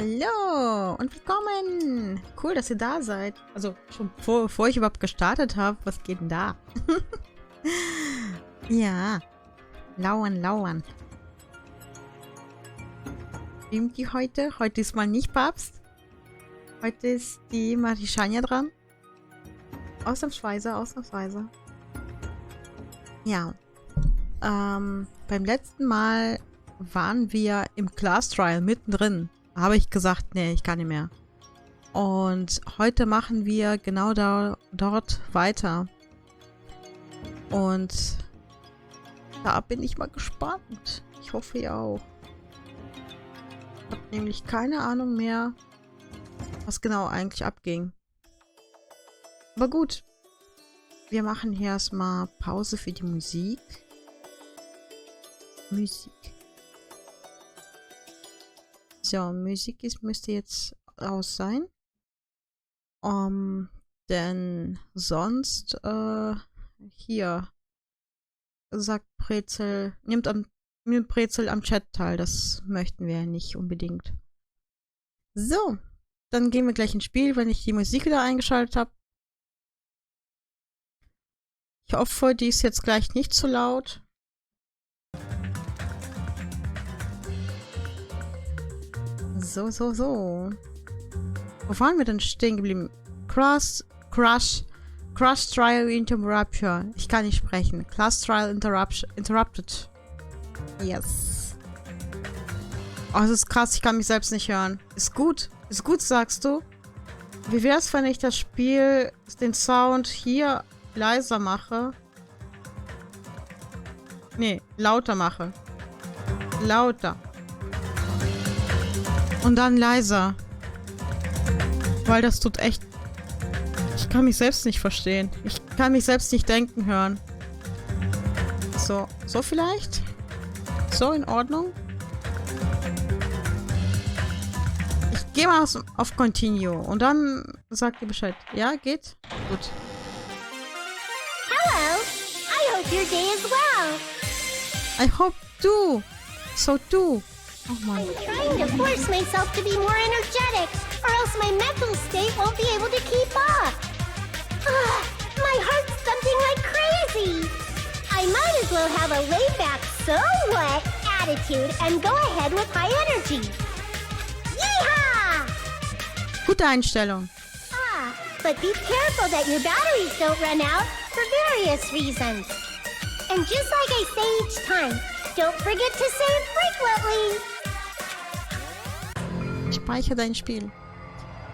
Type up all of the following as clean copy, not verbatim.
Hallo und willkommen. Cool, dass ihr da seid. Also schon bevor ich überhaupt gestartet habe. Was geht denn da? Ja. Lauern. Stimmt die heute? Heute ist mal nicht Papst. Heute ist die Marishanya dran. Ausnahmsweise. Ja. Beim letzten Mal waren wir im Class Trial mittendrin. Habe ich gesagt, nee, ich kann nicht mehr. Und heute machen wir genau dort weiter. Und da bin ich mal gespannt. Ich hoffe, ihr auch. Ich habe nämlich keine Ahnung mehr, was genau eigentlich abging. Aber gut. Wir machen hier erstmal Pause für die Musik. So, Musik müsste jetzt aus sein. Denn sonst, hier, sagt Brezel, nimmt Brezel am Chat teil. Das möchten wir ja nicht unbedingt. So, dann gehen wir gleich ins Spiel, wenn ich die Musik wieder eingeschaltet habe. Ich hoffe, die ist jetzt gleich nicht zu laut. So. Wo waren wir denn stehen geblieben? Crush Trial Interruption. Ich kann nicht sprechen. Class Trial Interrupted. Yes. Oh, das ist krass. Ich kann mich selbst nicht hören. Ist gut. Ist gut, sagst du? Wie wäre es, wenn ich das Spiel, den Sound hier leiser mache? Nee, lauter mache. Lauter. Und dann leiser. Weil das tut echt... Ich kann mich selbst nicht verstehen. Ich kann mich selbst nicht denken hören. So. So vielleicht? So, in Ordnung? Ich gehe mal auf Continue. Und dann sagt ihr Bescheid. Ja, geht? Gut. Hello! I hope your day is well! I hope too. So too. Oh my. I'm trying to force myself to be more energetic, or else my mental state won't be able to keep up. My heart's thumping like crazy. I might as well have a laid-back, so what attitude and go ahead with high energy. Yeehaw! Gute Einstellung. But be careful that your batteries don't run out for various reasons. And just like I say each time, don't forget to save frequently. Speichere dein Spiel.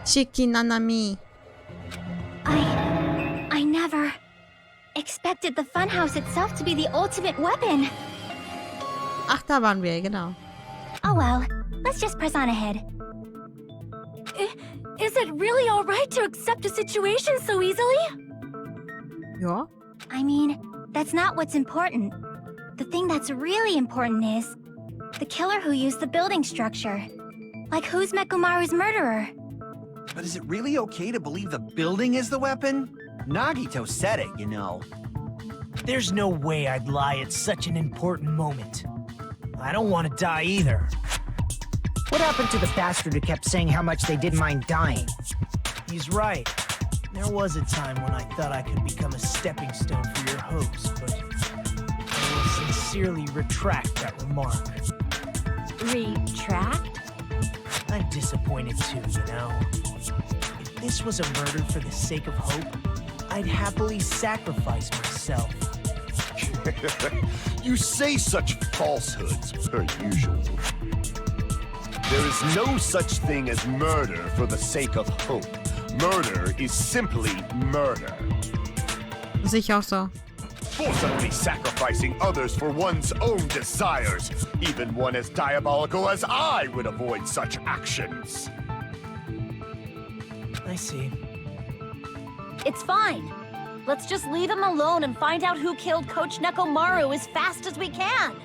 Chiki Nanami. I never expected the funhouse itself to be the ultimate weapon. Ach, da waren wir, genau. Oh well, let's just press on ahead. Is it really alright to accept a situation so easily? Ja. I mean, that's not what's important. The thing that's really important is the killer who used the building structure. Like, who's Mekumaru's murderer? But is it really okay to believe the building is the weapon? Nagito said it, you know. There's no way I'd lie at such an important moment. I don't want to die either. What happened to the bastard who kept saying how much they didn't mind dying? He's right. There was a time when I thought I could become a stepping stone for your hopes, but I will sincerely retract that remark. Retract? I'm disappointed too, you know. If this was a murder for the sake of hope, I'd happily sacrifice myself. You say such falsehoods, per usual. There is no such thing as murder for the sake of hope. Murder is simply murder. Sehe ich auch so. Forcibly sacrificing others for one's own desires. Even one as diabolical as I would avoid such actions. I see. It's fine. Let's just leave him alone and find out who killed Coach Nekomaru as fast as we can.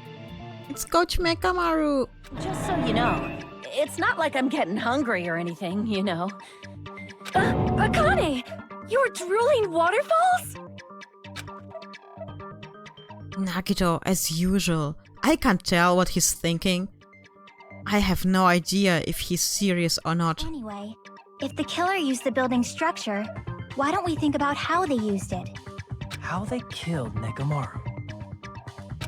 It's Coach Mekamaru. Just so you know, it's not like I'm getting hungry or anything, you know. Akane! You're drooling waterfalls? Nagito, as usual. I can't tell what he's thinking. I have no idea if he's serious or not. Anyway, if the killer used the building's structure, why don't we think about how they used it? How they killed Nekomaru.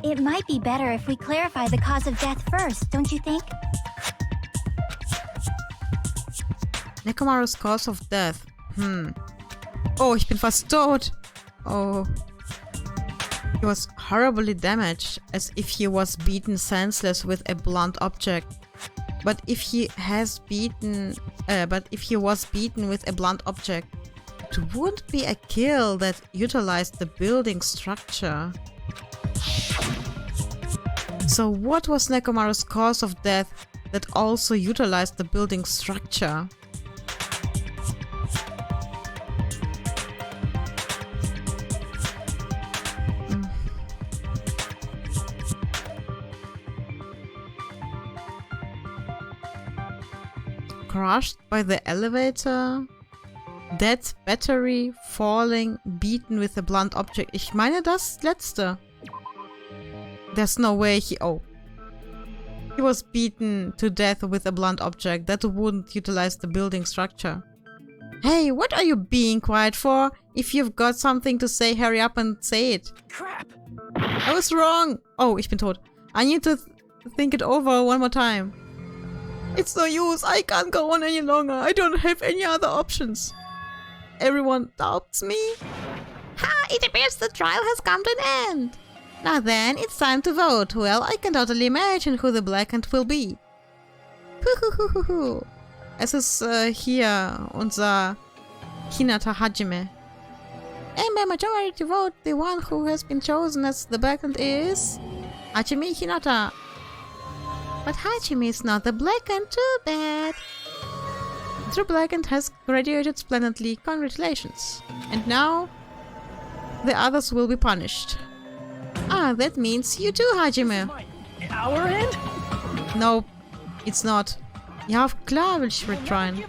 It might be better if we clarify the cause of death first, don't you think? Nekomaru's cause of death. Oh, ich bin fast tot. Oh. He was horribly damaged, as if he was beaten senseless with a blunt object. But if he was beaten with a blunt object, it wouldn't be a kill that utilized the building structure. So what was Nekomaru's cause of death that also utilized the building structure? Crushed by the elevator, dead battery, falling, beaten with a blunt object. Ich meine das letzte. There's no way he was beaten to death with a blunt object. That wouldn't utilize the building structure. Hey, what are you being quiet for? If you've got something to say, hurry up and say it. Crap! I was wrong. Oh, ich bin tot. I need to think it over one more time. It's no use. I can't go on any longer. I don't have any other options. Everyone doubts me. Ha! It appears the trial has come to an end. Now then, it's time to vote. Well, I can totally imagine who the Blackened will be. Huhuhuhuhu. Es ist hier unser Hinata Hajime. And by majority vote, the one who has been chosen as the Blackened is Hajime Hinata. But Hajime is not the Blackened, too bad. The Blackened has graduated splendidly, congratulations. And now, the others will be punished. Ah, that means you too, Hajime. Our end? Nope, it's not. Ja, klar will ich retryen.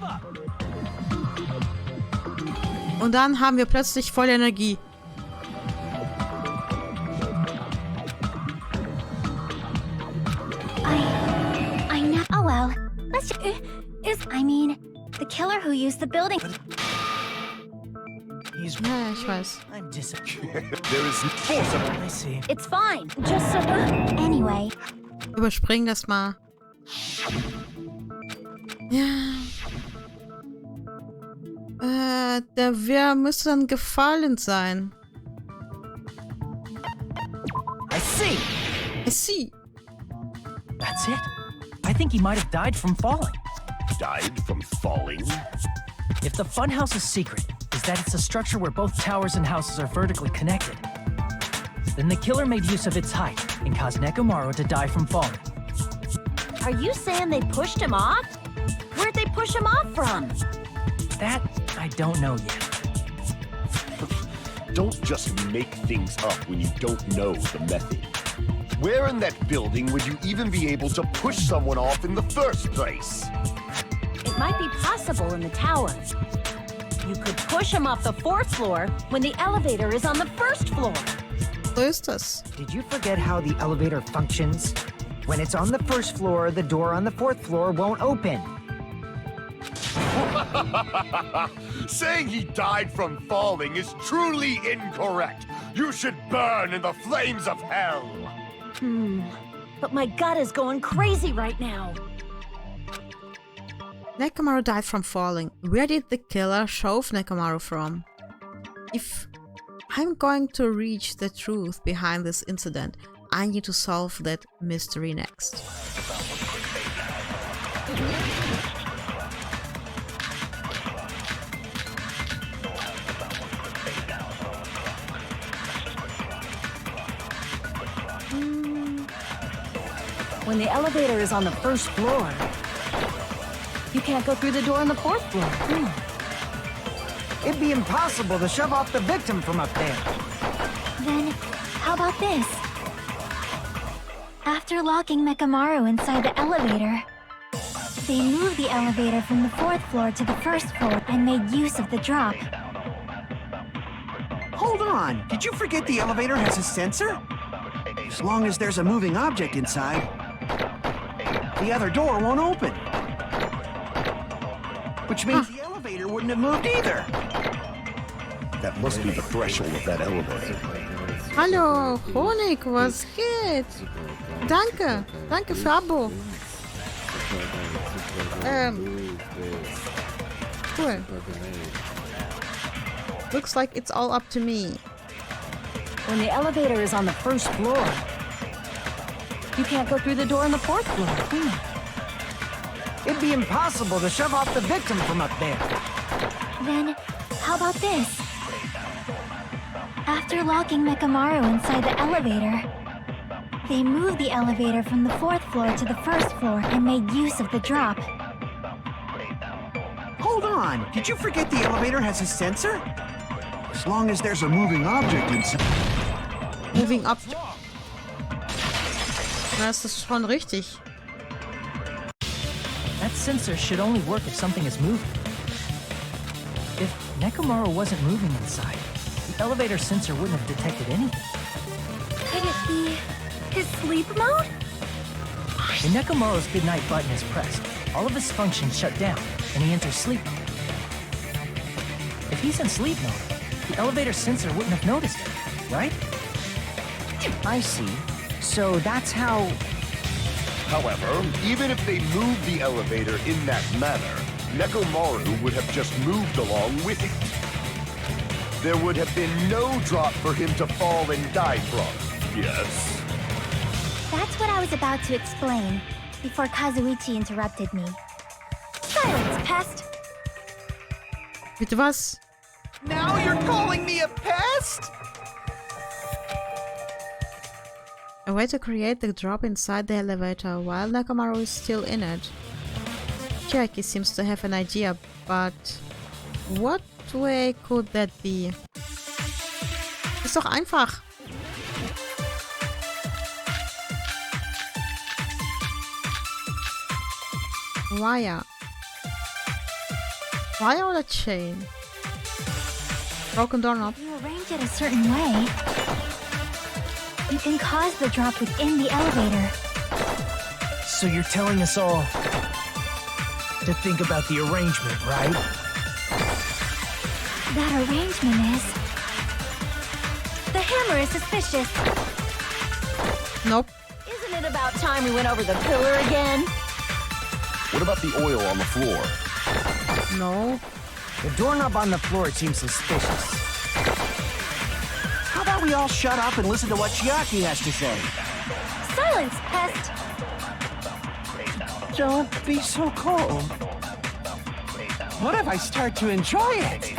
Und dann haben wir plötzlich voll Energie. Oh well. Let's I mean, the killer who used the building. He's Ja, ich weiß. I'm disappointed. There is force of I see. It's fine. Just so. Anyway, Überspringen das mal. Ja. Der Wer müsste dann gefallen sein? I see. I see. That's it. I think he might have died from falling. died from falling. If the funhouse's secret is that it's a structure where both towers and houses are vertically connected, then the killer made use of its height and caused Nekomaru to die from falling. Are you saying they pushed him off? Where'd they push him off from? That I don't know yet. Don't just make things up when you don't know the method. Where in that building would you even be able to push someone off in the first place? It might be possible in the tower. You could push him off the 4th floor when the elevator is on the 1st floor. So ist das. Did you forget how the elevator functions? When it's on the 1st floor, the door on the 4th floor won't open. Saying he died from falling is truly incorrect. You should burn in the flames of hell. But my gut is going crazy right now. Nekomaru died from falling. Where did the killer shove Nekomaru from? If I'm going to reach the truth behind this incident, I need to solve that mystery next. When the elevator is on the 1st floor, you can't go through the door on the 4th floor. It'd be impossible to shove off the victim from up there. then how about this? After locking Nekomaru inside the elevator, they moved the elevator from the 4th floor to the 1st floor and made use of the drop. Hold on! Did you forget the elevator has a sensor? As long as there's a moving object inside, the other door won't open. Which means the elevator wouldn't have moved either. That must be the threshold of that elevator. Hallo, Honig, was geht? Danke. Danke für Abo. Cool. Looks like it's all up to me. When the elevator is on the first floor, you can't go through the door on the fourth floor. It'd be impossible to shove off the victim from up there. Then, how about this? After locking Mekamaru inside the elevator, they moved the elevator from the fourth floor to the first floor and made use of the drop. Hold on. Did you forget the elevator has a sensor? As long as there's a moving object inside. Moving up. Das ist schon richtig. That sensor should only work if something is moving. If Nekomaru wasn't moving inside, the elevator sensor wouldn't have detected anything. Could it be his sleep mode? When Nekomaru's goodnight button is pressed, all of his functions shut down, and he enters sleep mode. If he's in sleep mode, the elevator sensor wouldn't have noticed it, right? I see. So that's how... However, even if they moved the elevator in that manner, Nekomaru would have just moved along with it. There would have been no drop for him to fall and die from. Yes? That's what I was about to explain before Kazuichi interrupted me. Silence, pest! Bitte was? Now you're calling me a pest? A way to create the drop inside the elevator while Nekomaru is still in it. Chiaki seems to have an idea, but what way could that be? Ist doch einfach. Wire. Wire oder Chain? Broken doorknob. If you arrange it a certain way, you can cause the drop within the elevator. So you're telling us all to think about the arrangement, right? That arrangement is... The hammer is suspicious. Nope. Isn't it about time we went over the pillar again? What about the oil on the floor? No. The doorknob on the floor seems suspicious. How about we all shut up and listen to what Chiaki has to say? Silence, pest! Don't be so cold. What if I start to enjoy it?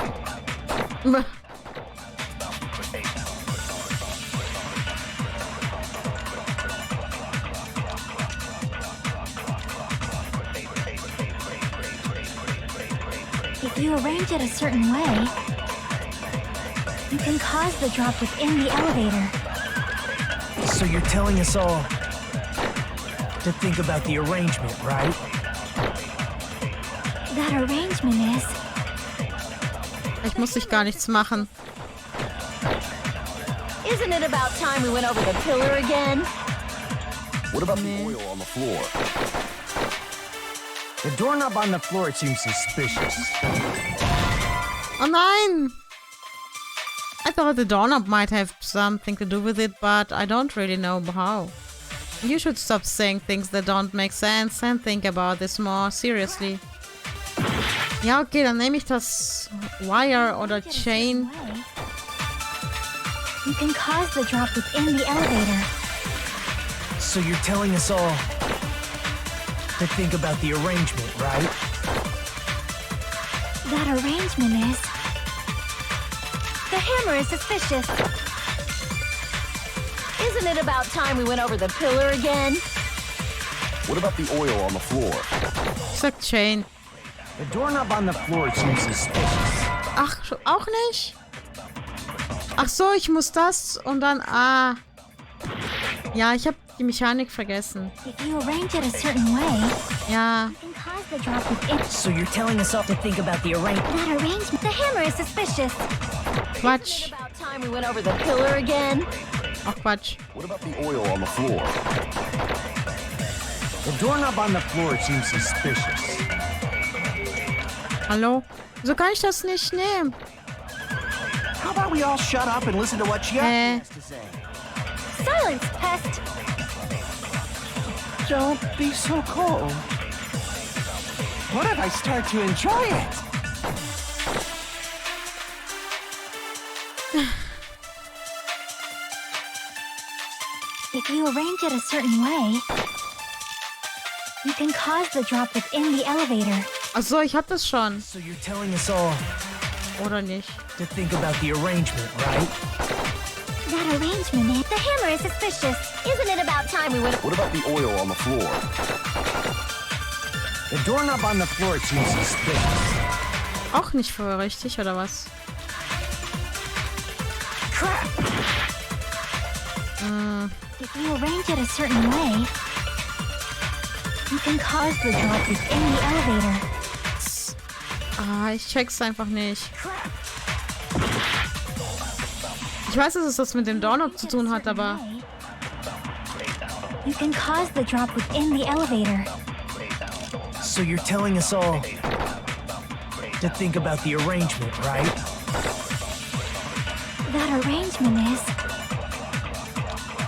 If you arrange it a certain way, you can cause the drop within the elevator. So you're telling us all to think about the arrangement, right? That arrangement is... Ich muss dich gar nichts machen. Isn't it about time we went over the pillar again? What about the oil on the floor? The doorknob on the floor seems suspicious. Oh nein! I thought the doorknob might have something to do with it, but I don't really know how. You should stop saying things that don't make sense and think about this more seriously. Ja, okay, dann nehme ich das Wire oder Chain. You can cause the drop within the elevator. So you're telling us all to think about the arrangement, right? That arrangement is... The hammer is suspicious. Isn't it about time we went over the pillar again? What about the oil on the floor? Ich sag Chain. The doorknob on the floor seems suspicious. Ach, auch nicht? Ach so, ich muss das und dann... Ah. Ja, ich habe die Mechanik vergessen. If you arrange it a certain way, Ja. you can cause the drop within... So you're telling us all to think about the arrangement. That arrangement... The hammer is suspicious. Quatsch. Isn't it about time we went over the pillar again? Ach, Quatsch. What about the oil on the floor? The doorknob on the floor seems suspicious. Hallo? Wieso kann ich das nicht nehmen? How about we all shut up and listen to what Chiaki has to say? Silence, pest! Don't be so cold. What if I start to enjoy it? If you arrange it a certain way, you can cause the drop within the elevator. Achso, ich hab das schon. So you're telling us all Oder nicht? to think about the arrangement, right? That arrangement, the hammer is suspicious. Isn't it about time we went... What about the oil on the floor? The doorknob on the floor seems suspicious. Auch nicht voll richtig, oder was? If you arrange it a certain way, you can cause the drop within the elevator. Ah, ich check's einfach nicht. Ich weiß, dass es das mit dem Doorknob zu tun hat, aber... You can cause the drop within the elevator. So you're telling us all to think about the arrangement, right? That arrangement is...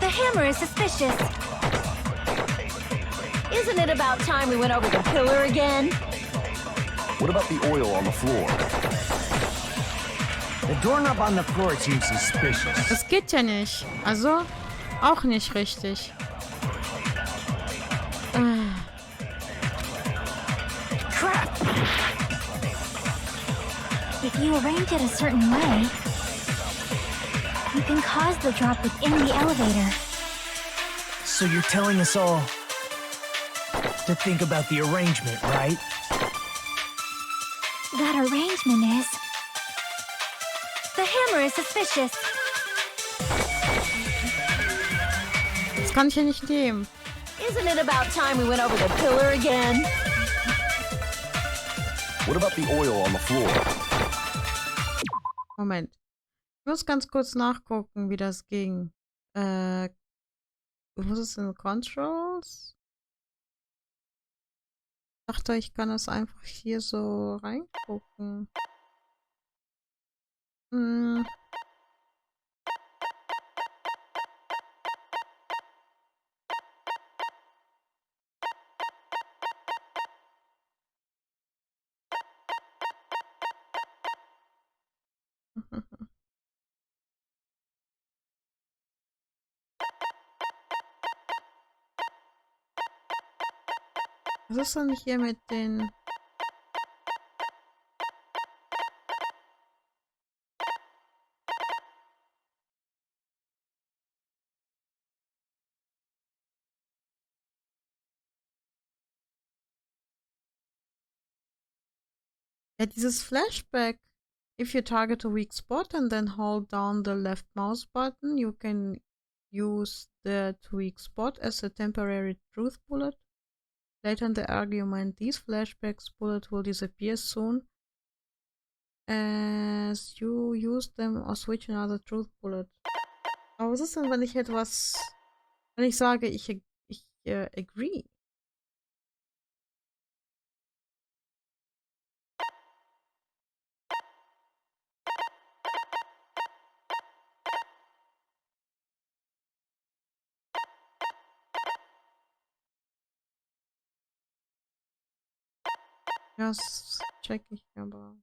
The hammer is suspicious. Isn't it about time we went over the pillar again? What about the oil on the floor? The doorknob on the floor seems suspicious. Das geht ja nicht. Also, auch nicht richtig. If you arrange it a certain way, you can cause the drop within the elevator. So you're telling us all to think about the arrangement, right? That arrangement is... The hammer is suspicious. Das kann ich ja nicht nehmen. Isn't it about time we went over the pillar again? What about the oil on the floor? Moment. Ich muss ganz kurz nachgucken, wie das ging. Wo ist es in Controls? Ich dachte, ich kann das einfach hier so reingucken. Was ist denn hier mit den... Ja, dieses Flashback. If you target a weak spot and then hold down the left mouse button, you can use that weak spot as a temporary truth bullet. Later in the argument, these flashbacks bullet will disappear soon as you use them or switch another truth bullet. Aber was ist denn, wenn ich etwas, wenn ich sage, ich agree? Ja, das check ich aber.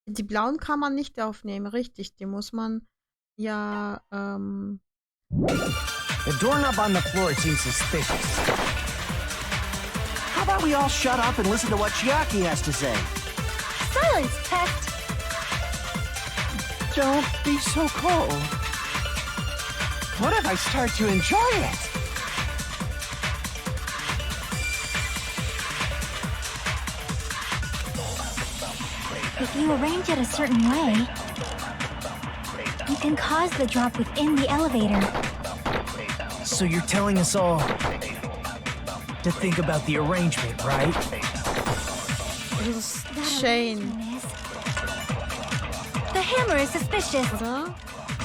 Die blauen kann man nicht aufnehmen, richtig. Die muss man ja, The doorknob on the floor seems suspicious. How about we all shut up and listen to what Chiaki has to say? Silence, pest! Don't be so cold. What if I start to enjoy it? If you arrange it a certain way, you can cause the drop within the elevator. So you're telling us all to think about the arrangement, right? Das ist Chain. The hammer is suspicious.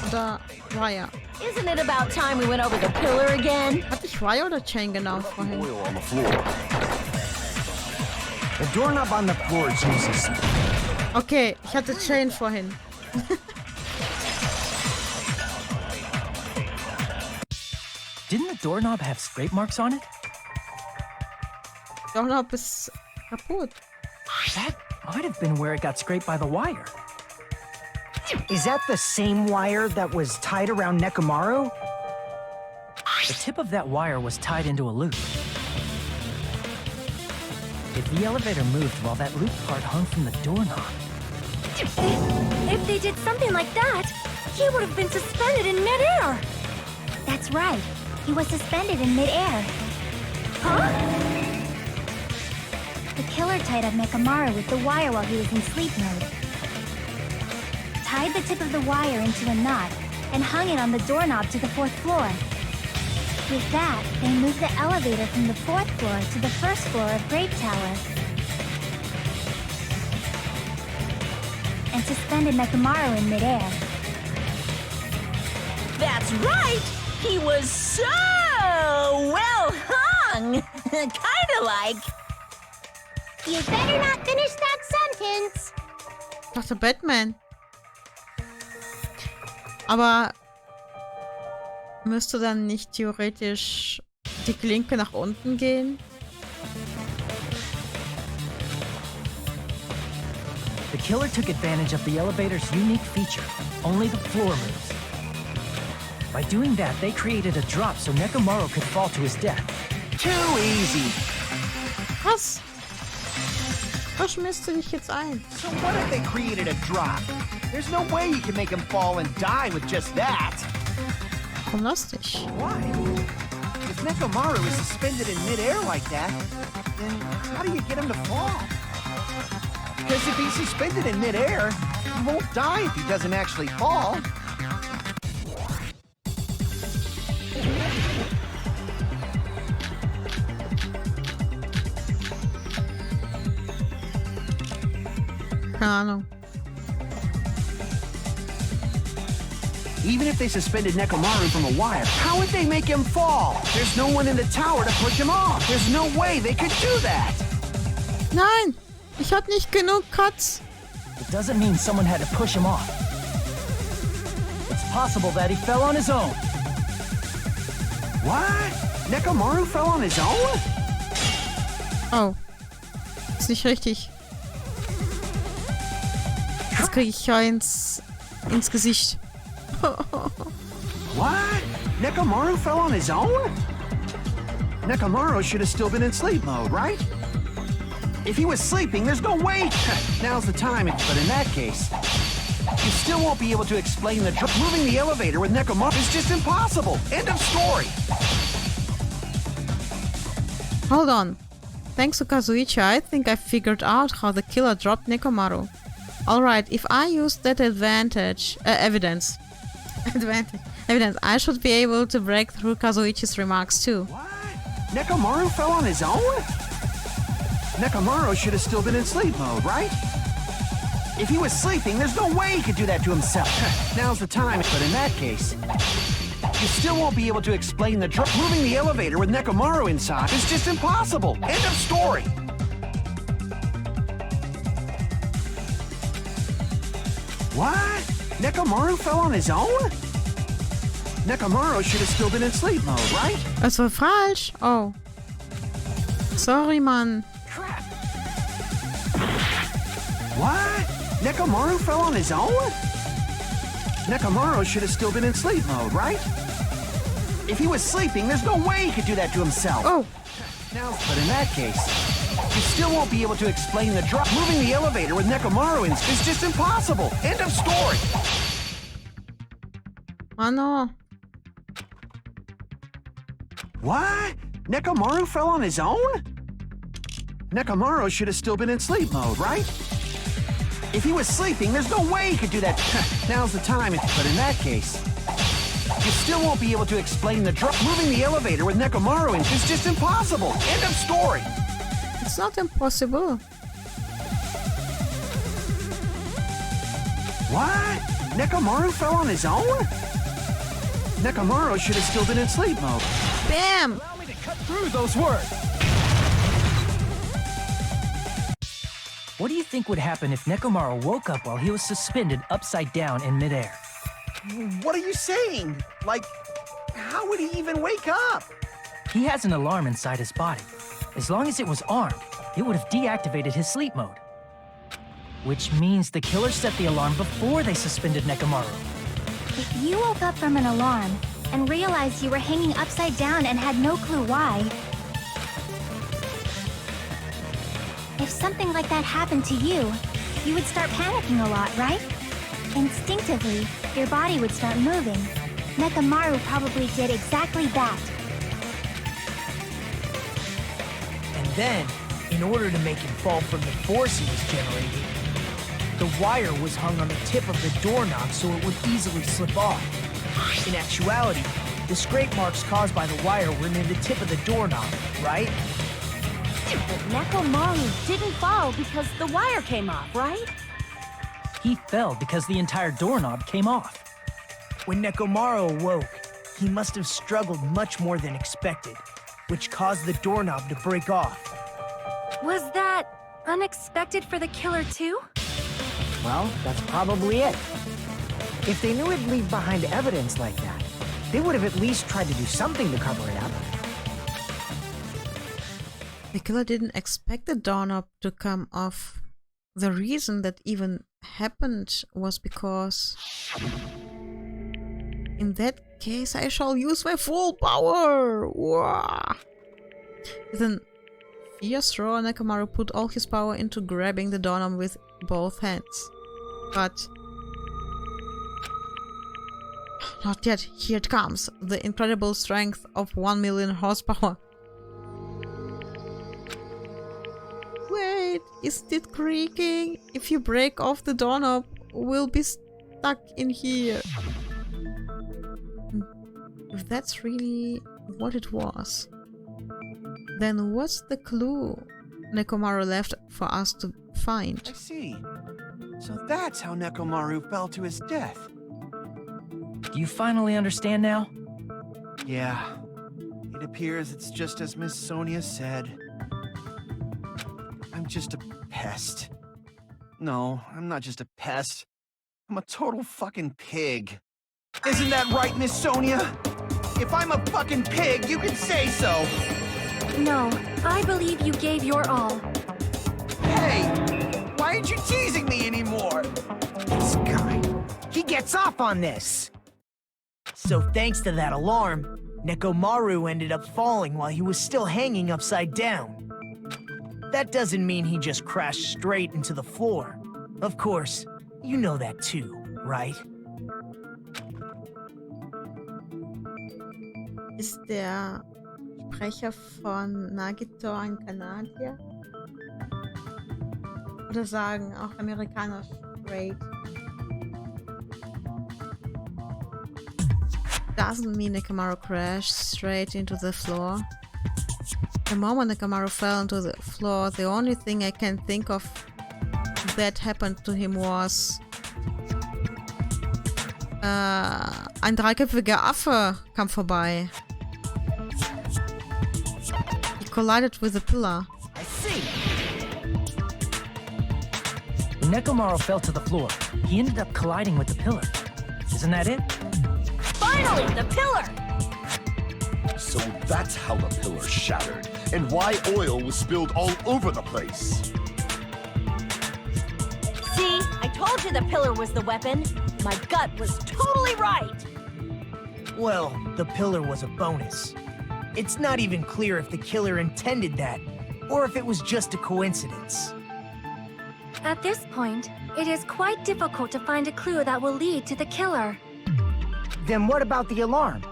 Oder Wire. Isn't it about time we went over the pillar again? Hatte ich Wire oder Chain genau vorhin? Oil on the floor. The doorknob on the floor is useless. Okay, ich hatte Chain vorhin. Didn't the doorknob have scrape marks on it? Doorknob ist kaputt. That might have been where it got scraped by the wire. Is that the same wire that was tied around Nekomaru? The tip of that wire was tied into a loop. If the elevator moved while that loop part hung from the doorknob, If they did something like that, he would have been suspended in midair. That's right. He was suspended in midair. Huh? The killer tied up Nekomaru with the wire while he was in sleep mode. Tied the tip of the wire into a knot and hung it on the doorknob to the 4th floor. With that, they moved the elevator from the 4th floor to the 1st floor of Grape Tower. And suspended Nekomaru in midair. That's right! He was so well hung! Kinda like... You better not finish that sentence. Ich dachte Batman. Aber müsste dann nicht theoretisch die Klinke nach unten gehen? the killer took advantage of the elevator's unique feature. Only the floor moves. By doing that, they created a drop so Nekomaru could fall to his death. Too easy. Was? Was misst du dich jetzt ein? So what if they created a drop? There's no way you can make him fall and die with just that. Komm, lass dich. Why? If Nekomaru is suspended in midair like that, then how do you get him to fall? Because if he's suspended in midair, he won't die if he doesn't actually fall. Keine Ahnung. Even if they suspended Nekomaru from a wire, how would they make him fall? There's no one in the tower to push him off. There's no way they could do that. Nein! Ich hab nicht genug Cuts. It doesn't mean someone had to push him off. It's possible that he fell on his own. What? Nekomaru fell on his own? Oh. Ist nicht richtig. Jetzt krieg ich ja ins Gesicht. What? Nekomaru fell on his own? Nekomaru should have still been in sleep mode, right? If he was sleeping, there's no way. Now's the time, but in that case, you still won't be able to explain the moving the elevator with Nekomaru is just impossible. End of story. Hold on. Thanks to Kazuichi, I think I figured out how the killer dropped Nekomaru. Alright, if I use that evidence, I should be able to break through Kazuichi's remarks too. What? Nekomaru fell on his own? Nekomaru should have still been in sleep mode, right? If he was sleeping, there's no way he could do that to himself. Now's the time, but in that case, you still won't be able to explain the moving the elevator with Nekomaru inside is just impossible. End of story. What? Nekomaru fell on his own? Nekomaru should have still been in sleep mode, right? Das war falsch. Oh. Sorry, Mann. Crap. What? Nekomaru fell on his own? Nekomaru should have still been in sleep mode, right? If he was sleeping, there's no way he could do that to himself. Oh. Now, but in that case, you still won't be able to explain the drop. Moving the elevator with Nekomaru is just impossible. End of story. Oh no. What? Nekomaru fell on his own? Nekomaru should have still been in sleep mode, right? If he was sleeping, there's no way he could do that. Now's the time, but in that case, you still won't be able to explain the drop. Moving the elevator with Nekomaru is just impossible. End of story. It's not impossible. What? Nekomaru fell on his own? Nekomaru should have still been in sleep mode. Bam! Allow me to cut through those words. What do you think would happen if Nekomaru woke up while he was suspended upside down in midair? What are you saying? Like, how would he even wake up? He has an alarm inside his body. As long as it was armed, it would have deactivated his sleep mode. Which means the killer set the alarm before they suspended Nekomaru. If you woke up from an alarm and realized you were hanging upside down and had no clue why, if something like that happened to you, you would start panicking a lot, right? Instinctively, your body would start moving. Nekomaru probably did exactly that. And then, in order to make him fall from the force he was generating, the wire was hung on the tip of the doorknob so it would easily slip off. In actuality, the scrape marks caused by the wire were near the tip of the doorknob, right? But Nekomaru didn't fall because the wire came off, right? He fell because the entire doorknob came off. When Nekomaru awoke, he must have struggled much more than expected, which caused the doorknob to break off. Was that unexpected for the killer too? Well, that's probably it. If they knew it'd leave behind evidence like that, they would have at least tried to do something to cover it up. The killer didn't expect the doorknob to come off. The reason that even happened was because... In that case, I shall use my full power! Wah! With a fierce roar, Nekomaru put all his power into grabbing the doorknob with both hands. But... not yet. Here it comes. The incredible strength of 1 million horsepower. Wait, isn't it creaking? If you break off the doorknob, we'll be stuck in here. If that's really what it was, then what's the clue Nekomaru left for us to find? I see. So that's how Nekomaru fell to his death. Do you finally understand now? Yeah. It appears it's just as Miss Sonia said. I'm just a pest. No, I'm not just a pest. I'm a total fucking pig. Isn't that right, Miss Sonia? If I'm a fucking pig, you can say so! No, I believe you gave your all. Hey! Why aren't you teasing me anymore? This guy, he gets off on this! So thanks to that alarm, Nekomaru ended up falling while he was still hanging upside down. That doesn't mean he just crashed straight into the floor. Of course, you know that too, right? Ist der Sprecher von Nagito ein Kanadier? Oder sagen auch Amerikaner straight? Doesn't mean Nekomaru crashed straight into the floor. The moment Nekomaru fell into the floor, the only thing I can think of that happened to him was ein dreiköpfiger Affe kam vorbei. He collided with a pillar. I see. When Nekomaru fell to the floor, he ended up colliding with the pillar. Isn't that it? Finally, the pillar! So that's how the pillar shattered, and why oil was spilled all over the place. See, I told you the pillar was the weapon. My gut was totally right. Well, the pillar was a bonus. It's not even clear if the killer intended that, or if it was just a coincidence. At this point, it is quite difficult to find a clue that will lead to the killer. Then what about the alarm?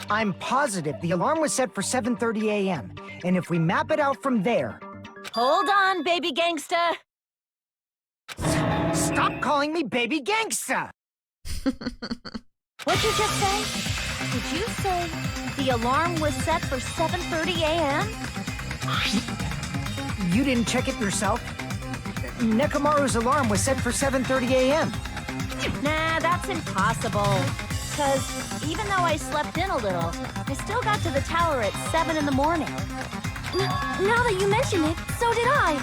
I'm positive the alarm was set for 7:30 a.m. And if we map it out from there... Hold on, baby gangsta. Stop calling me baby gangsta! What'd you just say? Did you say the alarm was set for 7:30 a.m.? You didn't check it yourself? Nekomaru's alarm was set for 7:30 a.m. Nah, that's impossible. Because even though I slept in a little, I still got to the tower at 7 in the morning. Now that you mention it, so did I.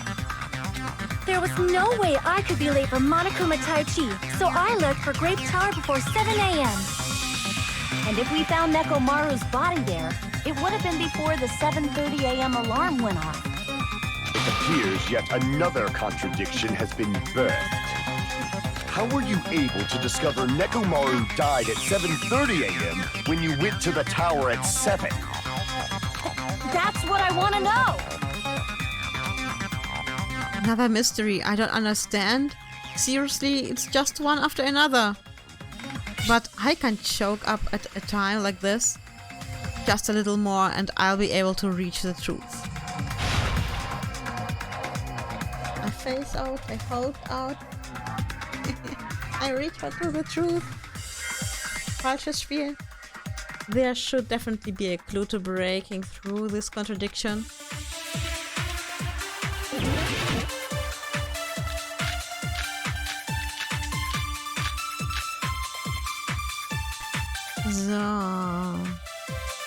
There was no way I could be late for Monokuma Tai Chi, so I left for Grape Tower before 7 a.m. And if we found Nekomaru's body there, it would have been before the 7:30 a.m. alarm went off. It appears yet another contradiction has been birthed. How were you able to discover Nekomaru died at 7:30 a.m. when you went to the tower at 7? That's what I want to know! Another mystery I don't understand. Seriously, it's just one after another. But I can't choke up at a time like this. Just a little more and I'll be able to reach the truth. I face out, I hold out. I reach out to the truth. Falsches Spiel. There should definitely be a clue to breaking through this contradiction. So.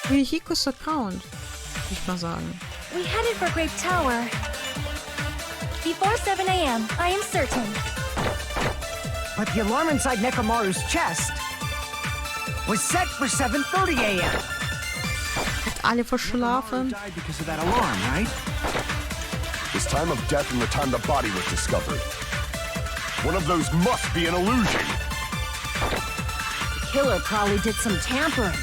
Yuhiko's account, würde ich mal sagen. We headed for Grape Tower. Before 7 a.m., I am certain. But the alarm inside Nekomaru's chest was set for 7:30 a.m. Hat alle verschlafen. Died because of that alarm, right? His time of death and the time the body was discovered. One of those must be an illusion. The killer probably did some tampering.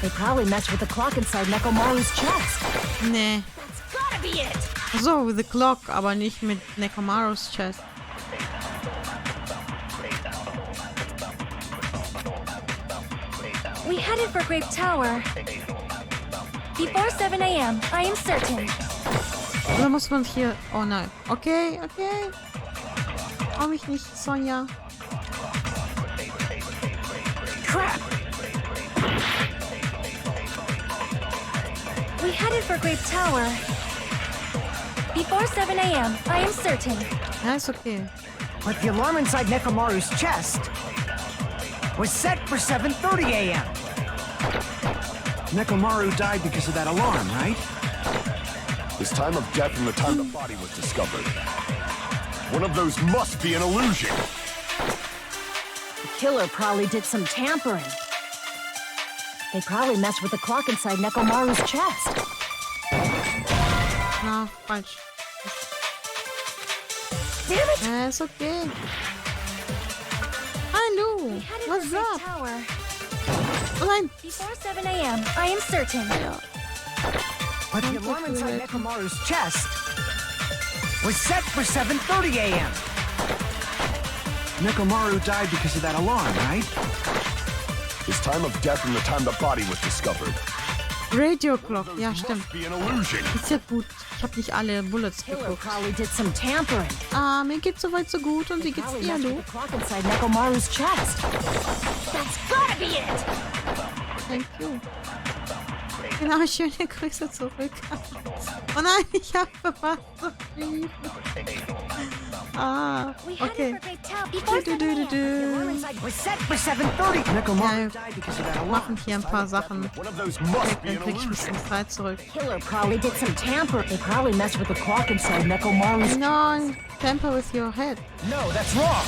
They probably messed with the clock inside Nekomaru's chest. Nee. That's gotta be it! So, with the clock, aber nicht mit Nekomaru's chest. We headed for Grape Tower. Before 7 a.m., I am certain. Oder muss man hier... Oh nein. Okay, okay. Trau mich nicht, Sonja. Crap! We headed for Grape Tower. Before 7 a.m., I am certain. Ja, ist okay. But the alarm inside Nekomaru's chest was set for 7:30 a.m. Nekomaru died because of that alarm, right? His time of death and the time the body was discovered. One of those must be an illusion. The killer probably did some tampering. They probably messed with the clock inside Nekomaru's chest. Na, falsch. Damn it! Ja, ist okay. Hallo, We headed what's for Grape up? Tower. Oh nein. Before 7 a.m., I am certain. But the alarm inside Nekomaru's chest was set for 7:30 a.m. Nekomaru died because of that alarm, right? His time of death and the time the body was discovered. Radio Clock, Those ja must stimmt. be an illusion. Ist ja gut. Ich habe nicht alle Bullets Killer geguckt. probably did some tampering. Ah, mir geht's soweit so gut und wie geht's Probably dir, messed du? with the clock inside Nekomaru's chest. That's gotta be it! Thank you. Genau, schöne Grüße zurück. Oh nein, ich habe verpasst zu fliegen. Ah, We headed okay. for Grape Tower. Before Du, 7 du, du, a.m. du. Was set for 7:30. Nekomaru Ja, died because of that wir alarm. machen hier ein paar Sachen. One of those must be Dann an krieg ich ein illusion. bisschen Zeit zurück. Killer probably did some tampering. They probably messed with the clock inside Nekomaru's. Nein, tamper with your head. No, that's wrong.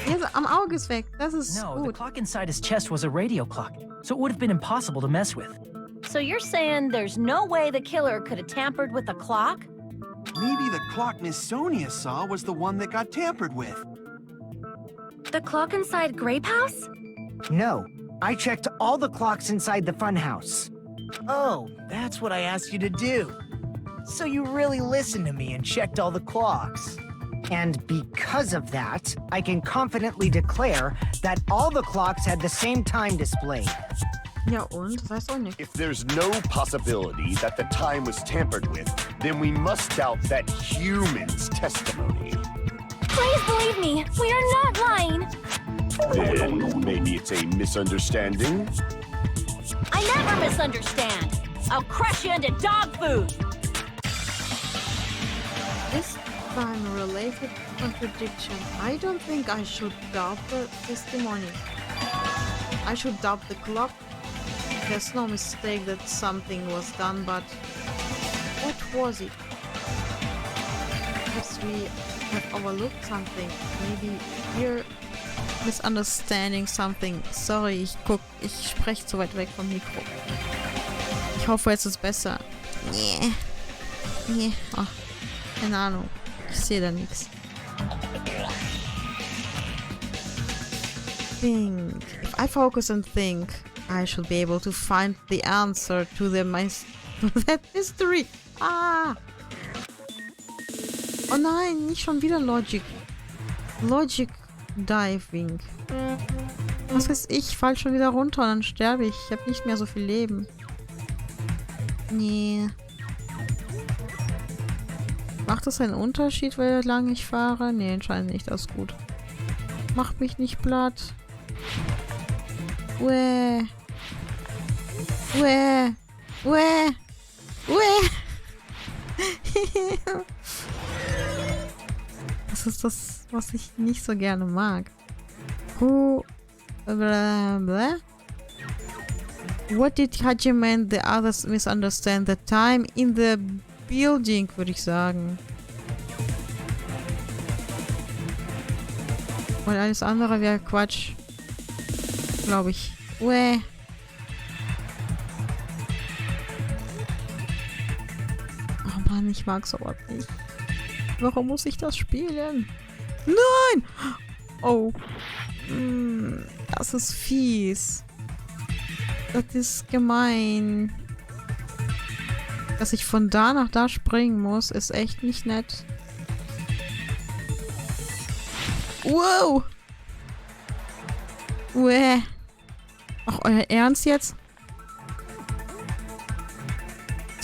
Hier, am Auge ist weg. Das ist No, the gut. clock inside his chest was a radio clock, so it would have been impossible to mess with. So you're saying there's no way the killer could have tampered with the clock? Maybe the clock Miss Sonia saw was the one that got tampered with. The clock inside Grape House? No, I checked all the clocks inside the funhouse. Oh, that's what I asked you to do. So you really listened to me and checked all the clocks. And because of that, I can confidently declare that all the clocks had the same time displayed. Ja und? Weiß auch nicht. If there's no possibility that the time was tampered with, then we must doubt that human's testimony. Please believe me, we are not lying. Then maybe it's a misunderstanding? I never misunderstand. I'll crush you into dog food. Ist Time-related contradiction. I don't think I should doubt the testimony. I should doubt the clock. There's no mistake that something was done, but what was it? Perhaps we have overlooked something. Maybe we're misunderstanding something. Sorry, ich spreche zu weit weg vom Mikro. Ich hoffe, jetzt ist es besser. Nee. Nee. Oh, keine Ahnung. Ich sehe da nichts. Think. If I focus and think, I should be able to find the answer to that mystery. Ah! Oh nein, nicht schon wieder Logic. Logic Diving. Was weiß ich, fall schon wieder runter und dann sterbe ich. Ich habe nicht mehr so viel Leben. Nee. Macht das einen Unterschied, wie lange ich fahre? Nee, anscheinend nicht. Das ist gut. Macht mich nicht platt. Uäh. Uäh. Uäh. Uäh. Das ist das, was ich nicht so gerne mag. Who... Blah, blah. What did Hajime and the others misunderstand? The time in the building, würde ich sagen. Weil alles andere wäre Quatsch. Glaube ich. Uäh. Oh Mann, ich mag sowas nicht. Warum muss ich das spielen? Nein! Oh. Das ist fies. Das ist gemein. Dass ich von da nach da springen muss, ist echt nicht nett. Wow! Uäh. Ach, euer Ernst jetzt?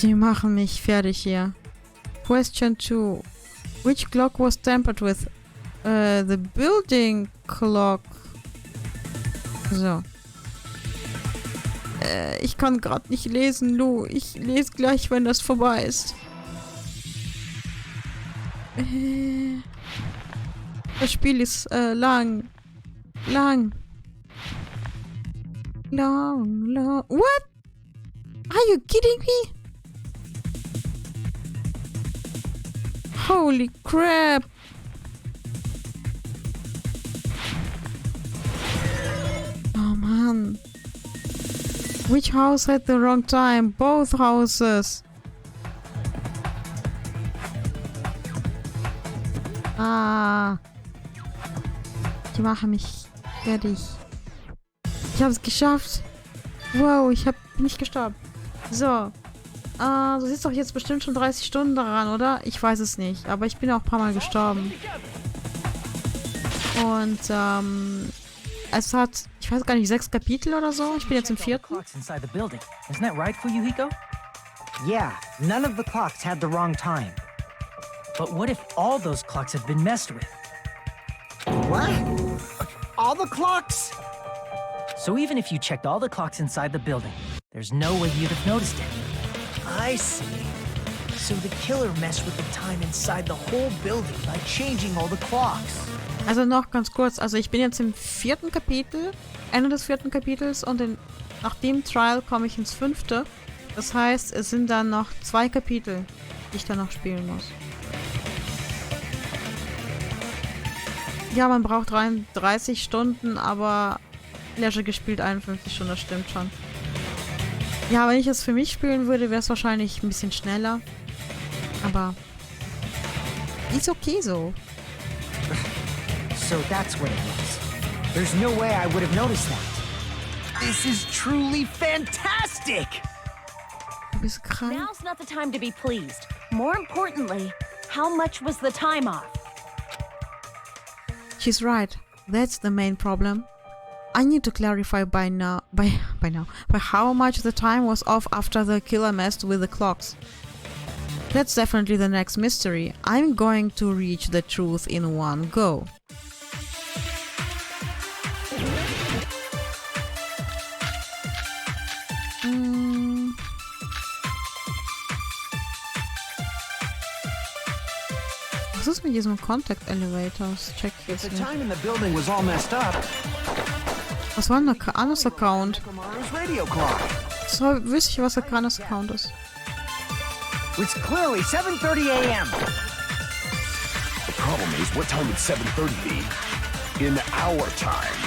Die machen mich fertig hier. Question 2. Which clock was tampered with? The building clock. So. Ich kann gerade nicht lesen, Lu. Ich lese gleich, wenn das vorbei ist. Das Spiel ist lang. Lang. Long. What? Are you kidding me? Holy crap. Oh man. Which house had the wrong time? Both houses. Ah. Die machen mich fertig. Ich habe es geschafft. Wow, bin nicht gestorben. So. Du sitzt doch jetzt bestimmt schon 30 Stunden daran, oder? Ich weiß es nicht. Aber ich bin auch ein paar Mal gestorben. Und, es hat, ich weiß gar nicht, 6 Kapitel oder so. Ich bin jetzt im 4. Isn't that right, Fuyuhiko? Yeah, none of the clocks had the wrong time. But what if all those clocks have been messed with? What? All the clocks? So even if you checked all the clocks inside the building, there's no way you'd have noticed it. I see. So the killer messed with the time inside the whole building by changing all the clocks. Also noch ganz kurz, also ich bin jetzt im 4. Kapitel, Ende des 4. Kapitels und nach dem Trial komme ich ins 5. Das heißt, es sind dann noch 2 Kapitel, die ich dann noch spielen muss. Ja, man braucht 33 Stunden, aber Leisure gespielt 51 Stunden, das stimmt schon. Ja, wenn ich es für mich spielen würde, wäre es wahrscheinlich ein bisschen schneller. Aber ist okay so. So that's what it was. There's no way I would have noticed that. This is truly fantastic! Du bist krank. Now's not the time to be pleased. More importantly, how much was the time off? She's right. That's the main problem. I need to clarify by how much the time was off after the killer messed with the clocks. That's definitely the next mystery. I'm going to reach the truth in one go. Was ist mit diesem Contact Elevator? Das check ich If jetzt the nicht. time in the building was all messed up, Was war denn der Kanos Account? Nekomaru's radio clock. So wüsste ich, was der Kanos Account ist. It's clearly 7:30 a.m. The problem is, what time would 7:30 be in our time?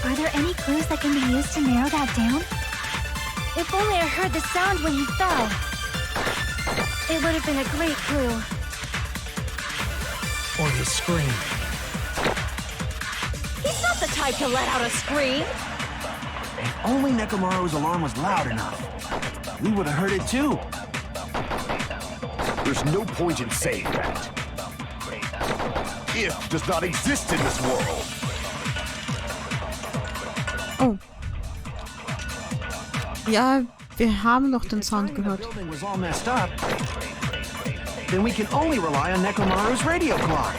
Are there any clues that can be used to narrow that down? If only I heard the sound when he fell. It would have been a great clue. Or his scream. He's not the type to let out a scream. If only Nekomaru's alarm was loud enough, we would have heard it too. There's no point in saying that. If does not exist in this world. Oh. Ja, wir haben doch den Sound gehört. If the building was all messed up, then we can only rely on Nekomaru's radio clock.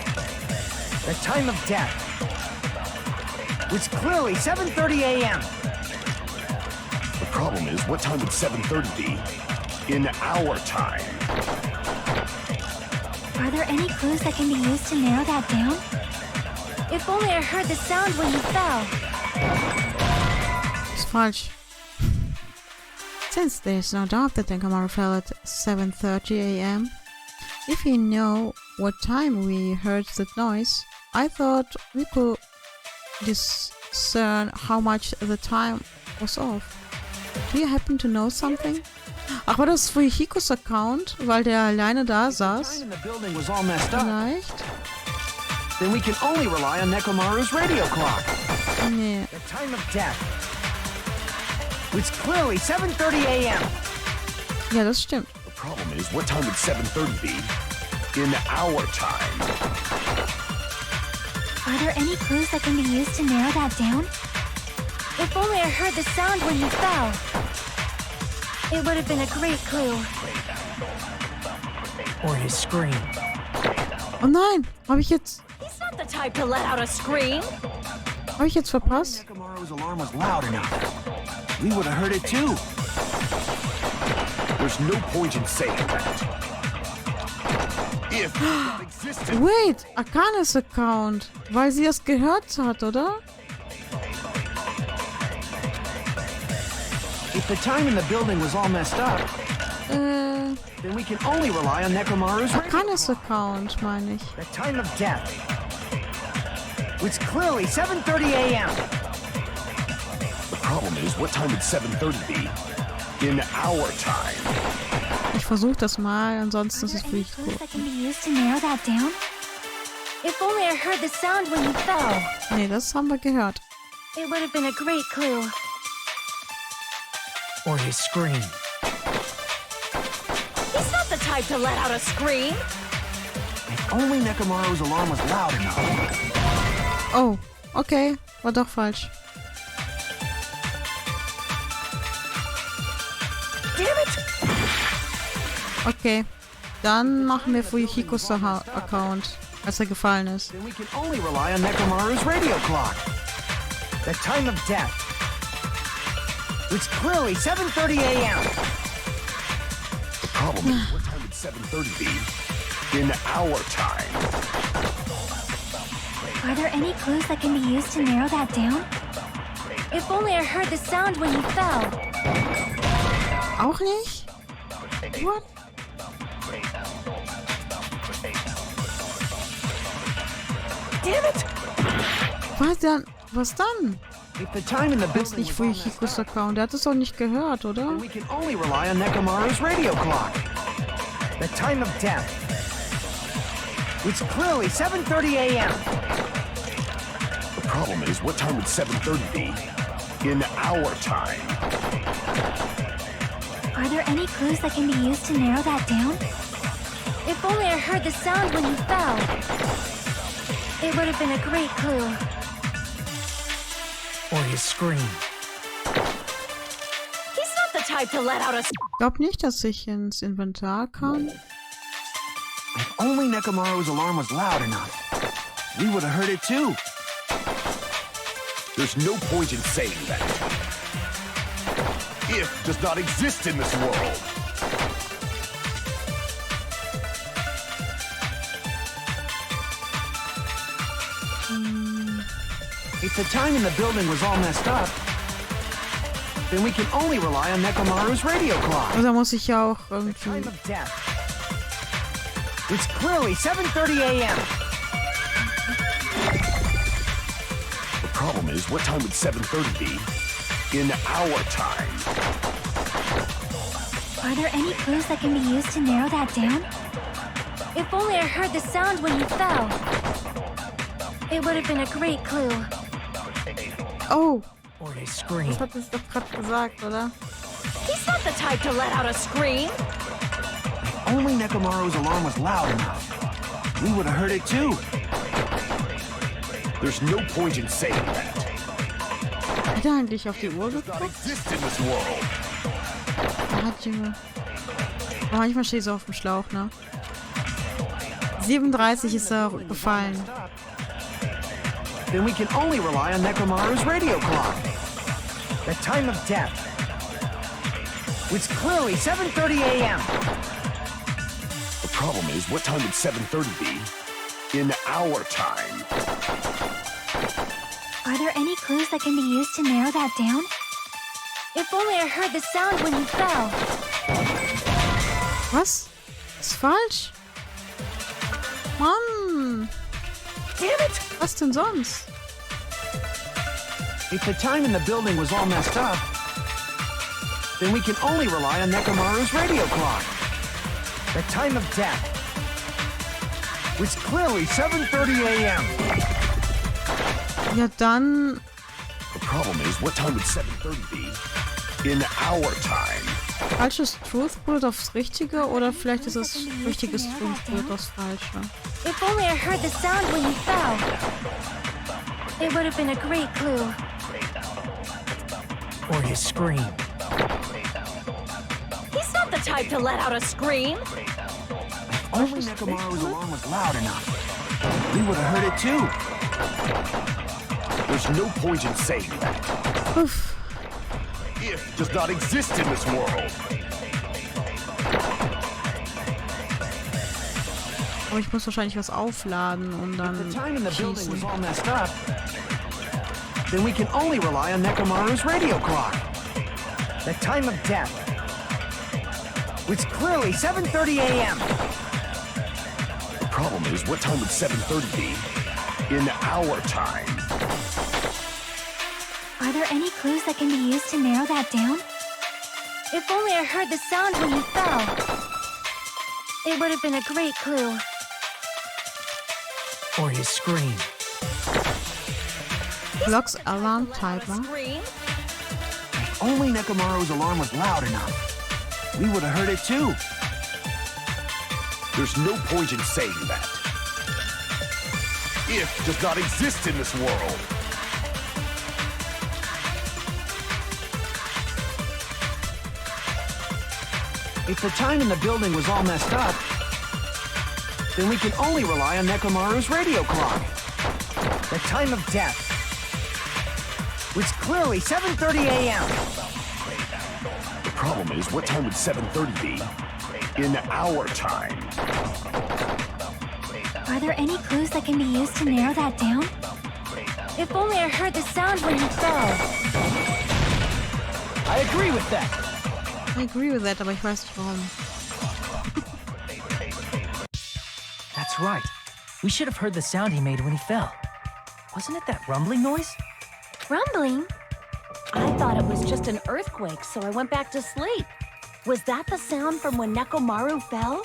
The time of death. It's clearly 7:30 a.m. The problem is, what time would 7:30 be in our time? Are there any clues that can be used to narrow that down? If only I heard the sound when he fell. Ist falsch. Since there's no doubt that Danganronpa fell at 7:30 a.m., if we know what time we heard that noise, I thought we could discern how much the time was off. Do you happen to know something? Ach, war das Fuihikos Account, weil der alleine da If the time saß? in the building was all messed up, Vielleicht? then we can only rely on Nekomaru's radio clock. Nee. The time of death. It's clearly 7:30 a.m. Ja, das stimmt. The problem is, what time would 7:30 be in our time? Are there any clues that can be used to narrow that down? If only I heard the sound when he fell. It would have been a great clue. Or his scream. Oh nein! Habe ich jetzt He's not the type to let out a scream. verpasst? Nekomaru's alarm was loud enough. We would have heard it too. There's no point in saying that. If does not exist in Wait, Akanes Account, weil sie es gehört hat, oder? If the time in the building was all messed up, then we can only rely on Nekomaru's radio. Akanes Account, meine ich. The time of death. It's clearly 7:30 a.m. The problem is, what time would 7:30 be in our time? Ich versuche das mal, ansonsten ist es Are there any wirklich clues gut. that can be used to narrow that down? If only I heard the sound when he fell. Nee, das haben wir gehört. It would have been a great clue. Or his scream. He's not the type to let out a scream. If only Nekomaru's alarm was loud enough. Oh, okay, war doch falsch. Damn it! Okay, dann machen wir Fuihikos Account, als er gefallen ist. Then we can only rely on Nekomaru's radio clock. The time of death. It's clearly 7:30 a.m. The problem is, what time would 7:30 be in our time? Are there any clues that can be used to narrow that down? If only I heard the sound when he fell. Auch nicht? What? Damn it! Was dann? If the time in the Das ist building nicht was all messed Fuihikos up, Account, der hat es doch nicht gehört, oder? then we can only rely on Nekomaru's radio clock. The time of death. It's clearly 7:30 a.m. The problem is, what time would 7:30 be in our time? Are there any clues that can be used to narrow that down? If only I heard the sound when he fell. It would have been a great clue. Or his scream. He's not the type to let out a Ich glaube nicht, dass ich ins Inventar kann. If only Nekomaru's alarm was loud enough. We would have heard it too. There's no point in saying that. If does not exist in this world. If the time in the building was all messed up, then we can only rely on Nekomaru's radio clock. Also muss ich ja auch The irgendwie... time of death. It's clearly 7:30 a.m. The problem is, what time would 7:30 be in our time? Are there any clues that can be used to narrow that down? If only I heard the sound when you fell. It would have been a great clue. Oh, Or a scream. das hat es doch gerade gesagt, oder? He's not the type to let out a scream. Only Nekomaru's alarm was loud enough. We would have heard it too. There's no point in saying that. Hat er eigentlich auf die Uhr Does not geguckt? exist in this world. Er hat die... Oh, manchmal steht so auf dem Schlauch, ne? 37 ist er gefallen. Then we can only rely on Nekomaru's radio clock. The time of death. It's clearly 7:30 a.m. The problem is, what time would 7:30 be in our time? Are there any clues that can be used to narrow that down? If only I heard the sound when you fell. Was? Ist falsch? Mann! Damn it! Was denn sonst? If the time in the building was all messed up, then we can only rely on Nekomaru's radio clock. The time of death. It's clearly 7:30 a.m. Ja, dann... The problem is, what time would 7:30 be in our time? Falsches Truthbrot aufs Richtige oder vielleicht ist es richtiges Truthbrot aufs Falsche. If only I heard the sound when you fell. It would have been a great clue. Or his scream. He's not the type to let out a scream. Only Nekomaru's alarm was loud enough. We would have heard it too. There's no point in saying that. Uff. If does not exist in this world. Aber ich muss wahrscheinlich was aufladen und If dann the time in the building was schießen. all messed up, then we can only rely on Nekomaru's radio clock. The time of death. It's clearly 7:30 a.m. The problem is, what time would 7:30 be in our time? Are there any clues that can be used to narrow that down? If only I heard the sound when you fell. It would have been a great clue. Or his scream. Blocks Alarm Timer. Scream. Only Nekomaru's alarm was loud enough. We would have heard it too. There's no point in saying that. If does not exist in this world. If the time in the building was all messed up, then we can only rely on Nekomaru's radio clock. The time of death. It's clearly 7:30 a.m. The problem is, what time would 7:30 be in our time? Are there any clues that can be used to narrow that down? If only I heard the sound when you fell. I agree with that. I agree with that, aber ich weiß nicht warum. That's right. We should have heard the sound he made when he fell. Wasn't it that rumbling noise? Rumbling? I thought it was just an earthquake, so I went back to sleep. Was that the sound from when Nekomaru fell?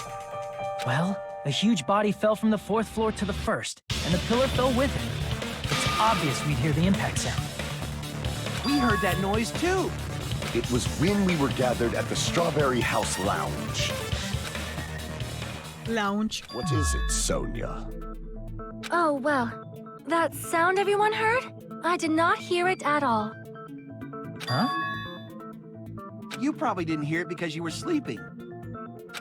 Well, a huge body fell from the 4th floor to the 1st, and the pillar fell with it. It's obvious we'd hear the impact sound. We heard that noise too. It was when we were gathered at the Strawberry House Lounge. Lounge. What is it, Sonia? Oh, well. That sound everyone heard? I did not hear it at all. Huh? You probably didn't hear it because you were sleeping.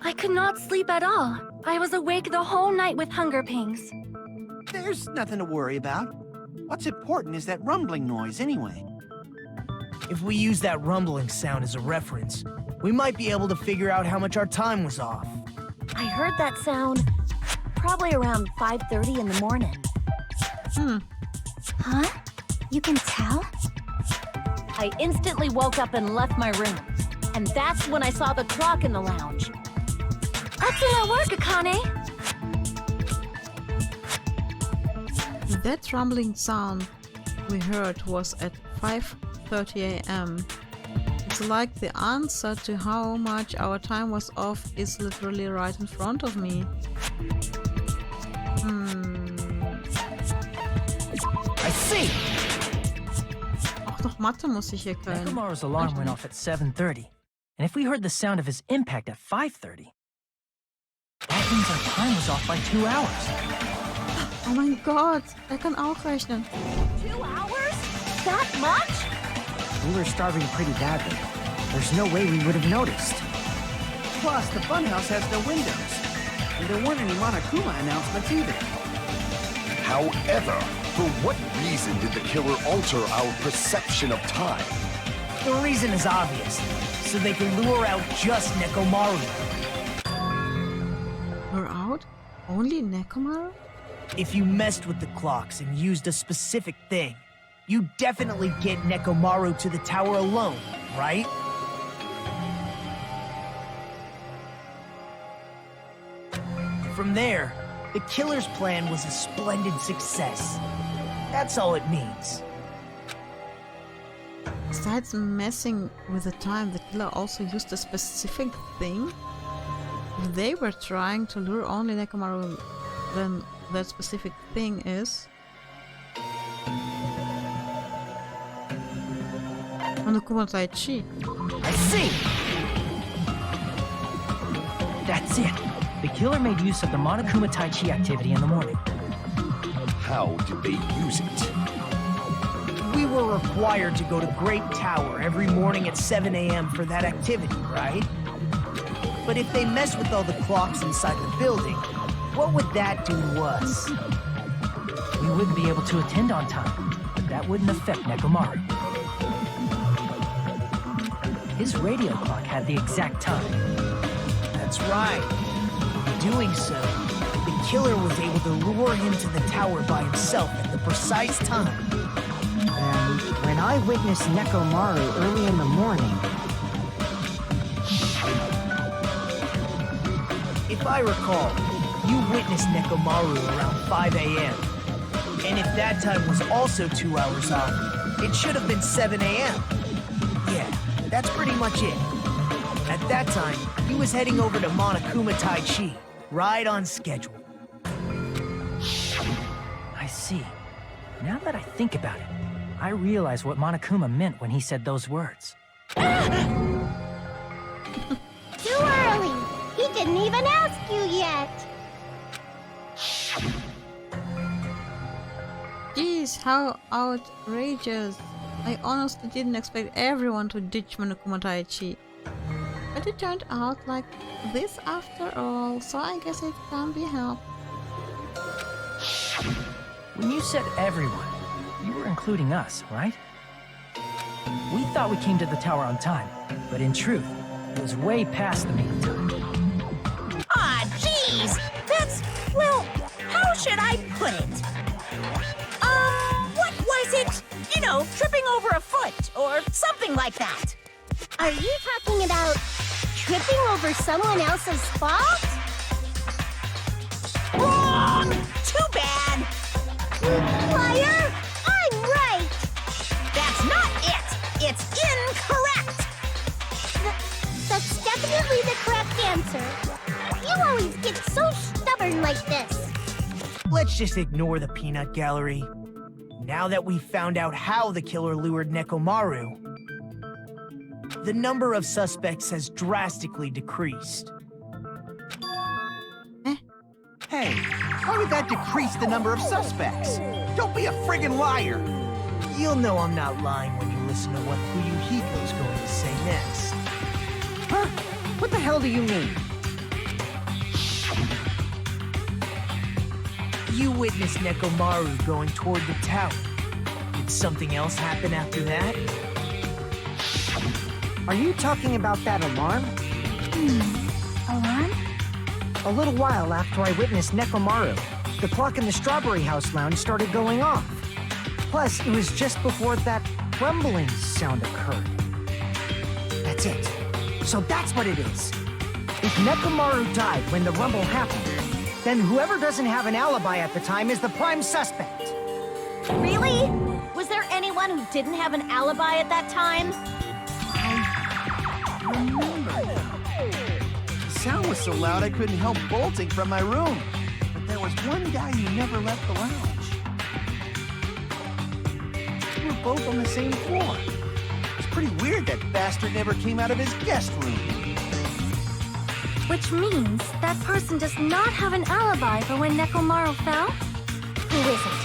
I could not sleep at all. I was awake the whole night with hunger pangs. There's nothing to worry about. What's important is that rumbling noise anyway. If we use that rumbling sound as a reference, we might be able to figure out how much our time was off. I heard that sound probably around 5:30 in the morning. Huh? You can tell? I instantly woke up and left my room. And that's when I saw the clock in the lounge. Excellent work, Akane! That rumbling sound we heard was at 5:30 a.m. It's like the answer to how much our time was off is literally right in front of me. I see! Auch noch Mathe muss ich hier können. Nekomaru's alarm went off at 7:30. And if we heard the sound of his impact at 5:30, that means our time was off by 2 hours. Oh mein Gott, er kann auch rechnen. 2 hours? That much? We were starving pretty badly. There's no way we would have noticed. Plus, the funhouse has no windows. And there weren't any Monokuma announcements either. However, for what reason did the killer alter our perception of time? The reason is obvious. So they can lure out just Nekomaru. We're out? Only Nekomaru? If you messed with the clocks and used a specific thing, you definitely get Nekomaru to the tower alone, right? From there, the killer's plan was a splendid success. That's all it means. Besides messing with the time, the killer also used a specific thing. If they were trying to lure only Nekomaru, then that specific thing is... Monokuma Tai Chi. I see! That's it. The killer made use of the Monokuma Tai Chi activity in the morning. How did they use it? We were required to go to Great Tower every morning at 7 a.m. for that activity, right? But if they messed with all the clocks inside the building, what would that do to us? We wouldn't be able to attend on time, but that wouldn't affect Nekomaru. His radio clock had the exact time. That's right. In doing so, the killer was able to lure him to the tower by himself at the precise time. And when I witnessed Nekomaru early in the morning... If I recall, you witnessed Nekomaru around 5 a.m. And if that time was also 2 hours off, it should have been 7 a.m. Yeah, that's pretty much it. At that time, he was heading over to Monokuma Tai Chi, right on schedule. I see. Now that I think about it, I realize what Monokuma meant when he said those words. Too early! He didn't even ask you yet! Jeez, how outrageous. I honestly didn't expect everyone to ditch Monokuma Tai Chi. But it turned out like this after all, so I guess it can't be helped. When you said everyone, you were including us, right? We thought we came to the tower on time, but in truth, it was way past the meeting time. Aw, jeez! That's, well, how should I put it? What was it? You know, tripping over a foot, or something like that. Are you talking about tripping over someone else's fault? Wrong! Too bad! Liar! I'm right! That's not it! It's incorrect! That's definitely the correct answer. You always get so stubborn like this. Let's just ignore the peanut gallery. Now that we've found out how the killer lured Nekomaru, the number of suspects has drastically decreased. Hey, how did that decrease the number of suspects? Don't be a friggin' liar! You'll know I'm not lying when you listen to what Fuyuhiko's going to say next. Huh? What the hell do you mean? You witnessed Nekomaru going toward the tower. Did something else happen after that? Are you talking about that alarm? Alarm? A little while after I witnessed Nekomaru, the clock in the Strawberry House lounge started going off. Plus, it was just before that rumbling sound occurred. That's it. So that's what it is. If Nekomaru died when the rumble happened, then whoever doesn't have an alibi at the time is the prime suspect. Really? Was there anyone who didn't have an alibi at that time? Remember now. The sound was so loud I couldn't help bolting from my room. But there was one guy who never left the lounge. We were both on the same floor. It's pretty weird that bastard never came out of his guest room. Which means that person does not have an alibi for when Nekomaru fell? Who isn't?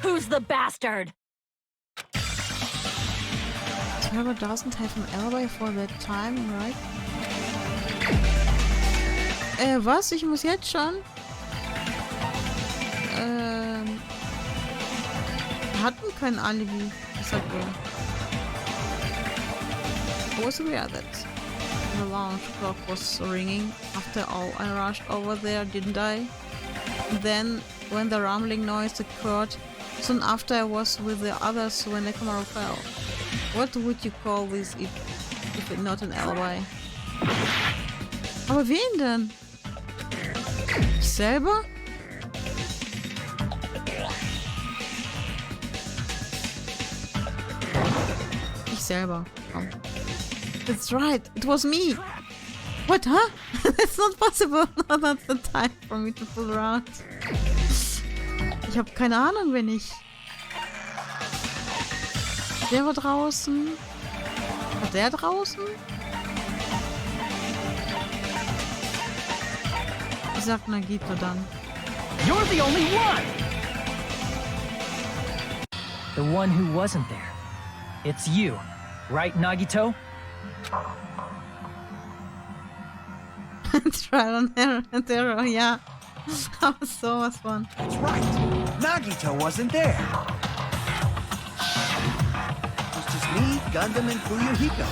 Who's the bastard? Trevor doesn't have an alibi for that time, right? Was? Ich muss jetzt schon? Hatten kein Alibi. Deshalb was aware that the lounge clock was ringing. After all, I rushed over there, didn't I? And then, when the rumbling noise occurred, soon after I was with the others when Nekomaru fell. What would you call this if it not an alibi? Aber wen denn? Ich selber? Ich selber. Oh. That's right, it was me! What, huh? That's not possible. No, that's the time for me to fool around. Ich hab keine Ahnung, wenn ich... Der war draußen. War der draußen? Ich sag Nagito dann. You're the only one! The one who wasn't there. It's you, right, Nagito? Trial and error, yeah. That was so much fun. That's right. Nagito wasn't there. It was just me, Gundam, and Fuyuhiko.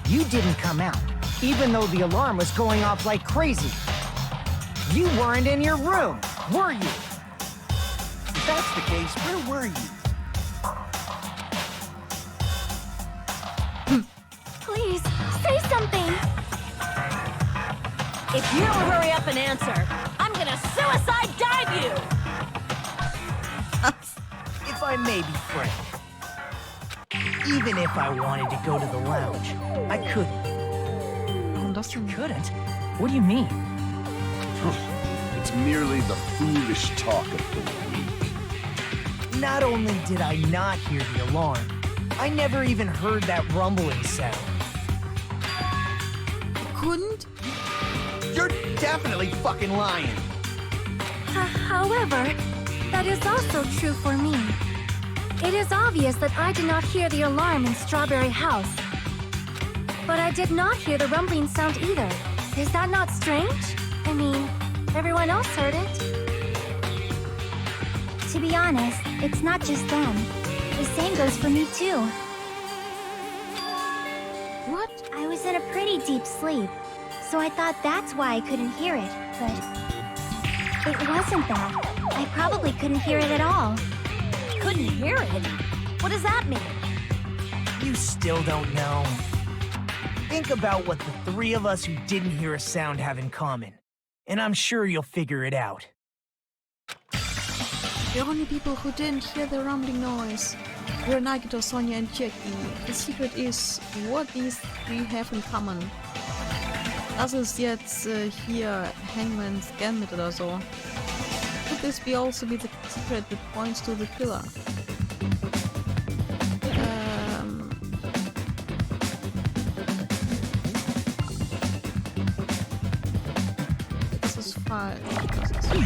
You didn't come out, even though the alarm was going off like crazy. You weren't in your room, were you? If that's the case, where were you? Please, say something! If you don't hurry up and answer, I'm gonna suicide dive you! If I may be frank, even if I wanted to go to the lounge, I couldn't. Warum das You denn? couldn't? What do you mean? It's merely the foolish talk of the weak. Not only did I not hear the alarm, I never even heard that rumbling sound. Couldn't? You're definitely fucking lying. However, that is also true for me. It is obvious that I did not hear the alarm in Strawberry House. But I did not hear the rumbling sound either. Is that not strange? I mean, everyone else heard it. To be honest, it's not just them. The same goes for me too. What? I was in a pretty deep sleep, so I thought that's why I couldn't hear it, but it wasn't that. I probably couldn't hear it at all. Couldn't hear it? What does that mean? You still don't know. Think about what the three of us who didn't hear a sound have in common, and I'm sure you'll figure it out. The only people who didn't hear the rumbling noise were Nagito, Sonia, and Jackie. The secret is, what these three have in common. Das ist jetzt hier Hangman's Gambit oder so. Could this be also be the secret that points to the killer? Das ist falsch. Das ist falsch.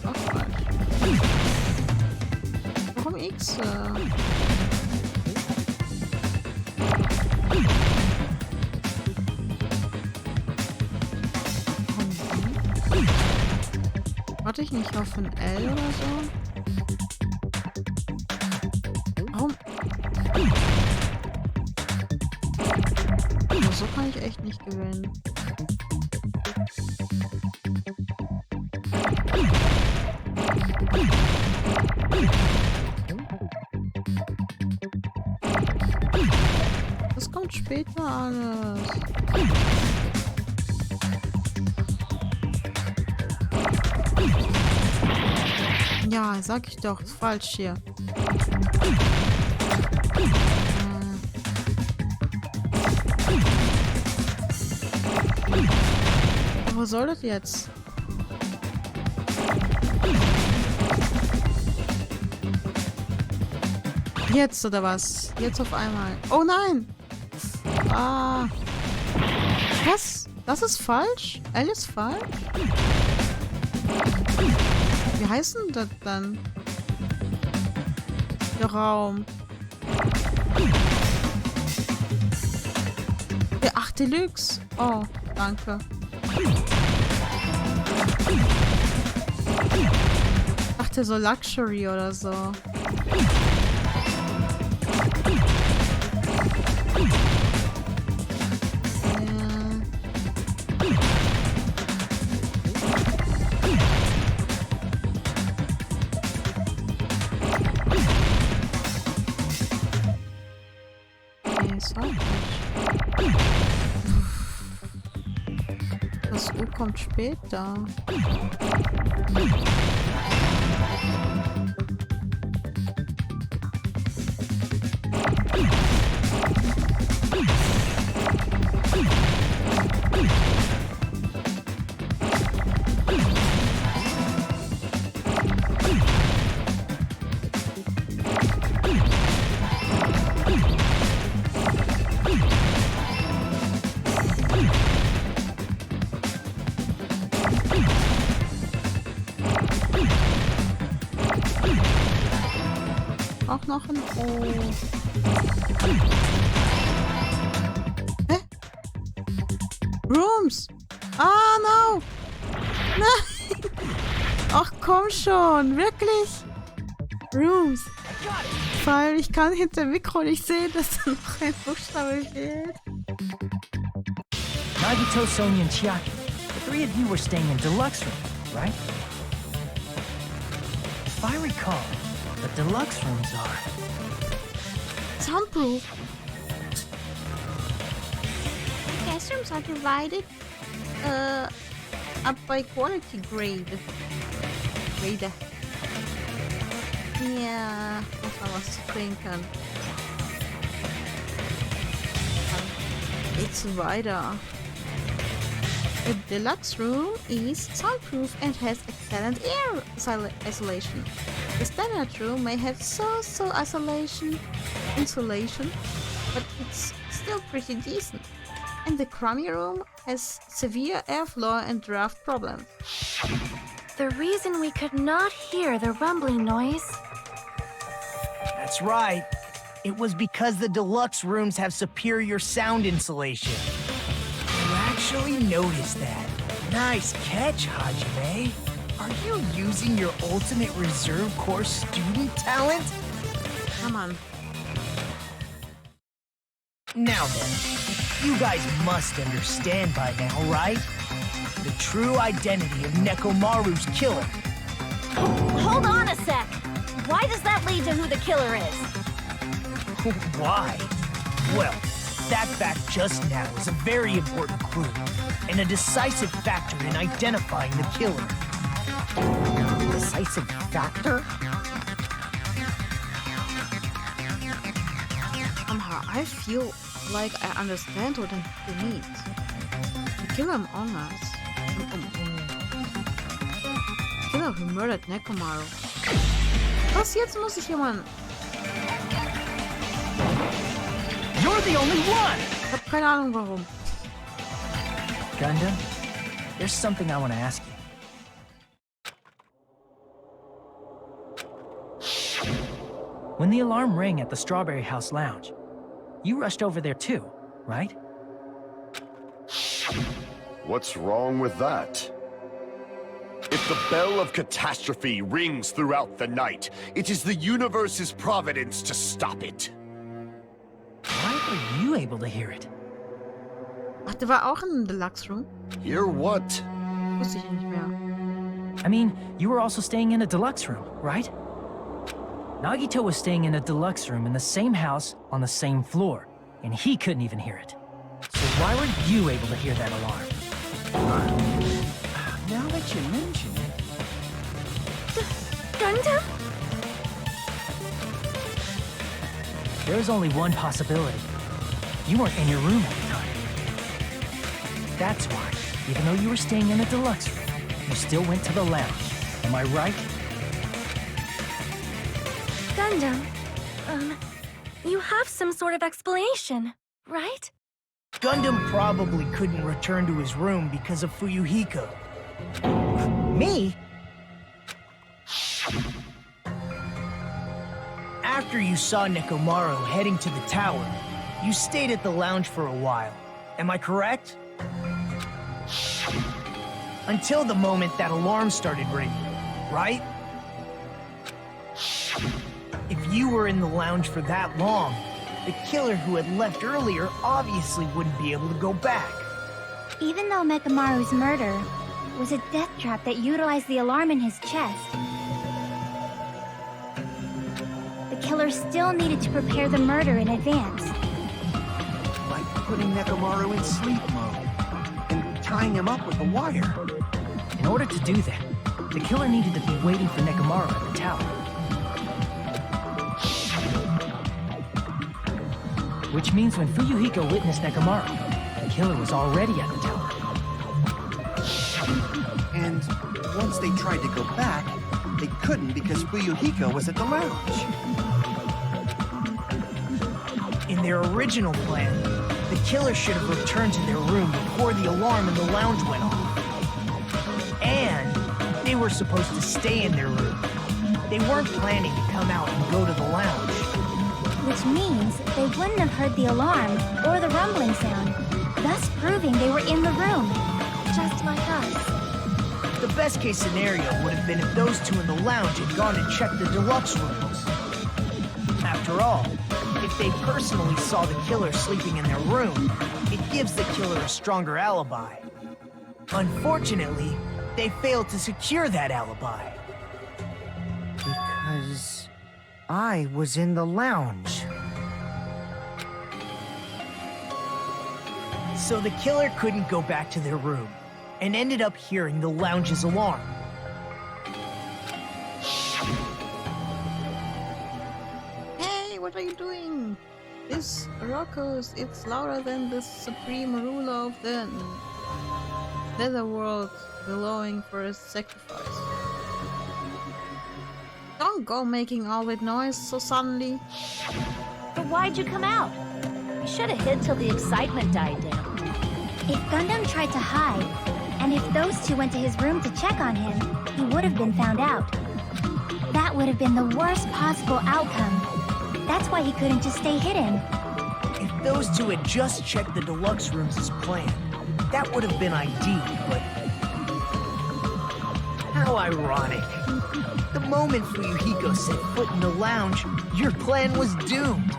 Auch falsch. Warum X? Warte ich nicht auf ein L oder so? Warum? Also so kann ich echt nicht gewinnen. Das kommt später alles. Ja, sag ich doch. Ist falsch hier. Wo soll das jetzt? Jetzt oder was? Jetzt auf einmal. Oh nein! Ah. Was? Das ist falsch? L ist falsch? Wie heißt denn das dann? Der Raum. Ja, ach, Deluxe. Oh, danke. Ich dachte so Luxury oder so. Das U kommt später. Auch noch ein O. Hä? Rooms! Ah, no! Nein! Ach, komm schon! Wirklich? Rooms! Weil ich kann hinter dem Mikro nicht sehen, dass da noch ein Buchstabe fehlt. Nagito, Sonia, and Chiaki. The three of you were staying in deluxe room, right? If I recall, the deluxe rooms are soundproof. Guest rooms are divided up by quality grade. Ja, muss mal was zu trinken. Dann geht's weiter. The deluxe room is soundproof and has excellent air isolation. The standard room may have so-so insulation, but it's still pretty decent. And the crummy room has severe airflow and draft problems. The reason we could not hear the rumbling noise. That's right. It was because the deluxe rooms have superior sound insulation. You actually noticed that. Nice catch, Hajime. Are you using your ultimate reserve course student talent? Come on. Now then, you guys must understand by now, right? The true identity of Nekomaru's killer. Hold on a sec. Why does that lead to who the killer is? Why? Well, that fact just now is a very important clue and a decisive factor in identifying the killer. Decisive factor? Somehow, I feel like I understand what he means. The killer among us. The killer who murdered Nekomaru. Was jetzt muss ich jemanden... You're the only one! Ich hab keine Ahnung warum. Gundam, there's something I want to ask you. When the alarm rang at the Strawberry House Lounge, you rushed over there too, right? What's wrong with that? If the bell of catastrophe rings throughout the night, it is the universe's providence to stop it. Why were you able to hear it? Ach, der war auch in einem Deluxe Room? Hear what? Wusste ich nicht mehr. I mean, you were also staying in a deluxe room, right? Nagito was staying in a deluxe room in the same house on the same floor, and he couldn't even hear it. So why were you able to hear that alarm? Now that you mention it... Gundam? There's only one possibility. You weren't in your room at the time. That's why, even though you were staying in a deluxe room, you still went to the lounge. Am I right? Gundam, you have some sort of explanation, right? Gundam probably couldn't return to his room because of Fuyuhiko. Me? After you saw Nekomaru heading to the tower, you stayed at the lounge for a while. Am I correct? Until the moment that alarm started ringing, right? If you were in the lounge for that long, the killer who had left earlier obviously wouldn't be able to go back. Even though Mekamaru's murder was a death trap that utilized the alarm in his chest, the killer still needed to prepare the murder in advance. Like putting Nekomaru in sleep mode and tying him up with a wire. In order to do that, the killer needed to be waiting for Nekomaru at the tower. Which means when Fuyuhiko witnessed Nekomaru, the killer was already at the tower. And once they tried to go back, they couldn't because Fuyuhiko was at the lounge. In their original plan, the killer should have returned to their room before the alarm in the lounge went off. And they were supposed to stay in their room. They weren't planning to come out and go to the lounge. Which means they wouldn't have heard the alarm or the rumbling sound, thus proving they were in the room, just like us. The best case scenario would have been if those two in the lounge had gone and checked the deluxe rooms. After all, if they personally saw the killer sleeping in their room, it gives the killer a stronger alibi. Unfortunately, they failed to secure that alibi. Because I was in the lounge. So the killer couldn't go back to their room, and ended up hearing the lounge's alarm. Hey, what are you doing? This rockers, it's louder than the supreme ruler of the netherworld, belonging for a sacrifice. Don't go making all that noise so suddenly. But why'd you come out? You should have hid till the excitement died down. If Gundam tried to hide, and if those two went to his room to check on him, he would have been found out. That would have been the worst possible outcome. That's why he couldn't just stay hidden. If those two had just checked the deluxe rooms as planned, that would have been ideal, but... How ironic. The moment Fuyuhiko set foot in the lounge, your plan was doomed.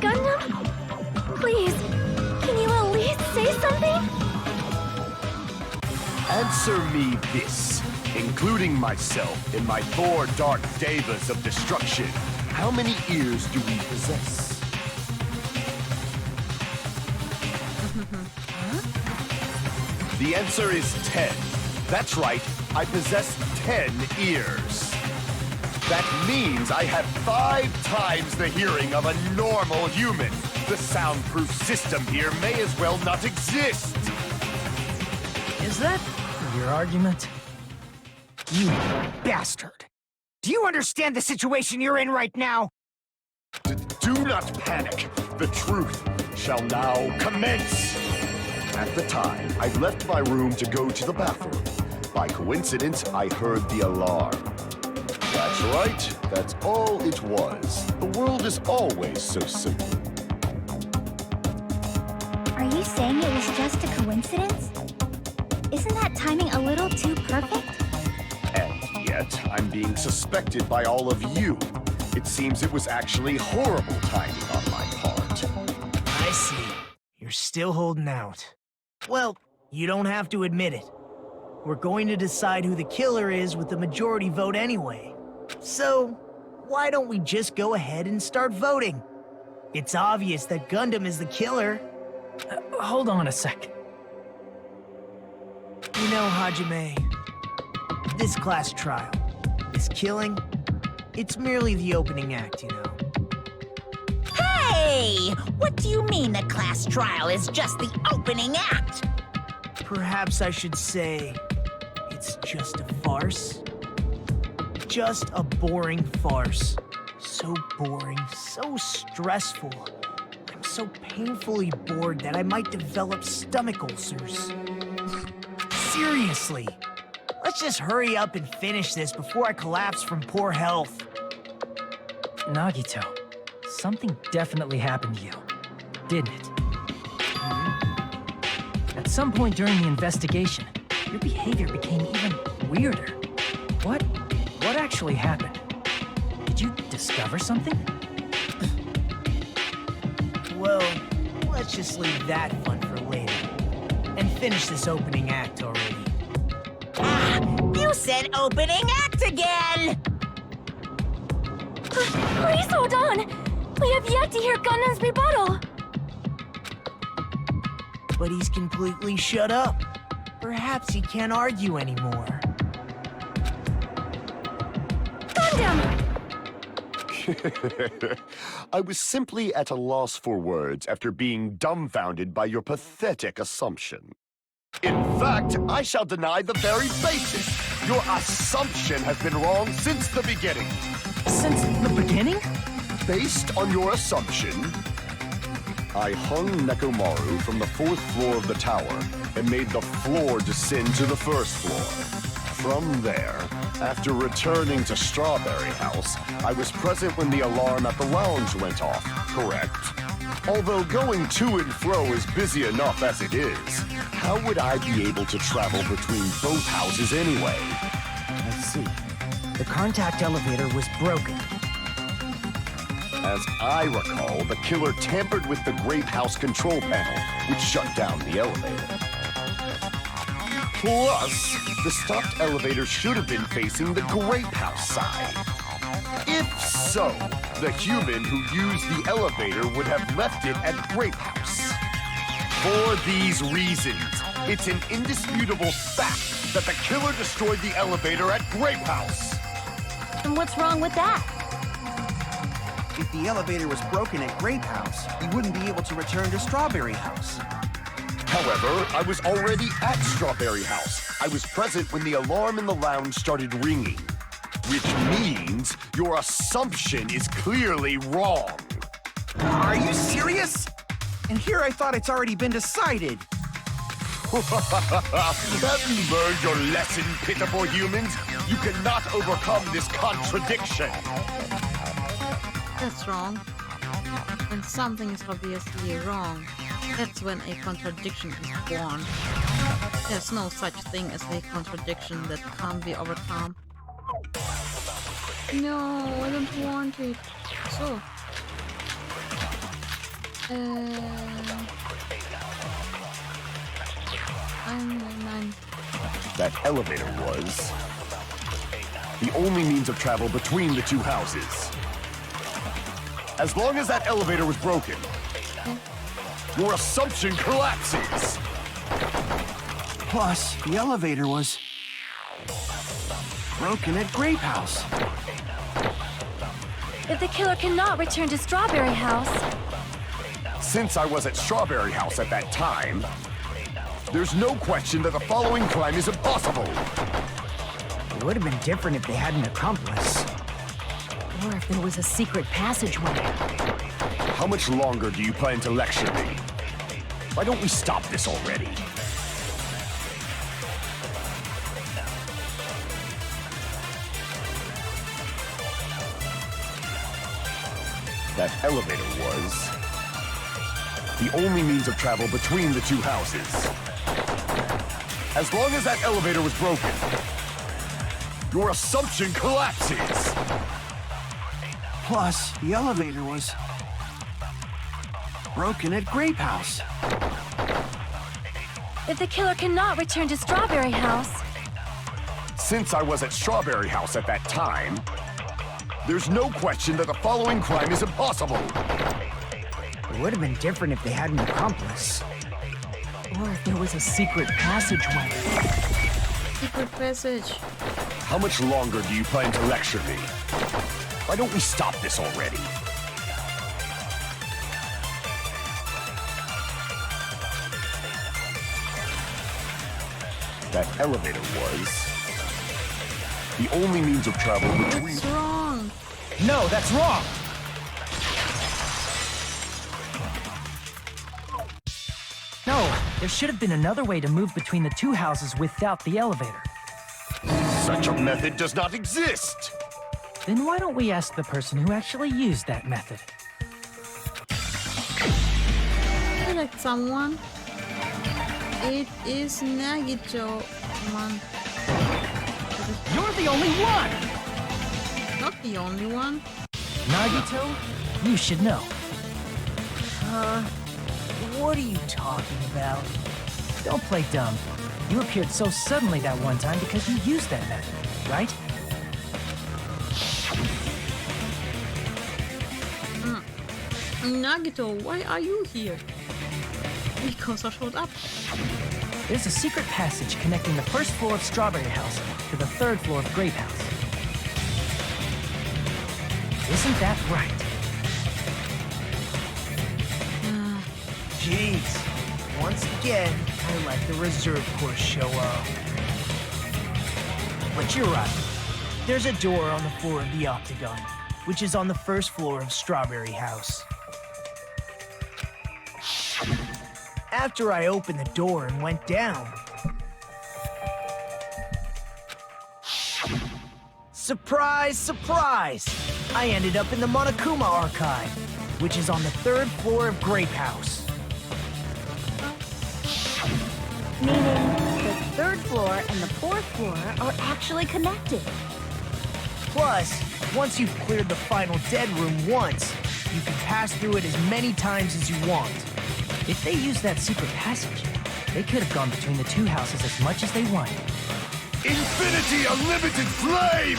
Gundam? Please, can you at least say something? Answer me this, including myself and my 4 dark devas of destruction. How many ears do we possess? The answer is 10. That's right, I possess 10 ears. That means I have 5 times the hearing of a normal human. The soundproof system here may as well not exist. Is that your argument? You bastard! Do you understand the situation you're in right now? Do not panic. The truth shall now commence. At the time, I left my room to go to the bathroom. By coincidence, I heard the alarm. That's right. That's all it was. The world is always so simple. Are you saying it was just a coincidence? Isn't that timing a little too perfect? And yet, I'm being suspected by all of you. It seems it was actually horrible timing on my part. I still holding out. Well, you don't have to admit it. We're going to decide who the killer is with the majority vote anyway. So, why don't we just go ahead and start voting? It's obvious that Gundam is the killer. Hold on a sec. You know, Hajime, this class trial, this killing, it's merely the opening act, you know. Hey! What do you mean the class trial is just the opening act? Perhaps I should say, it's just a farce. Just a boring farce. So boring, so stressful. I'm so painfully bored that I might develop stomach ulcers. Seriously, let's just hurry up and finish this before I collapse from poor health. Nagito, something definitely happened to you, didn't it? At some point during the investigation, your behavior became even weirder. What actually happened? Did you discover something? Well, let's just leave that fun for later. And finish this opening act already. Ah! You said opening act again! Please hold on! We have yet to hear Gundam's rebuttal! But he's completely shut up. Perhaps he can't argue anymore. Gundam! I was simply at a loss for words after being dumbfounded by your pathetic assumption. In fact, I shall deny the very basis. Your assumption has been wrong since the beginning. Since the beginning? Based on your assumption, I hung Nekomaru from the 4th floor of the tower and made the floor descend to the 1st floor. From there, after returning to Strawberry House, I was present when the alarm at the lounge went off, correct? Although going to and fro is busy enough as it is, how would I be able to travel between both houses anyway? I see. The contact elevator was broken. As I recall, the killer tampered with the Grape House control panel, which shut down the elevator. Plus, the stopped elevator should have been facing the Grape House side. If so, the human who used the elevator would have left it at Grape House. For these reasons, it's an indisputable fact that the killer destroyed the elevator at Grape House. And what's wrong with that? If the elevator was broken at Grape House, he wouldn't be able to return to Strawberry House. However, I was already at Strawberry House. I was present when the alarm in the lounge started ringing. Which means your assumption is clearly wrong. Are you serious? And here I thought it's already been decided. Have you learned your lesson, pitiful humans? You cannot overcome this contradiction. That's wrong. When something is obviously wrong, that's when a contradiction is born. There's no such thing as a contradiction that can't be overcome. No, I don't want it. So. Nein. That elevator was the only means of travel between the two houses. As long as that elevator was broken, your assumption collapses. Plus, the elevator was broken at Grape House. If the killer cannot return to Strawberry House... Since I was at Strawberry House at that time, there's no question that the following crime is impossible. It would have been different if they had an accomplice. Or if there was a secret passageway. How much longer do you plan to lecture me? Why don't we stop this already? That elevator was the only means of travel between the two houses. As long as that elevator was broken, your assumption collapses. Plus, the elevator was broken at Grape House. If the killer cannot return to Strawberry House, Since I was at Strawberry House at that time, there's no question that the following crime is impossible. It would have been different if they had an accomplice. Or if there was a secret passageway. Secret passage. How much longer do you plan to lecture me? Why don't we stop this already? That elevator was the only means of travel between... What's wrong? No, that's wrong! No, there should have been another way to move between the two houses without the elevator. Such a method does not exist! Then why don't we ask the person who actually used that method? Select someone. It is Nagito. Man. You're the only one! Not the only one. Nagito, you should know. What are you talking about? Don't play dumb. You appeared so suddenly that one time because you used that method, right? Nagito, why are you here? Because I showed up. There's a secret passage connecting the first floor of Strawberry House to the third floor of Grape House. Isn't that right? Jeez. Once again, I let the reserve course show up. But you're right. There's a door on the floor of the Octagon, which is on the first floor of Strawberry House. After I opened the door and went down, surprise, surprise! I ended up in the Monokuma Archive, which is on the third floor of Grape House. Meaning the third floor and the fourth floor are actually connected. Plus, once you've cleared the final dead room once, you can pass through it as many times as you want. If they used that secret passage, they could have gone between the two houses as much as they wanted. Infinity Unlimited Flame!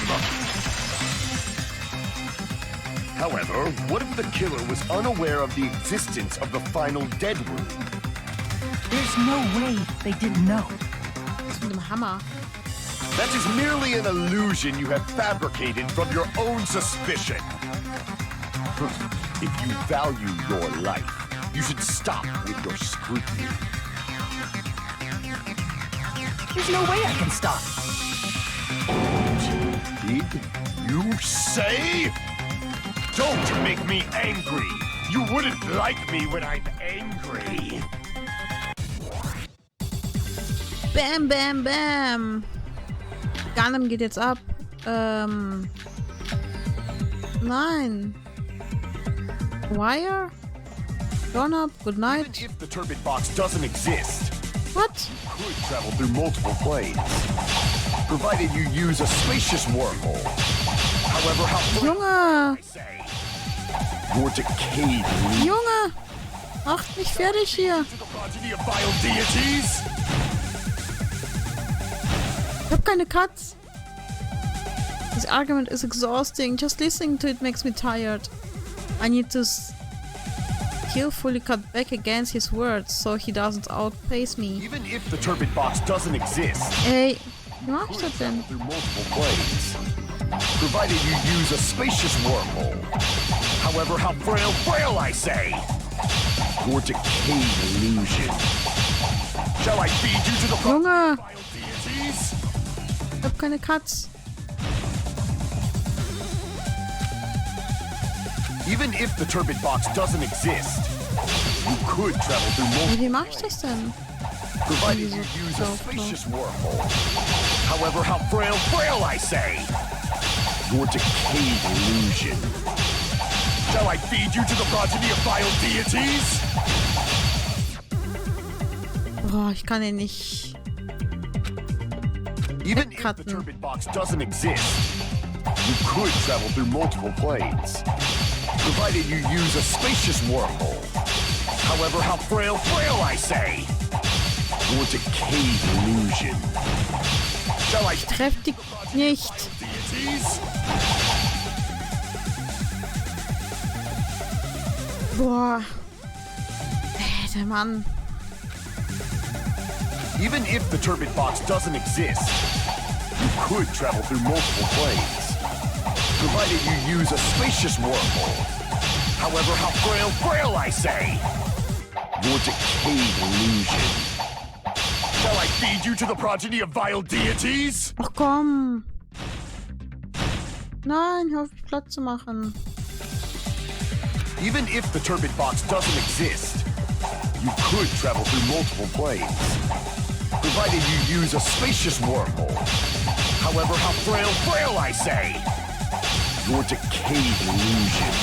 However, what if the killer was unaware of the existence of the final dead room? There's no way they didn't know. Mit dem Hammer. That is merely an illusion you have fabricated from your own suspicion. If you value your life, you should stop with your scrutiny. There's no way I can stop. Did you say? Don't make me angry. You wouldn't like me when I'm angry. Bam, bam, bam. Gundam geht jetzt ab. Nein. Wire? Doorknob, good night. Even if the turbid box doesn't exist, What? you could travel through multiple planes, provided you use a spacious wormhole. However, how Junge! I say, your decayed Junge! Macht mich fertig hier. to the progeny of vile deities. Ich hab keine Cuts. This argument is exhausting. Just listening to it makes me tired. I need to skillfully cut back against his words so he doesn't outpace me. Even if the turbid box doesn't exist, Ey, wie mach ich das denn? through multiple planes, provided you use a spacious wormhole. However, how frail I say, your decayed illusion. Shall I feed you to the Junge! vile deities? Ich hab keine Cuts. Even if the turbid box doesn't exist, you could travel through Ey, multiple wie mach ich das denn? provided you use a spacious wormhole. However, how frail I say, your decayed illusion. Shall I feed you to the progeny of vile deities? Boah, ich kann ihn nicht. Even if the Wegcutten. turbid box doesn't exist, you could travel through multiple planes, provided you use a spacious wormhole. However, how frail I say, Your decayed illusion. Shall I Treff die nicht. deities? Boah. Der Mann. Even if the turbid box doesn't exist, you could travel through multiple planes, provided you use a spacious wormhole. However, how frail I say! Your decayed illusion. Shall I feed you to the progeny of vile deities? Ach komm. Nein, hör auf mich platt zu machen. Even if the turbid box doesn't exist, you could travel through multiple planes, provided you use a spacious wormhole. However, how frail I say! Your decayed illusion.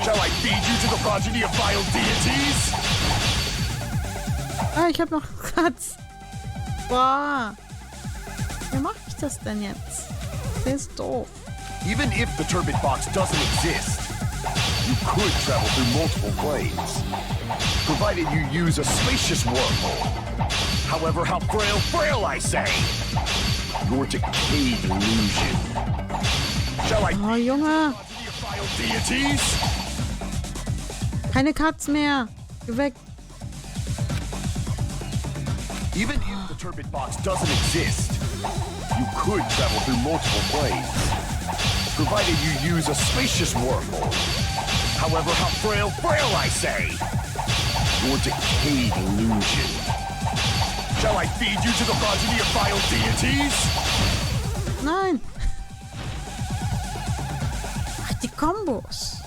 Shall I feed you to the progeny of vile deities? Ah, ich hab noch Katz. Boah. Wie mach ich das denn jetzt? Der ist doof. Even if the turbid box doesn't exist, you could travel through multiple planes, provided you use a spacious wormhole. However, how frail I say! Your decayed illusion. Shall I Oh, Junge. feed you to vile deities? Keine Katz mehr. Geh weg. Even if the turbid box doesn't exist, you could travel through multiple planes, provided you use a spacious wormhole. However, how frail I say! Your decayed illusion. Shall I feed you to the progeny of vile deities? Nein. Ach, die Kombos.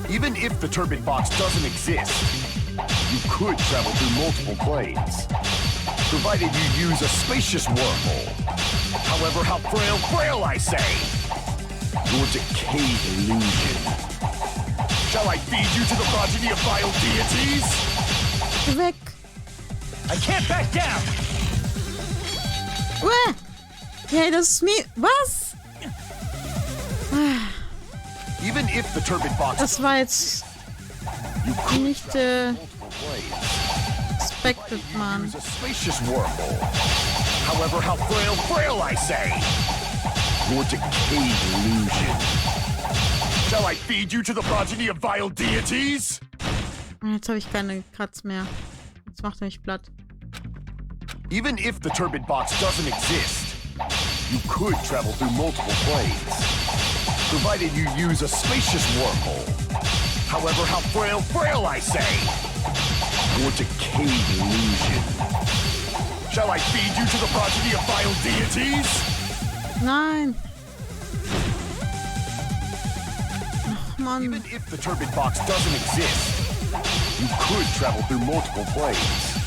Even if the turbid box doesn't exist, you could travel through multiple planes, provided you use a spacious wormhole. However, how frail I say! Your decayed illusion. Shall I feed you to the progeny of vile deities? Geh weg. I can't back down! Uah. Hey, das ist mir... Was? Even if the turbid box Das war jetzt you could nicht multiple planes, expected, Mann. use a spacious wormhole. However, how frail I say! Your decayed illusion. Shall I feed you to the progeny of vile deities? Jetzt habe ich keine Katz mehr. Jetzt macht er mich platt. Even if the turbid box doesn't exist, you could travel through multiple planes, provided you use a spacious wormhole. However, how frail I say! Your decayed illusion. Shall I feed you to the progeny of vile deities? Nein. Ach, Mann. Even if the turbid box doesn't exist, you could travel through multiple planes,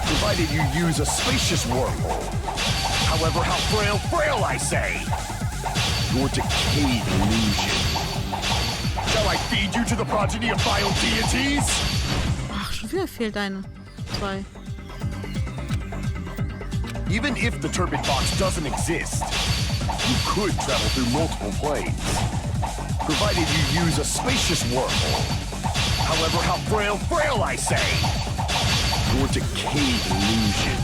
provided you use a spacious wormhole. However, how frail I say! Your decayed illusion. Shall I feed you to the progeny of vile deities? Ach, schon wieder fehlt eine. 2. Even if the turbid box doesn't exist, you could travel through multiple planes, provided you use a spacious wormhole. However, how frail I say! Your decayed illusion.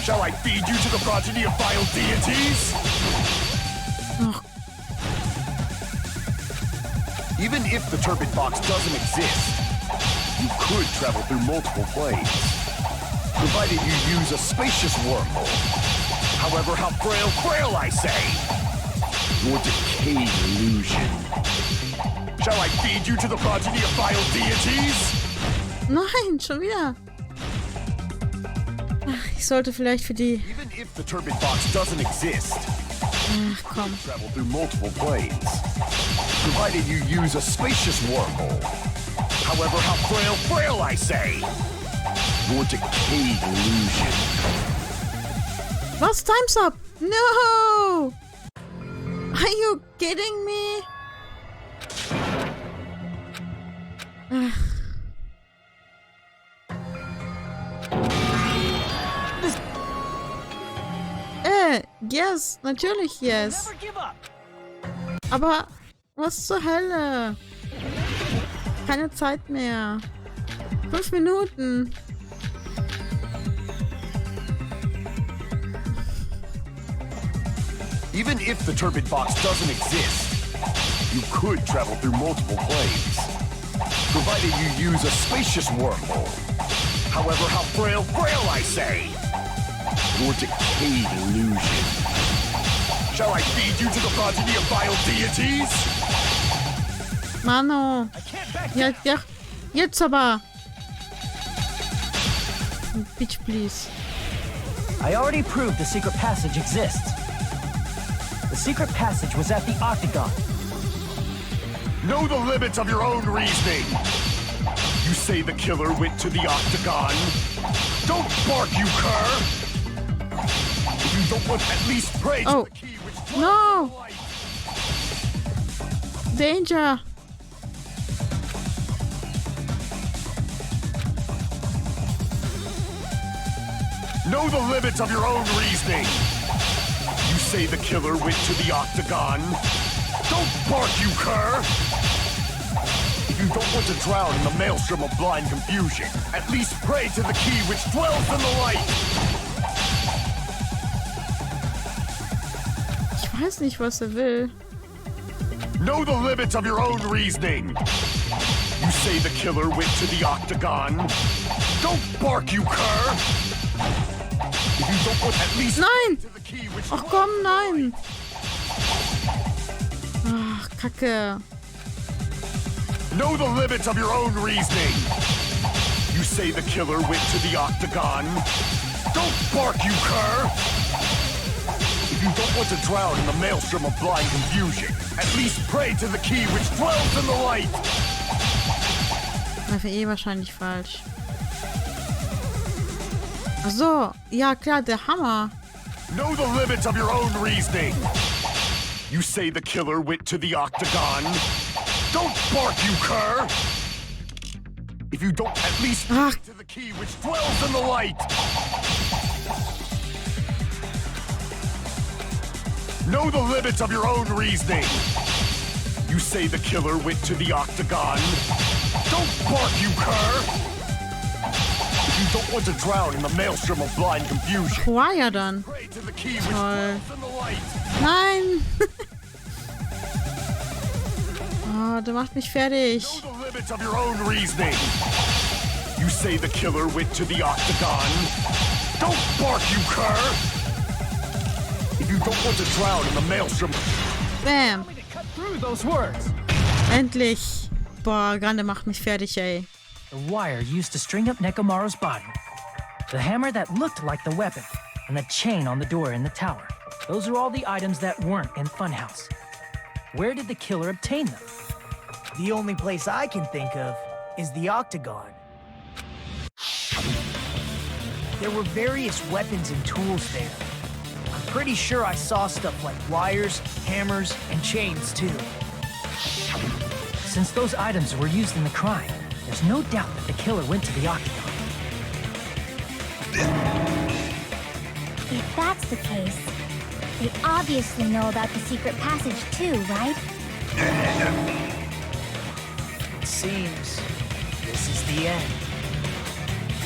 Shall I feed you to the progeny of vile deities? Ach, Even if the turbid box doesn't exist, you could travel through multiple planes, provided you use a spacious wormhole. However, how frail I say! Your decayed illusion. Shall I feed you to the progeny of vile deities? nein, schon wieder. Ach, ich sollte vielleicht für die... Even if the turbid box doesn't exist, Ach, komm. travel through multiple planes, provided you use a spacious wormhole. However, how frail I say! Your decayed illusion. Was? Time's up! No! Are you kidding me? Ach. Yes, natürlich yes. Never give up! Aber was zur Hölle? Keine Zeit mehr. 5 Minuten. Even if the turbid box doesn't exist, you could travel through multiple planes, provided you use a spacious wormhole. However, how frail, I say! Your decayed illusion. Shall I feed you to the progeny of vile deities? Mano. Ja, jetzt aber. Bitch, please. I already proved the secret passage exists. The secret passage was at the Octagon. Know the limits of your own reasoning. You say the killer went to the Octagon. Don't bark, you cur! If you don't want, at least pray to the key which... No! Danger! Know the limits of your own reasoning. You say the killer went to the Octagon. Don't bark, you cur! If you don't want to drown in the maelstrom of blind confusion, at least pray to the key which dwells in the light. Ich weiß nicht, was will. Know the limits of your own reasoning. You say the killer went to the Octagon. Don't bark, you cur! If you don't want, at least Nein! to the key which Ach komm, nein! Ach, Kacke. Know the limits of your own reasoning. You say the killer went to the Octagon. Don't bark, you cur! If you don't want to drown in the maelstrom of blind confusion, at least pray to the key which dwells in the light. Das wäre wahrscheinlich falsch. Ach so, ja klar, der Hammer. Know the limits of your own reasoning. You say the killer went to the Octagon. Don't bark, you cur! If you don't, at least pray to the key which dwells in the light. Know the limits of your own reasoning. You say the killer went to the Octagon. Don't bark, you cur! If you don't want to drown in the maelstrom of blind confusion, War ja dann. pray to the key which Toll. dwells in the light. Nein! Oh, der macht mich fertig. Know the limits of your own reasoning. You say the killer went to the Octagon. Don't bark, you cur! If you don't want to drown in the maelstrom... Bam. Cut through those words. Endlich. Boah, Grande macht mich fertig, ey. The wire used to string up Nekomaru's body. The hammer that looked like the weapon. And the chain on the door in the tower. Those are all the items that weren't in Funhouse. Where did the killer obtain them? The only place I can think of is the Octagon. There were various weapons and tools there. I'm pretty sure I saw stuff like wires, hammers, and chains too. Since those items were used in the crime, there's no doubt that the killer went to the Octagon. If that's the case, they obviously know about the secret passage too, right? It seems this is the end.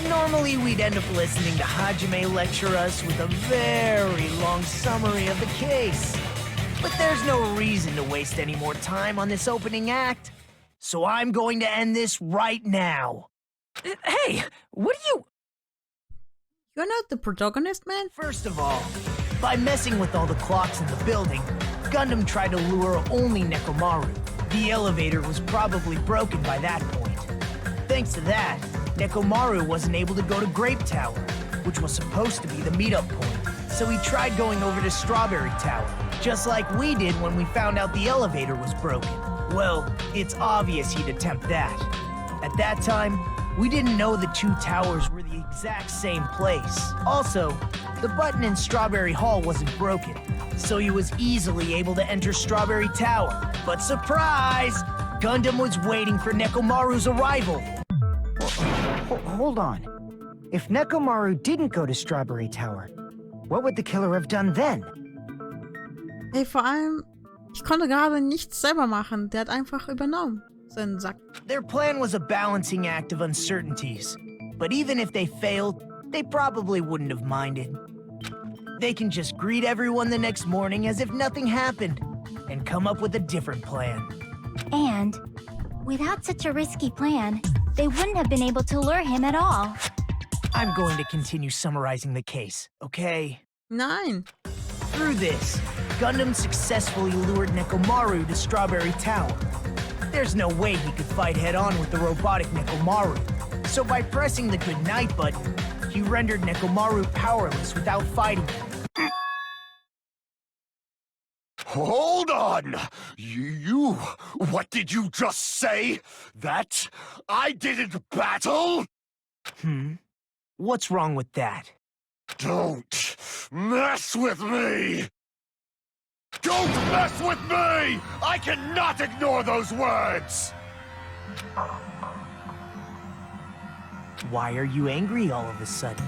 Normally we'd end up listening to Hajime lecture us with a very long summary of the case. But there's no reason to waste any more time on this opening act. So I'm going to end this right now. Hey, what are you... You're not the protagonist, man? First of all, by messing with all the clocks in the building, Gundam tried to lure only Nekomaru. The elevator was probably broken by that point. Thanks to that, Nekomaru wasn't able to go to Grape Tower, which was supposed to be the meetup point. So he tried going over to Strawberry Tower, just like we did when we found out the elevator was broken. Well, it's obvious he'd attempt that. At that time, we didn't know the two towers were the exact same place. Also, the button in Strawberry Hall wasn't broken, so he was easily able to enter Strawberry Tower. But surprise! Gundam was waiting for Nekomaru's arrival. Hold on. If Nekomaru didn't go to Strawberry Tower, what would the killer have done then? Hey, vor allem, ich konnte gerade nichts selber machen. Der hat einfach übernommen. Seinen Sack. Their plan was a balancing act of uncertainties. But even if they failed, they probably wouldn't have minded. They can just greet everyone the next morning as if nothing happened, and come up with a different plan. And without such a risky plan, they wouldn't have been able to lure him at all. I'm going to continue summarizing the case, okay? Nein. Through this, Gundam successfully lured Nekomaru to Strawberry Tower. There's no way he could fight head-on with the robotic Nekomaru. So by pressing the goodnight button, he rendered Nekomaru powerless without fighting him. Hold on! What did you just say? That I didn't battle? What's wrong with that? Don't mess with me! Don't mess with me! I cannot ignore those words! Why are you angry all of a sudden?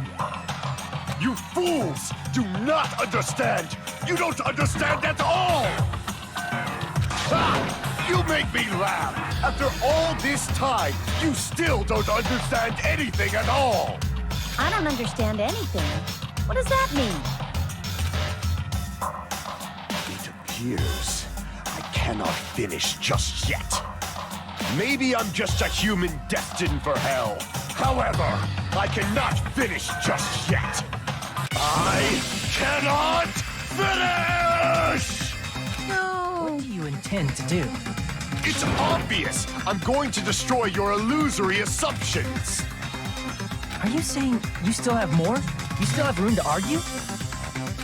You fools do not understand! You don't understand at all! Ha! You make me laugh! After all this time, you still don't understand anything at all! I don't understand anything. What does that mean? It appears I cannot finish just yet. Maybe I'm just a human destined for hell. However, I cannot finish just yet. I cannot finish! What do you intend to do? It's obvious! I'm going to destroy your illusory assumptions! Are you saying you still have more? You still have room to argue?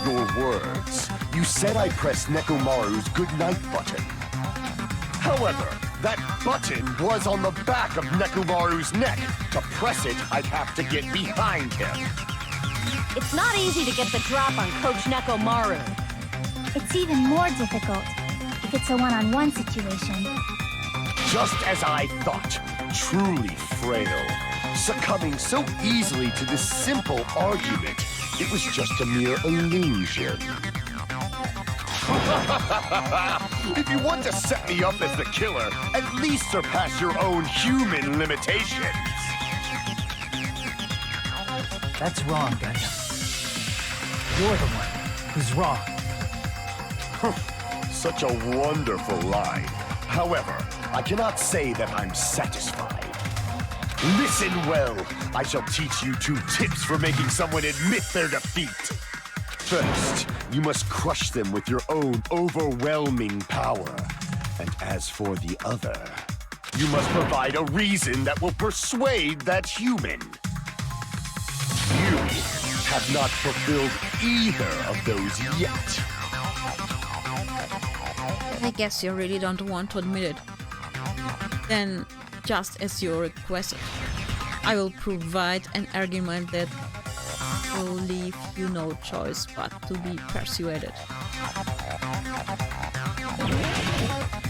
Your words. You said I pressed Nekomaru's goodnight button. However, that button was on the back of Nekomaru's neck. To press it, I'd have to get behind him. It's not easy to get the drop on Coach Nekomaru. It's even more difficult if it's a one-on-one situation. Just as I thought, truly frail. Succumbing so easily to this simple argument, it was just a mere illusion. If you want to set me up as the killer, at least surpass your own human limitations. That's wrong, Gundam. You're the one who's wrong. Such a wonderful line. However, I cannot say that I'm satisfied. Listen well. I shall teach you 2 tips for making someone admit their defeat. First, you must crush them with your own overwhelming power. And as for the other, you must provide a reason that will persuade that human. You have not fulfilled either of those yet. I guess you really don't want to admit it. Then, just as you requested, I will provide an argument that will leave you no choice but to be persuaded.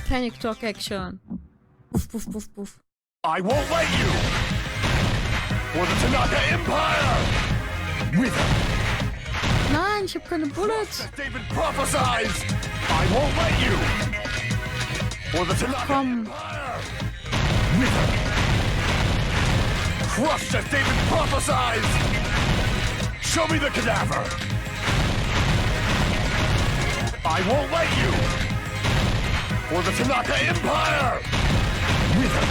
Panic talk action. Poof, poof, poof, poof. I won't let you! For the Tanaka Empire! Wither! Nein, ich hab keine Bullets! As David prophesied! I won't let you! For the Tanaka Empire! Wither! Crushed as David prophesied! Show me the cadaver! I won't let you! For the Tanaka Empire! Wither!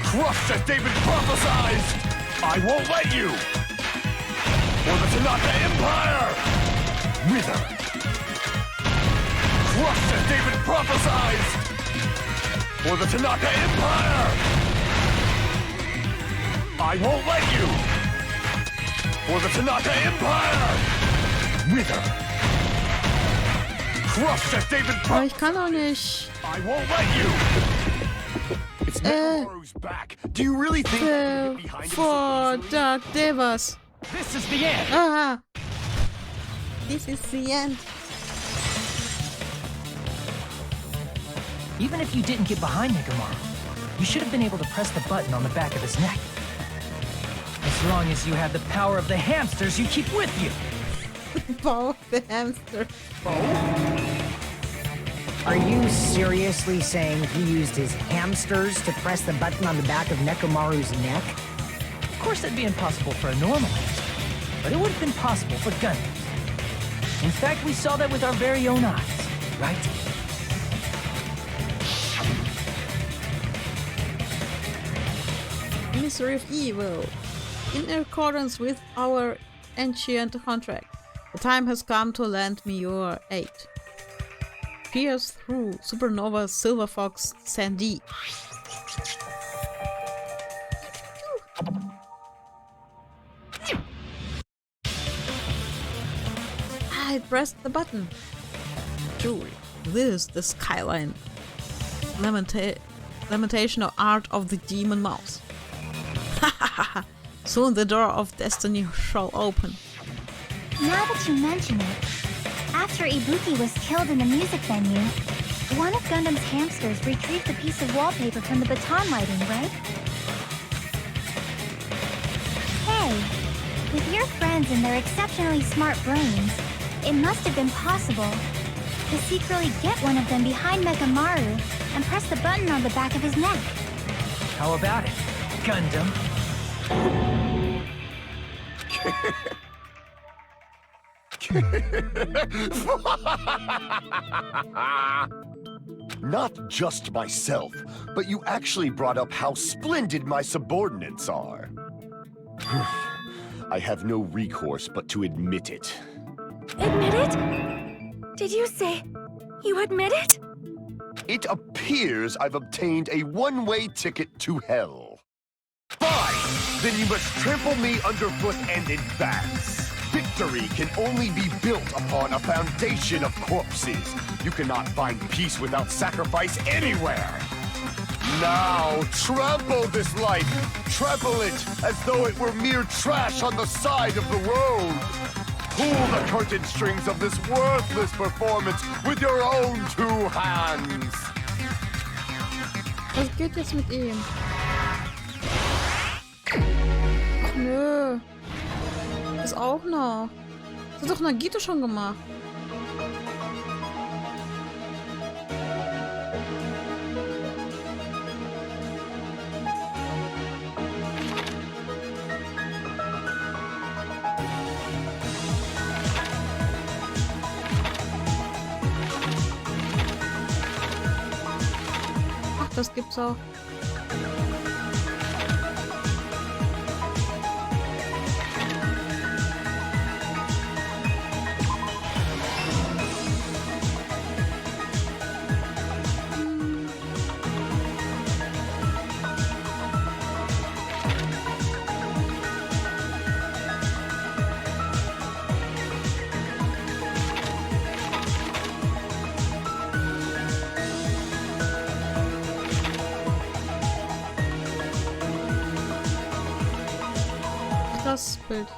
Crushed as David prophesied! I won't let you! For the Tanaka Empire! Wither! Crushed as David prophesied! For the Tanaka Empire! I won't let you! For the Tanaka Empire! Wither! Crushed as David Aber ich kann doch nicht. I won't let you! It's Nekomaru's back. Do you really think you can get behind him so easily? Dark Devas. This is the end! Aha. This is the end. Even if you didn't get behind Nekomaru, you should have been able to press the button on the back of his neck. As long as you have the power of the hamsters you keep with you. Power of the hamster. Are you seriously saying he used his hamsters to press the button on the back of Nekomaru's neck? Of course that'd be impossible for a normal hamster. but it would have been possible for Gundams. In fact, we saw that with our very own eyes, right? Ministry of Evil. In accordance with our ancient contract, the time has come to lend me your aid. Pierce through Supernova Silver Fox Sandy. I pressed the button. Truly, this is the skyline. Lamentation of art of the demon mouse. Soon the door of destiny shall open. Now that you mention it, after Ibuki was killed in the music venue, one of Gundam's hamsters retrieved a piece of wallpaper from the baton lighting, right? Hey, with your friends and their exceptionally smart brains, it must have been possible to secretly get one of them behind Mekamaru and press the button on the back of his neck. How about it, Gundam? Not just myself, but you actually brought up how splendid my subordinates are. I have no recourse but to admit it. Admit it? Did you say you admit it? It appears I've obtained a one-way ticket to hell. Fine! Then you must trample me underfoot and advance. Victory can only be built upon a foundation of corpses. You cannot find peace without sacrifice anywhere. Now, trample this life. Trample it as though it were mere trash on the side of the road. Pull the curtain strings of this worthless performance with your own two hands. Was geht jetzt mit ihm? Ach nö. Das auch noch. Das hat doch Nagito schon gemacht. Ach, das gibt's auch. Das Bild.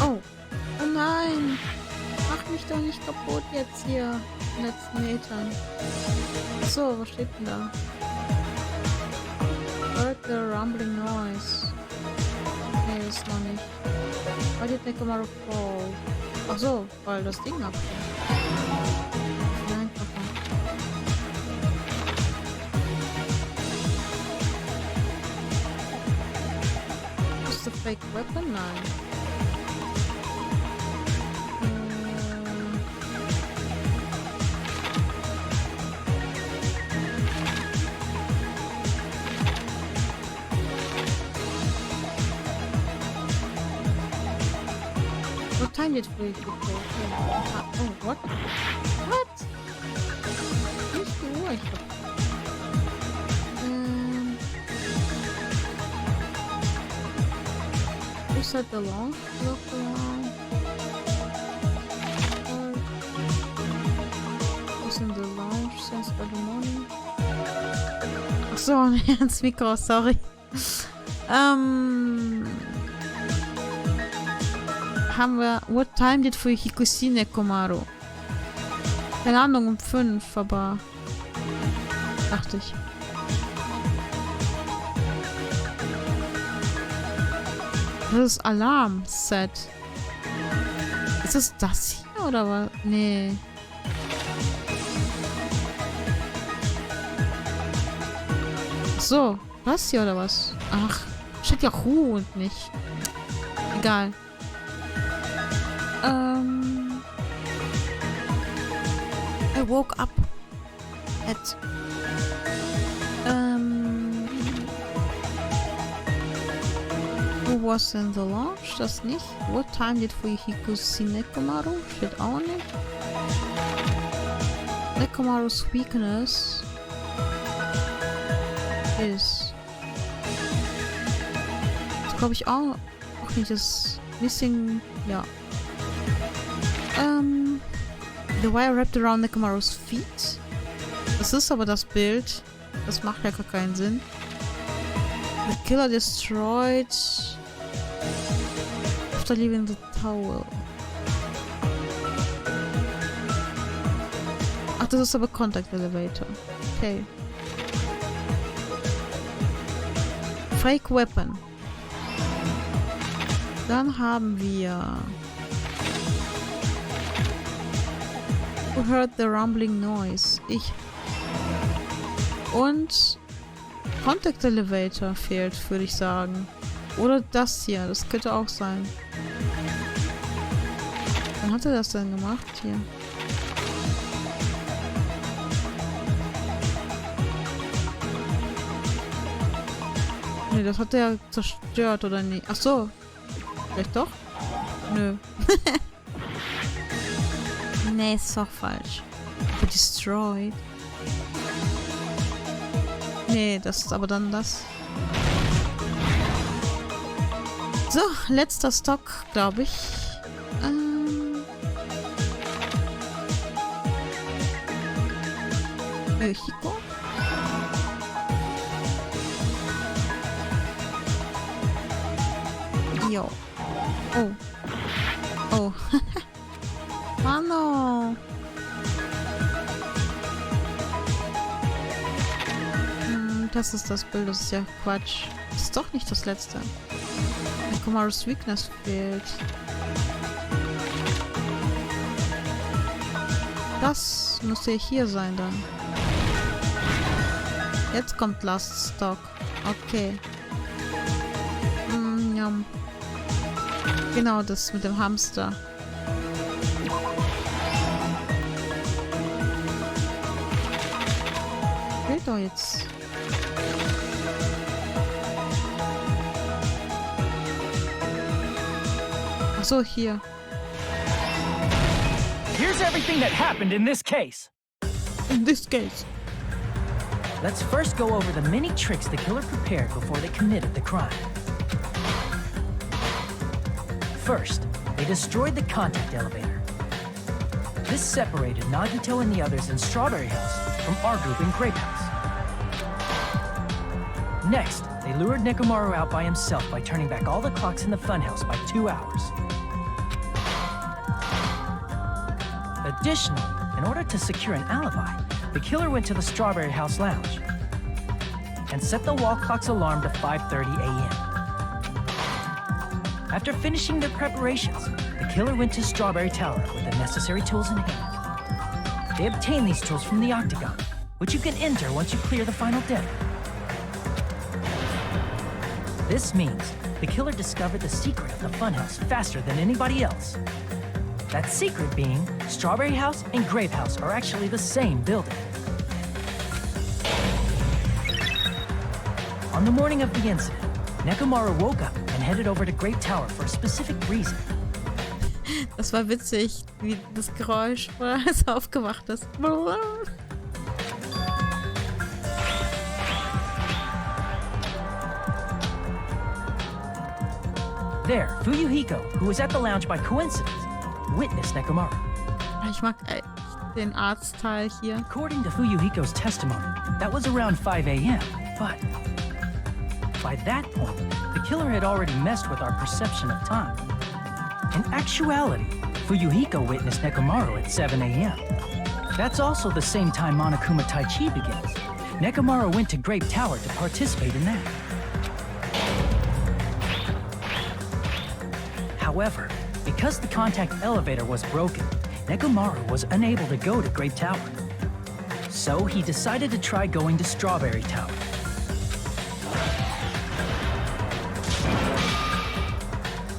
Oh. Oh nein. Mach mich doch nicht kaputt jetzt hier. In den letzten Metern. So, was steht denn da? Heard the rumbling noise. Nee, ist noch nicht. Why did Nekomaru fall? Ach so, weil das Ding abfällt. Einfacher. Ist das Fake Weapon? Nein. What time did we go? Oh, what? What? Nicht die Uhr, ich glaub. You said the launch? Look around. Was in the launch since early morning? Ach so, ins Mikro, sorry. Haben wir What time did for Hikushi Nekomaru? Keine Ahnung, um 5, aber dachte ich. Das ist Alarm-Set. Ist es das hier oder was? Nee. So, das hier oder was? Ach, steht ja Ruhe und nicht. Egal. I woke up at who was in the lounge? Das nicht. What time did Fuyuhiko see Nekomaru? Steht auch nicht. Nekomaru's weakness is. Das glaube ich auch nicht. Das missing. Ja. The wire wrapped around Nekomaru's feet. Das ist aber das Bild. Das macht ja gar keinen Sinn. The killer destroyed after leaving the towel. Ach, das ist aber Contact Elevator. Okay. Fake Weapon. Dann haben wir Who heard the rumbling noise? Ich. Und Contact Elevator fehlt, würde ich sagen. Oder das hier, das könnte auch sein. Wann hat er das denn gemacht hier? Ne, das hat er zerstört, oder nicht? Ach so. Vielleicht doch? Nö. Nee, ist doch falsch. Aber destroyed. Nee, das ist aber dann das. So, letzter Stock, glaube ich. Chico. Jo. Oh. Oh. Mano. Das ist das Bild, das ist ja Quatsch. Das ist doch nicht das letzte. Nekomaru's Weakness fehlt. Das müsste hier sein dann. Jetzt kommt Last Stock. Okay. Ja. Genau, das mit dem Hamster. Fehlt doch jetzt. Ach so, hier. Here's everything that happened in this case. In this case. Let's first go over the many tricks the killer prepared before they committed the crime. First, they destroyed the contact elevator. This separated Nagito and the others in Strawberry House from our group in Grape House. Next, they lured Nekomaru out by himself by turning back all the clocks in the funhouse by 2 hours. Additionally, in order to secure an alibi, the killer went to the Strawberry House lounge and set the wall clock's alarm to 5:30 a.m. After finishing their preparations, the killer went to Strawberry Tower with the necessary tools in hand. They obtained these tools from the Octagon, which you can enter once you clear the final deck. This means the killer discovered the secret of the funhouse faster than anybody else. That secret being, Strawberry House and Grape House are actually the same building. On the morning of the incident, Nekomaru woke up and headed over to Grape Tower for a specific reason. Das war witzig, wie das Geräusch war, als er aufgewacht ist. There, Fuyuhiko, who was at the lounge by coincidence, witnessed Nekomaru. Ich mag den Arztteil hier. According to Fuyuhiko's testimony, that was around 5 a.m., but by that point, the killer had already messed with our perception of time. In actuality, Fuyuhiko witnessed Nekomaru at 7 a.m. That's also the same time Monokuma Tai Chi begins. Nekomaru went to Grape Tower to participate in that. However, because the contact elevator was broken, Nekomaru was unable to go to Grape Tower. So he decided to try going to Strawberry Tower.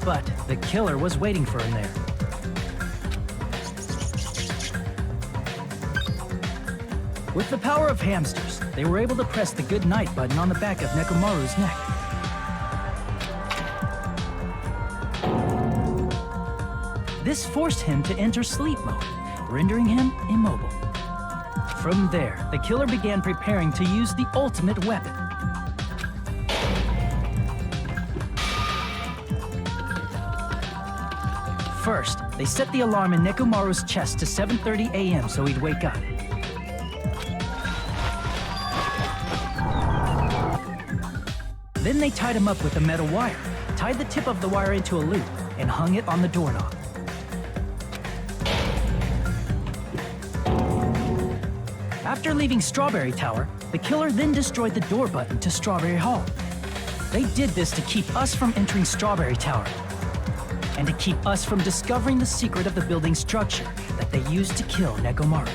But the killer was waiting for him there. With the power of hamsters, they were able to press the good night button on the back of Nekomaru's neck. This forced him to enter sleep mode, rendering him immobile. From there, the killer began preparing to use the ultimate weapon. First, they set the alarm in Nekomaru's chest to 7:30 a.m. so he'd wake up. Then they tied him up with a metal wire, tied the tip of the wire into a loop, and hung it on the doorknob. After leaving Strawberry Tower, the killer then destroyed the door button to Strawberry Hall. They did this to keep us from entering Strawberry Tower, and to keep us from discovering the secret of the building's structure that they used to kill Nekomaru.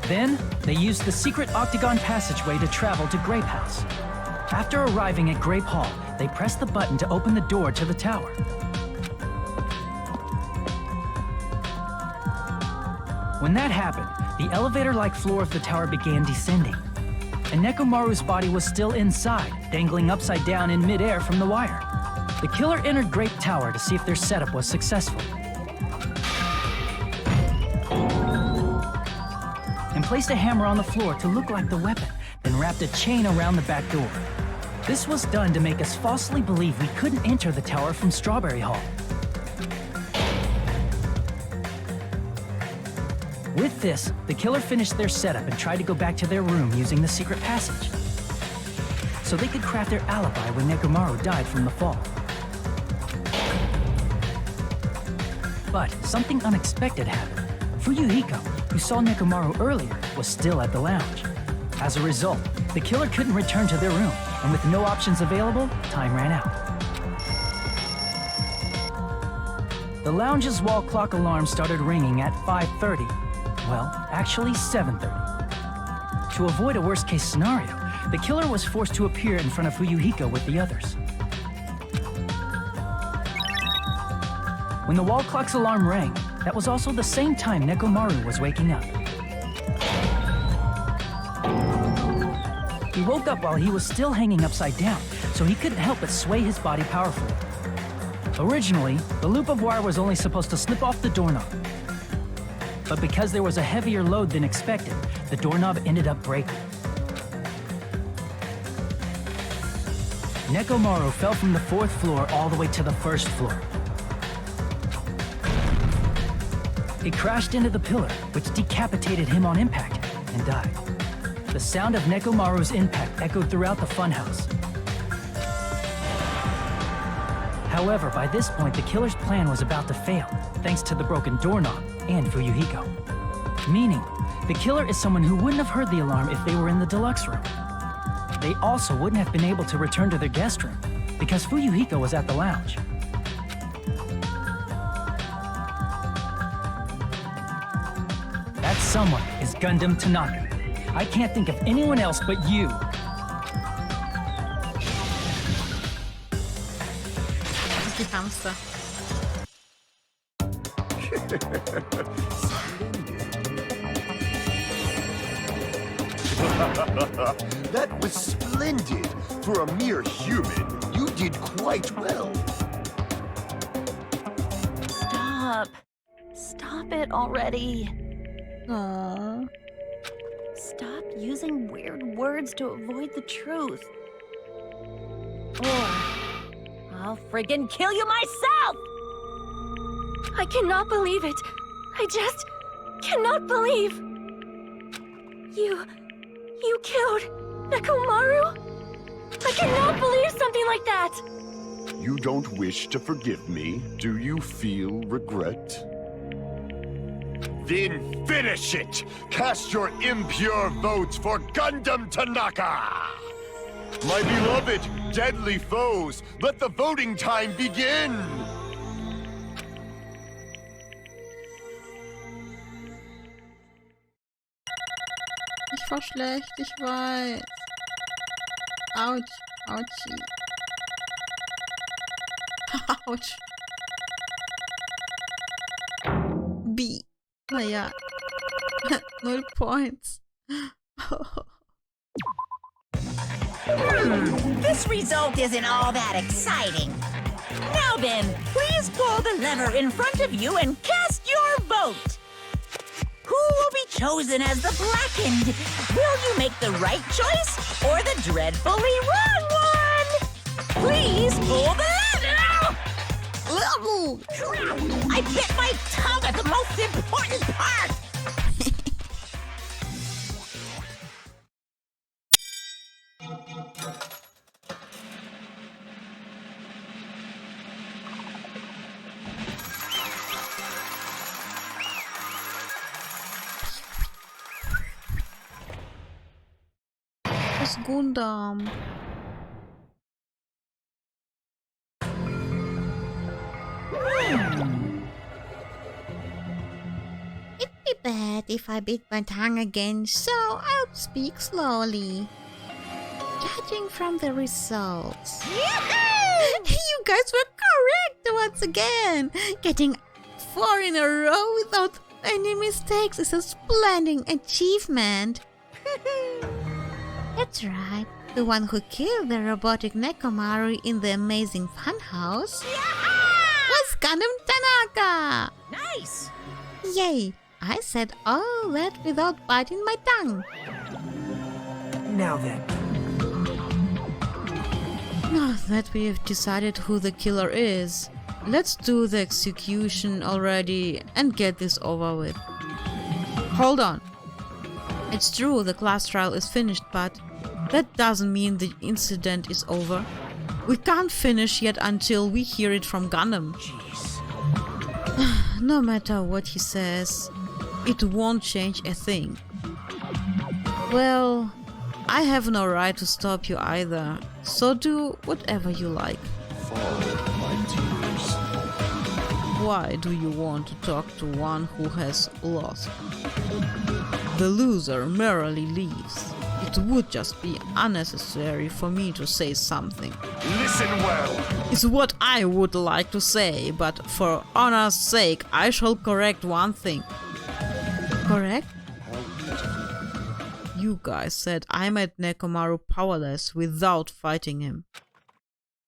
Then, they used the secret octagon passageway to travel to Grape House. After arriving at Grape Hall, they pressed the button to open the door to the tower. When that happened, the elevator-like floor of the tower began descending, and Nekomaru's body was still inside, dangling upside down in midair from the wire. The killer entered Grape Tower to see if their setup was successful, and placed a hammer on the floor to look like the weapon, then wrapped a chain around the back door. This was done to make us falsely believe we couldn't enter the tower from Strawberry Hall. With this, the killer finished their setup and tried to go back to their room using the secret passage, so they could craft their alibi when Nekomaru died from the fall. But something unexpected happened. Fuyuhiko, who saw Nekomaru earlier, was still at the lounge. As a result, the killer couldn't return to their room, and with no options available, time ran out. The lounge's wall clock alarm started ringing at 5:30. Well, actually 7:30. To avoid a worst-case scenario, the killer was forced to appear in front of Fuyuhiko with the others. When the wall clock's alarm rang, that was also the same time Nekomaru was waking up. He woke up while he was still hanging upside down, so he couldn't help but sway his body powerfully. Originally, the loop of wire was only supposed to slip off the doorknob. But because there was a heavier load than expected, the doorknob ended up breaking. Nekomaru fell from the 4th floor all the way to the 1st floor. He crashed into the pillar, which decapitated him on impact, and died. The sound of Nekomaru's impact echoed throughout the funhouse. However, by this point, the killer's plan was about to fail, thanks to the broken doorknob and Fuyuhiko. Meaning, the killer is someone who wouldn't have heard the alarm if they were in the deluxe room. They also wouldn't have been able to return to their guest room, because Fuyuhiko was at the lounge. That someone is Gundam Tanaka. I can't think of anyone else but you. Die Hamster. That was splendid. For a mere human, you did quite well. Stop. Stop it already. Aww. Stop using weird words to avoid the truth. Or I'll friggin' kill you myself! I cannot believe it. I just cannot believe. You killed Nekomaru? I cannot believe something like that. You don't wish to forgive me, do you feel regret? Then finish it! Cast your impure votes for Gundam Tanaka! My beloved, deadly foes, let the voting time begin! Ich war schlecht, ich weiß. Autsch, Autschi. Autsch. B. Naja. 0 points. This result isn't all that exciting. Now then, please pull the lever in front of you and cast your vote. Who will be chosen as the blackened? Will you make the right choice or the dreadfully wrong one? Please pull the lever! I bit my tongue at the most important part! Das Gundam. It'd be bad if I bit my tongue again, so I'll speak slowly. Judging from the results. You guys were correct once again. Getting 4 in a row without any mistakes is a splendid achievement. That's right. The one who killed the robotic Nekomaru in the amazing funhouse was Gundam Tanaka. Nice! Yay! I said all that without biting my tongue. Now then, Now that we have decided who the killer is, let's do the execution already and get this over with. Hold on. It's true the class trial is finished, but that doesn't mean the incident is over. We can't finish yet until we hear it from Gundam. No matter what he says, it won't change a thing. Well, I have no right to stop you either, so do whatever you like. Follow my tears. Why do you want to talk to one who has lost? The loser merely leaves. It would just be unnecessary for me to say something. Listen well. It's what I would like to say, but for honor's sake, I shall correct one thing. Correct? You guys said I made Nekomaru powerless without fighting him.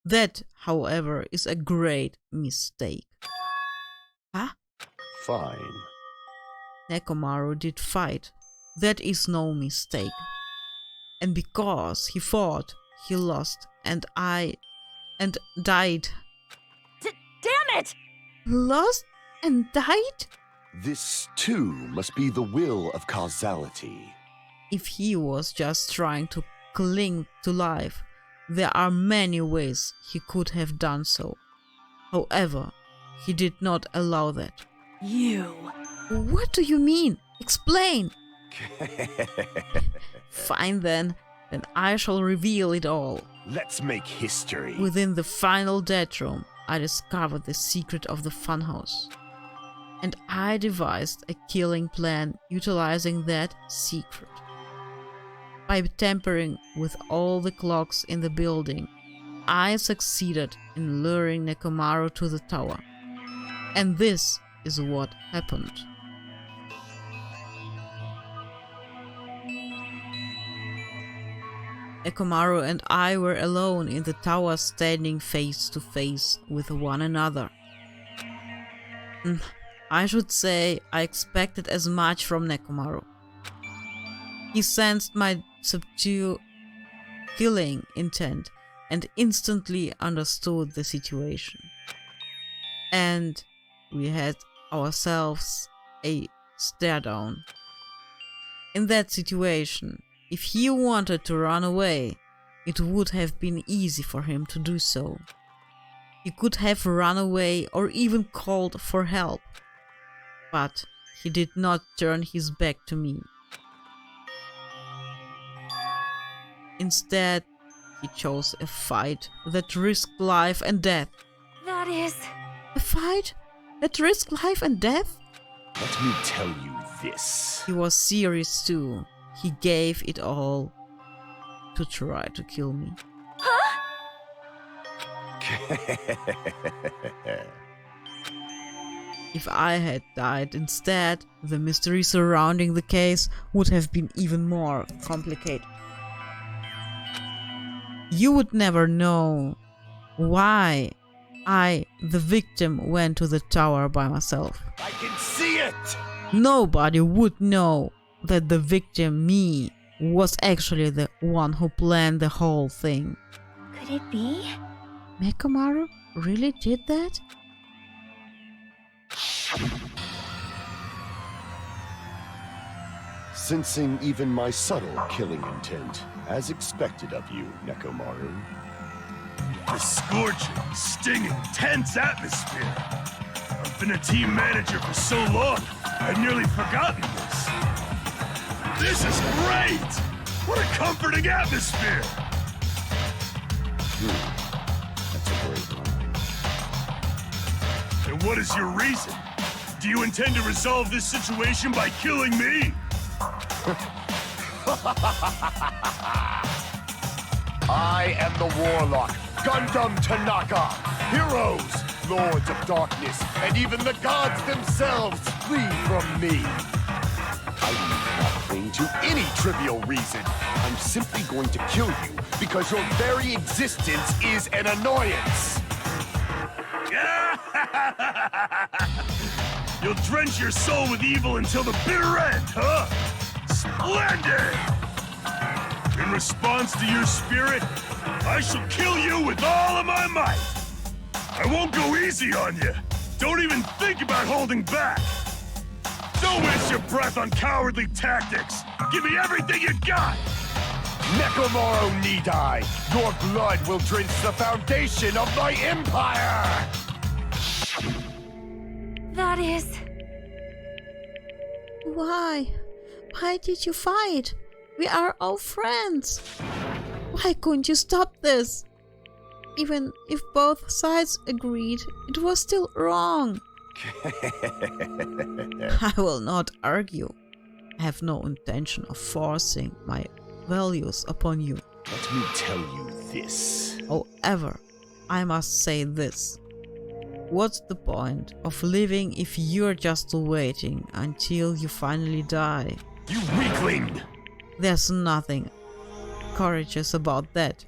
That, however, is a great mistake. Huh? Fine. Nekomaru did fight. That is no mistake. And because he fought, he lost, and died. Damn it! Lost and died? This, too, must be the will of causality. If he was just trying to cling to life, there are many ways he could have done so. However, he did not allow that. You. What do you mean? Explain! Fine then I shall reveal it all. Let's make history. Within the final death room, I discovered the secret of the funhouse. And I devised a killing plan utilizing that secret. By tampering with all the clocks in the building, I succeeded in luring Nekomaru to the tower. And this is what happened. Nekomaru and I were alone in the tower, standing face to face with one another. I should say I expected as much from Nekomaru. He sensed my subdued killing intent and instantly understood the situation. And we had ourselves a stare down. In that situation, if he wanted to run away, it would have been easy for him to do so. He could have run away or even called for help. But he did not turn his back to me. Instead, He chose a fight that risked life and death. That is... A fight that risked life and death? Let me tell you this. He was serious too. He gave it all to try to kill me. If I had died instead, the mystery surrounding the case would have been even more complicated. You would never know why I, the victim, went to the tower by myself. I can see it! Nobody would know that the victim, me, was actually the one who planned the whole thing. Could it be? Nekomaru really did that? Sensing even my subtle killing intent, as expected of you, Nekomaru. The scorching, stinging, tense atmosphere. I've been a team manager for so long, I'd nearly forgotten this. This is great! What a comforting atmosphere! That's a great line. And what is your reason? Do you intend to resolve this situation by killing me? I am the Warlock, Gundam Tanaka. Heroes, Lords of Darkness, and even the gods themselves flee from me. I do not cling to any trivial reason. I'm simply going to kill you because your very existence is an annoyance. You'll drench your soul with evil until the bitter end, huh? Splendid! In response to your spirit, I shall kill you with all of my might. I won't go easy on you. Don't even think about holding back. Don't waste your breath on cowardly tactics. Give me everything you got. Nekomaru Nidai, your blood will drench the foundation of my empire! That is... Why? Why did you fight? We are all friends. Why couldn't you stop this? Even if both sides agreed, it was still wrong. I will not argue. I have no intention of forcing my values upon you. Let me tell you this. However, I must say this. What's the point of living if you're just waiting until you finally die? You weakling! There's nothing courageous about that.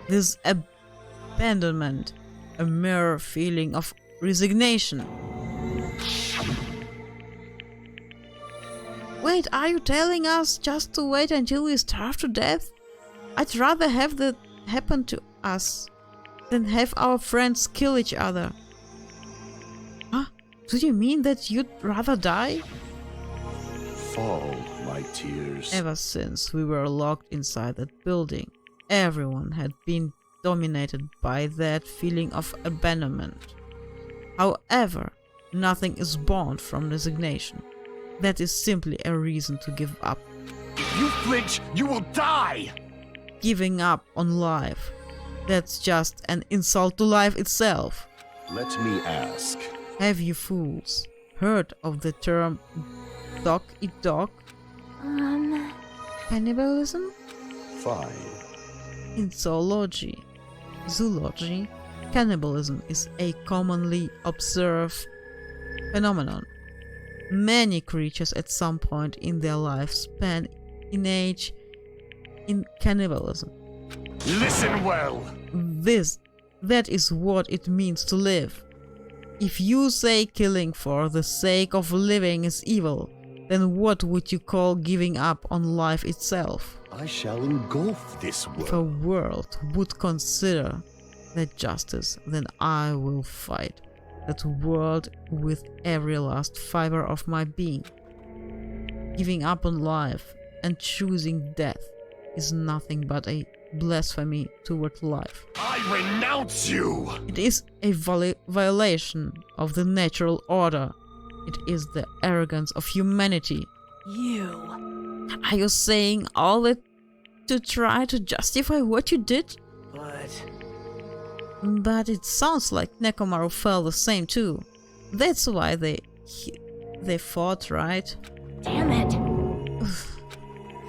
This abandonment, a mere feeling of resignation. Wait, are you telling us just to wait until we starve to death? I'd rather have that happen to us than have our friends kill each other. Huh? Do you mean that you'd rather die? Fall, my tears. Ever since we were locked inside that building, everyone had been dominated by that feeling of abandonment. However, nothing is born from resignation. That is simply a reason to give up. If you flinch, you will die! Giving up on life. That's just an insult to life itself. Let me ask. Have you fools heard of the term dog eat dog? Cannibalism? Fine. In zoology, cannibalism is a commonly observed phenomenon. Many creatures at some point in their lifespan engage in cannibalism. Listen well! That is what it means to live. If you say killing for the sake of living is evil, then what would you call giving up on life itself? I shall engulf this world. If a world would consider that justice, then I will fight that world with every last fiber of my being. Giving up on life and choosing death is nothing but a blasphemy toward life. I renounce you! It is a violation of the natural order. It is the arrogance of humanity. You. Are you saying all that to try to justify what you did? But it sounds like Nekomaru felt the same too. That's why they fought, right? Damn it.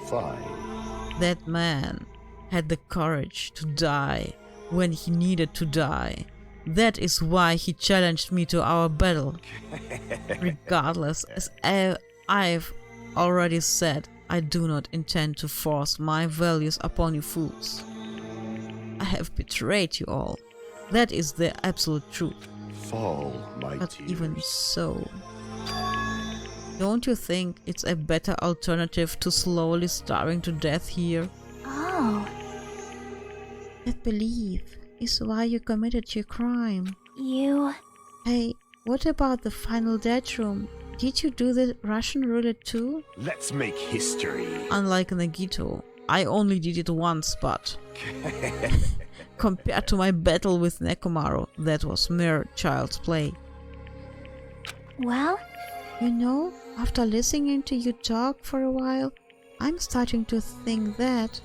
Fine. That man had the courage to die when he needed to die. That is why he challenged me to our battle. Regardless, as I've already said, I do not intend to force my values upon you fools. I have betrayed you all. That is the absolute truth. Fall, my But tears. even so, don't you think it's a better alternative to slowly starving to death here? Oh, That belief is why you committed your crime. you... Hey, what about the final death room? Did you do the Russian roulette too? Let's make history. Unlike Nagito, I only did it once, but compared to my battle with Nekomaru, that was mere child's play. Well, You know, after listening to you talk for a while, I'm starting to think that,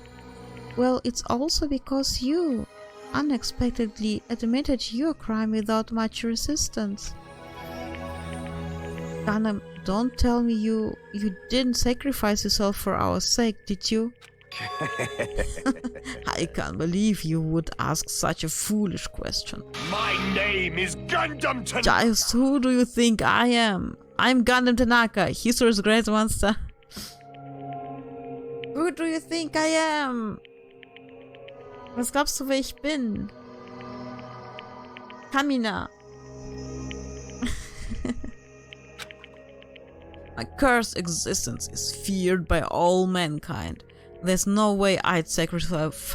well, it's also because you unexpectedly admitted your crime without much resistance. Ganem, don't tell me you didn't sacrifice yourself for our sake, did you? I can't believe you would ask such a foolish question. My name is Gundam Tanaka. Just who do you think I am? I'm Gundam Tanaka, history's great monster. Who do you think I am? Was glaubst du, wer ich bin? Kamina. My cursed existence is feared by all mankind. There's no way I'd sacrifice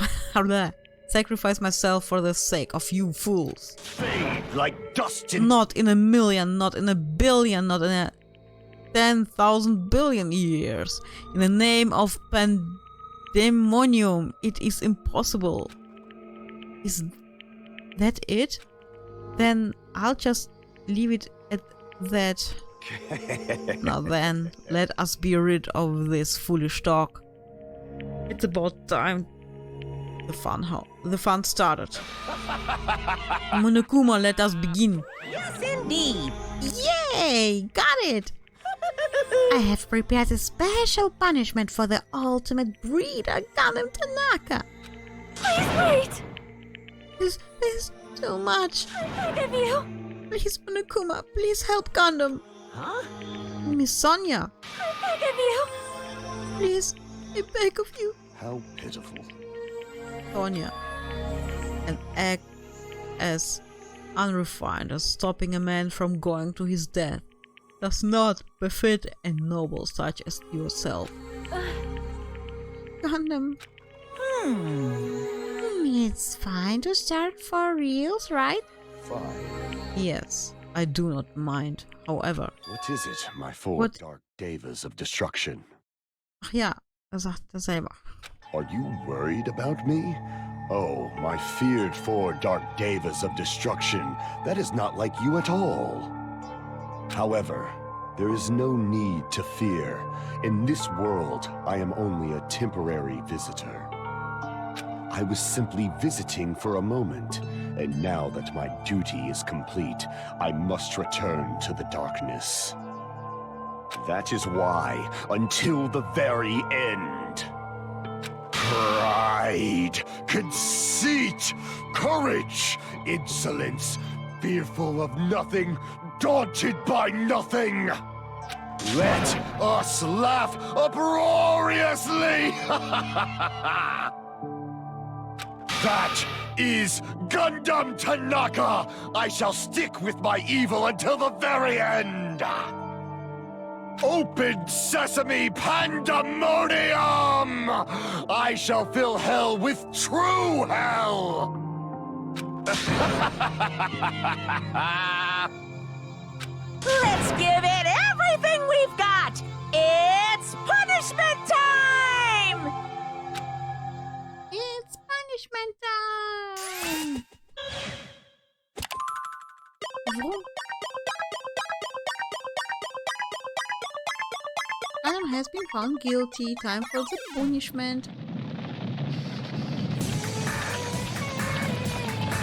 myself for the sake of you fools. Fade like dust in... Not in a million, not in a billion, not in a 10,000 billion years. In the name of Pandemonium, it is impossible. Is that it? Then I'll just leave it at that. Now then, let us be rid of this foolish talk. It's about time the fun started. Monokuma, let us begin. Yes, indeed. Yay! Got it! I have prepared a special punishment for the ultimate breeder, Gundam Tanaka. please wait! This is too much. I beg of you. Please, Monokuma, please help Gundam. Huh? Miss Sonia, I beg of you. please, I beg of you. How pitiful. Sonia, an act as unrefined as stopping a man from going to his death does not befit a noble such as yourself. Gundam. It's fine to start for reals, right? Fine. Yes, I do not mind. However, What is it, my four What- dark devas of destruction? ach ja, sagt er selber. Are you worried about me? Oh, my feared four dark devas of destruction. That is not like you at all. However, there is no need to fear. In this world, I am only a temporary visitor. I was simply visiting for a moment, and now that my duty is complete, I must return to the darkness. That is why, until the very end, pride, conceit, courage, insolence, fearful of nothing, daunted by nothing. Let us laugh uproariously! That is Gundam Tanaka! I shall stick with my evil until the very end! Open sesame pandemonium! I shall fill hell with true hell! Let's give it everything we've got! It's punishment time! It's punishment time! Adam has been found guilty. Time for the punishment.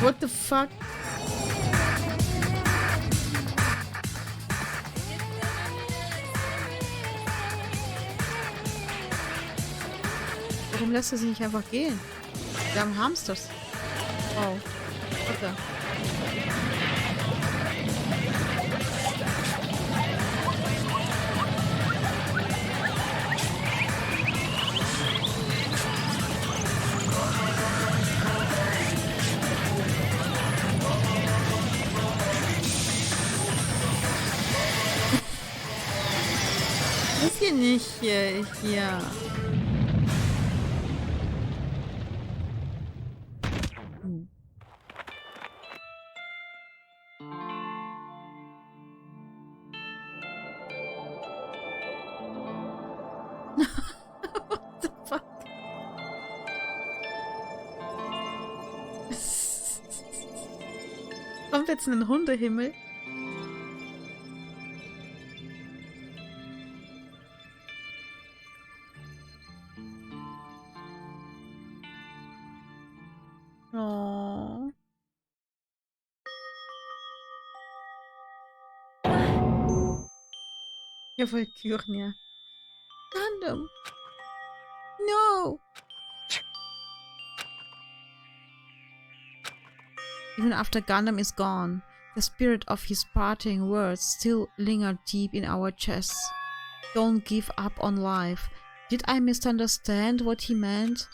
What the fuck? Warum lässt er sie nicht einfach gehen? Wir haben Hamsters. Oh. Okay. Ist hier nicht hier. What the fuck? Kommt jetzt ein Hundehimmel? Oh. Ja, Valkyren, ja. Gundam. No. Even after Gundam is gone, the spirit of his parting words still lingered deep in our chests. Don't give up on life. Did I misunderstand what he meant?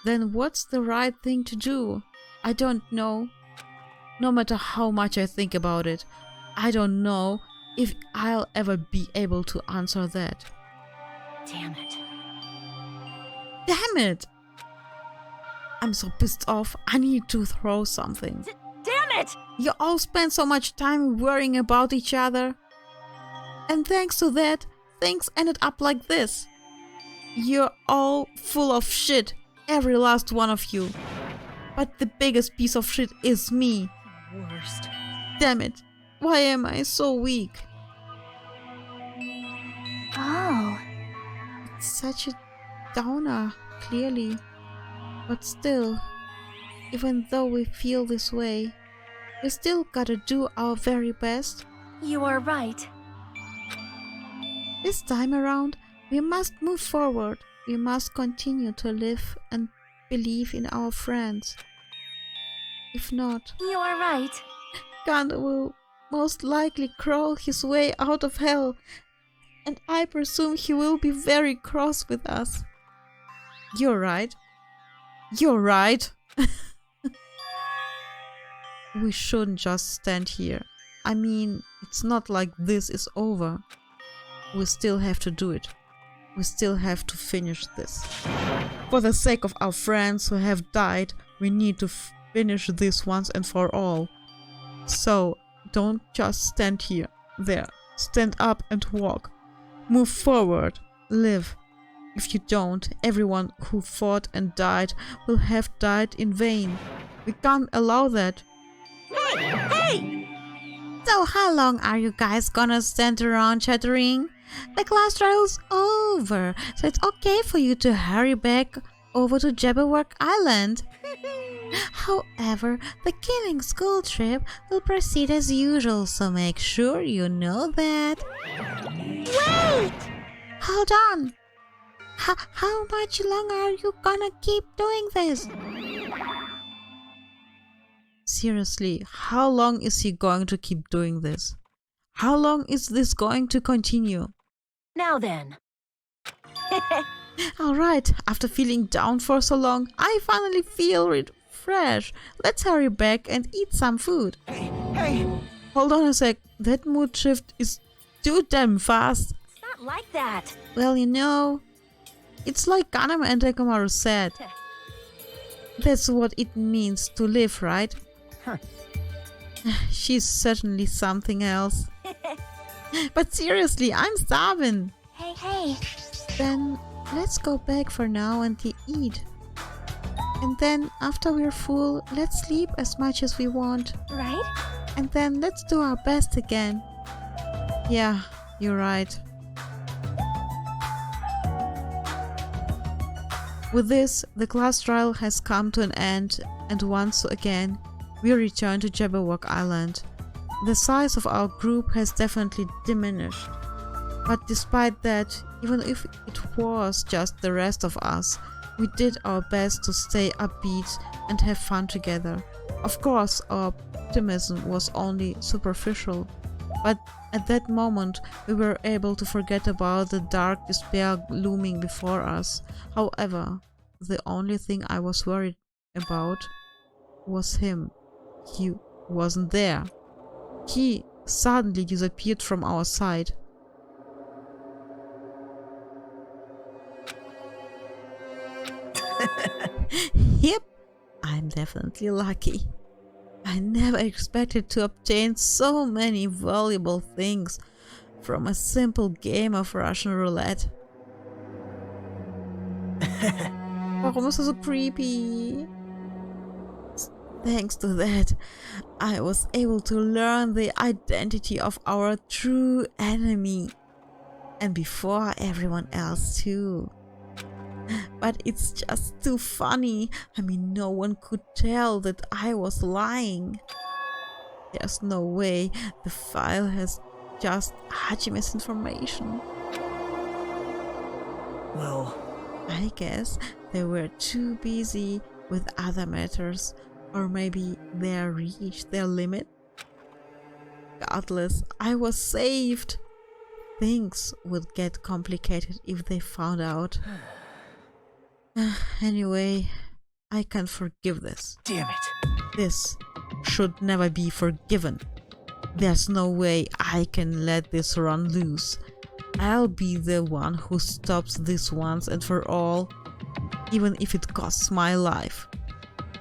Then what's the right thing to do? I don't know. No matter how much I think about it, I don't know if I'll ever be able to answer that. Damn it. Damn it! I'm so pissed off. I need to throw something. Damn it! You all spend so much time worrying about each other. And thanks to that, things ended up like this. You're all full of shit. Every last one of you. But the biggest piece of shit is me. Worst. Damn it. Why am I so weak? Oh. It's such a downer, clearly. But still, even though we feel this way, we still gotta do our very best. You are right. This time around, we must move forward. We must continue to live and believe in our friends. If not, You are right. Gundam will most likely crawl his way out of hell, and I presume he will be very cross with us. You're right. You're right. We shouldn't just stand here. I mean, it's not like this is over. We still have to do it. We still have to finish this. For the sake of our friends who have died, we need to finish this once and for all. So, don't just stand here, there. Stand up and walk. Move forward. Live. If you don't, everyone who fought and died will have died in vain. We can't allow that. Hey! Hey! So how long are you guys gonna stand around chattering? The class trial's over, so it's okay for you to hurry back over to Jabberwock Island. However, the killing school trip will proceed as usual, so make sure you know that. Wait! Hold on! How much longer are you gonna keep doing this? Seriously, how long is he going to keep doing this? How long is this going to continue? Now then. Alright, after feeling down for so long, I finally feel fresh. Let's hurry back and eat some food. Hey! Hold on a sec, that mood shift is too damn fast. It's not like that. Well, you know, it's like Kaname and Nekomaru said. That's what it means to live, right? Huh. She's certainly something else. But seriously, I'm starving. Hey. Then let's go back for now and eat. And then after we're full, let's sleep as much as we want. Right? And then let's do our best again. Yeah, you're right. With this, the class trial has come to an end, and once again, we returned to Jabberwock Island. The size of our group has definitely diminished. But despite that, even if it was just the rest of us, we did our best to stay upbeat and have fun together. Of course, our optimism was only superficial, but at that moment we were able to forget about the dark despair looming before us. However, the only thing I was worried about was him. He wasn't there. He suddenly disappeared from our sight. Yep, I'm definitely lucky. I never expected to obtain so many valuable things from a simple game of Russian roulette. Warum ist er so creepy? Thanks to that, I was able to learn the identity of our true enemy. And before everyone else too. But it's just too funny. I mean, no one could tell that I was lying. There's no way the file has just Hajime's information. Well, I guess they were too busy with other matters, or maybe they reached their limit. Regardless, I was saved. Things would get complicated if they found out. Anyway, I can forgive this. damn it. This should never be forgiven. There's no way I can let this run loose. I'll be the one who stops this once and for all, even if it costs my life.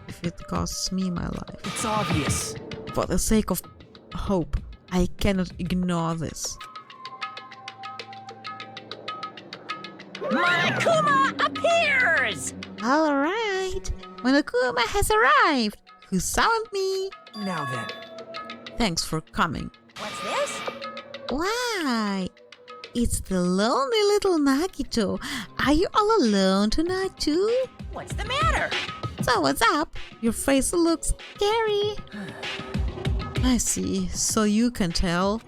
If it costs me my life. It's obvious. For the sake of hope, I cannot ignore this. Monokuma appears! Alright, Monokuma has arrived. Who summoned me? Now then. Thanks for coming. What's this? Why? It's the lonely little Nagito. Are you all alone tonight too? What's the matter? So what's up? Your face looks scary. I see, so you can tell.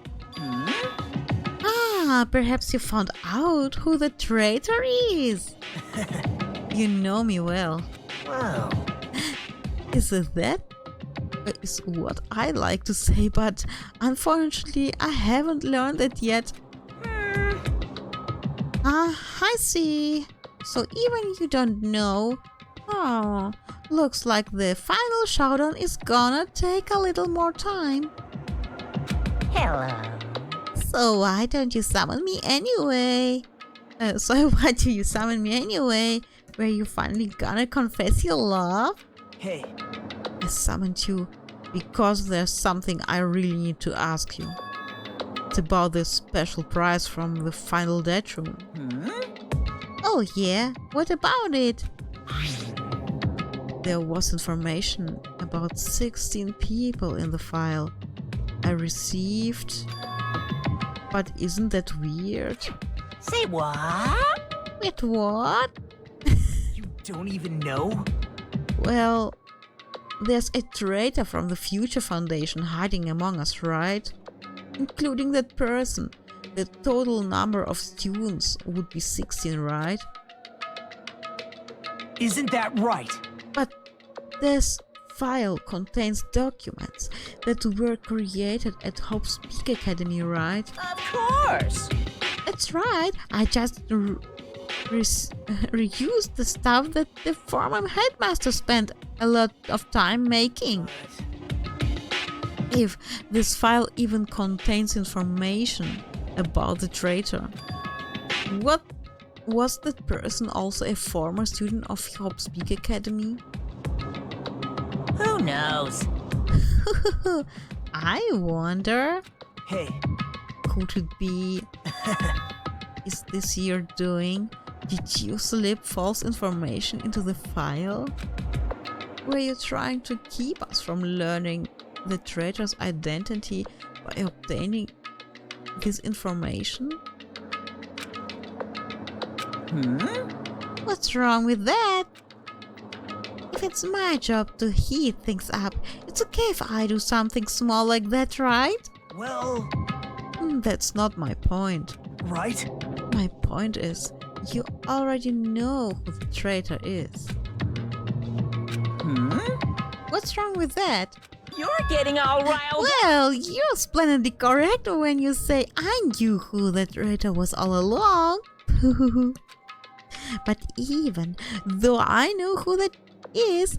Ah, perhaps you found out who the traitor is. You know me well. Wow. Is it that? Is what I like to say, but unfortunately I haven't learned it yet. I see. So even you don't know. Oh, looks like the final showdown is gonna take a little more time. Hello. So why don't you summon me anyway? Why do you summon me anyway? Were you finally gonna confess your love? Hey. I summoned you because there's something I really need to ask you. It's about this special prize from the final death room. Oh yeah? What about it? There was information about 16 people in the file I received. But isn't that weird? Say what? Wait, what? You don't even know? Well, there's a traitor from the Future Foundation hiding among us, right? Including that person. The total number of students would be 16, right? Isn't that right? But this file contains documents that were created at Hope's Peak Academy, right? Of course! That's right, I just reused the stuff that the former headmaster spent a lot of time making. If this file even contains information about the traitor, what was that person also a former student of Hope's Peak Academy? Who knows? I wonder. Hey. Could it be? Is this your doing? Did you slip false information into the file? Were you trying to keep us from learning the traitor's identity by obtaining this information? What's wrong with that? if it's my job to heat things up, it's okay if I do something small like that, right? Well, That's not my point. right? My point is, you already know who the traitor is. What's wrong with that? You're getting all riled. Well, you're splendidly correct when you say I knew who the traitor was all along. But even though I know who that is,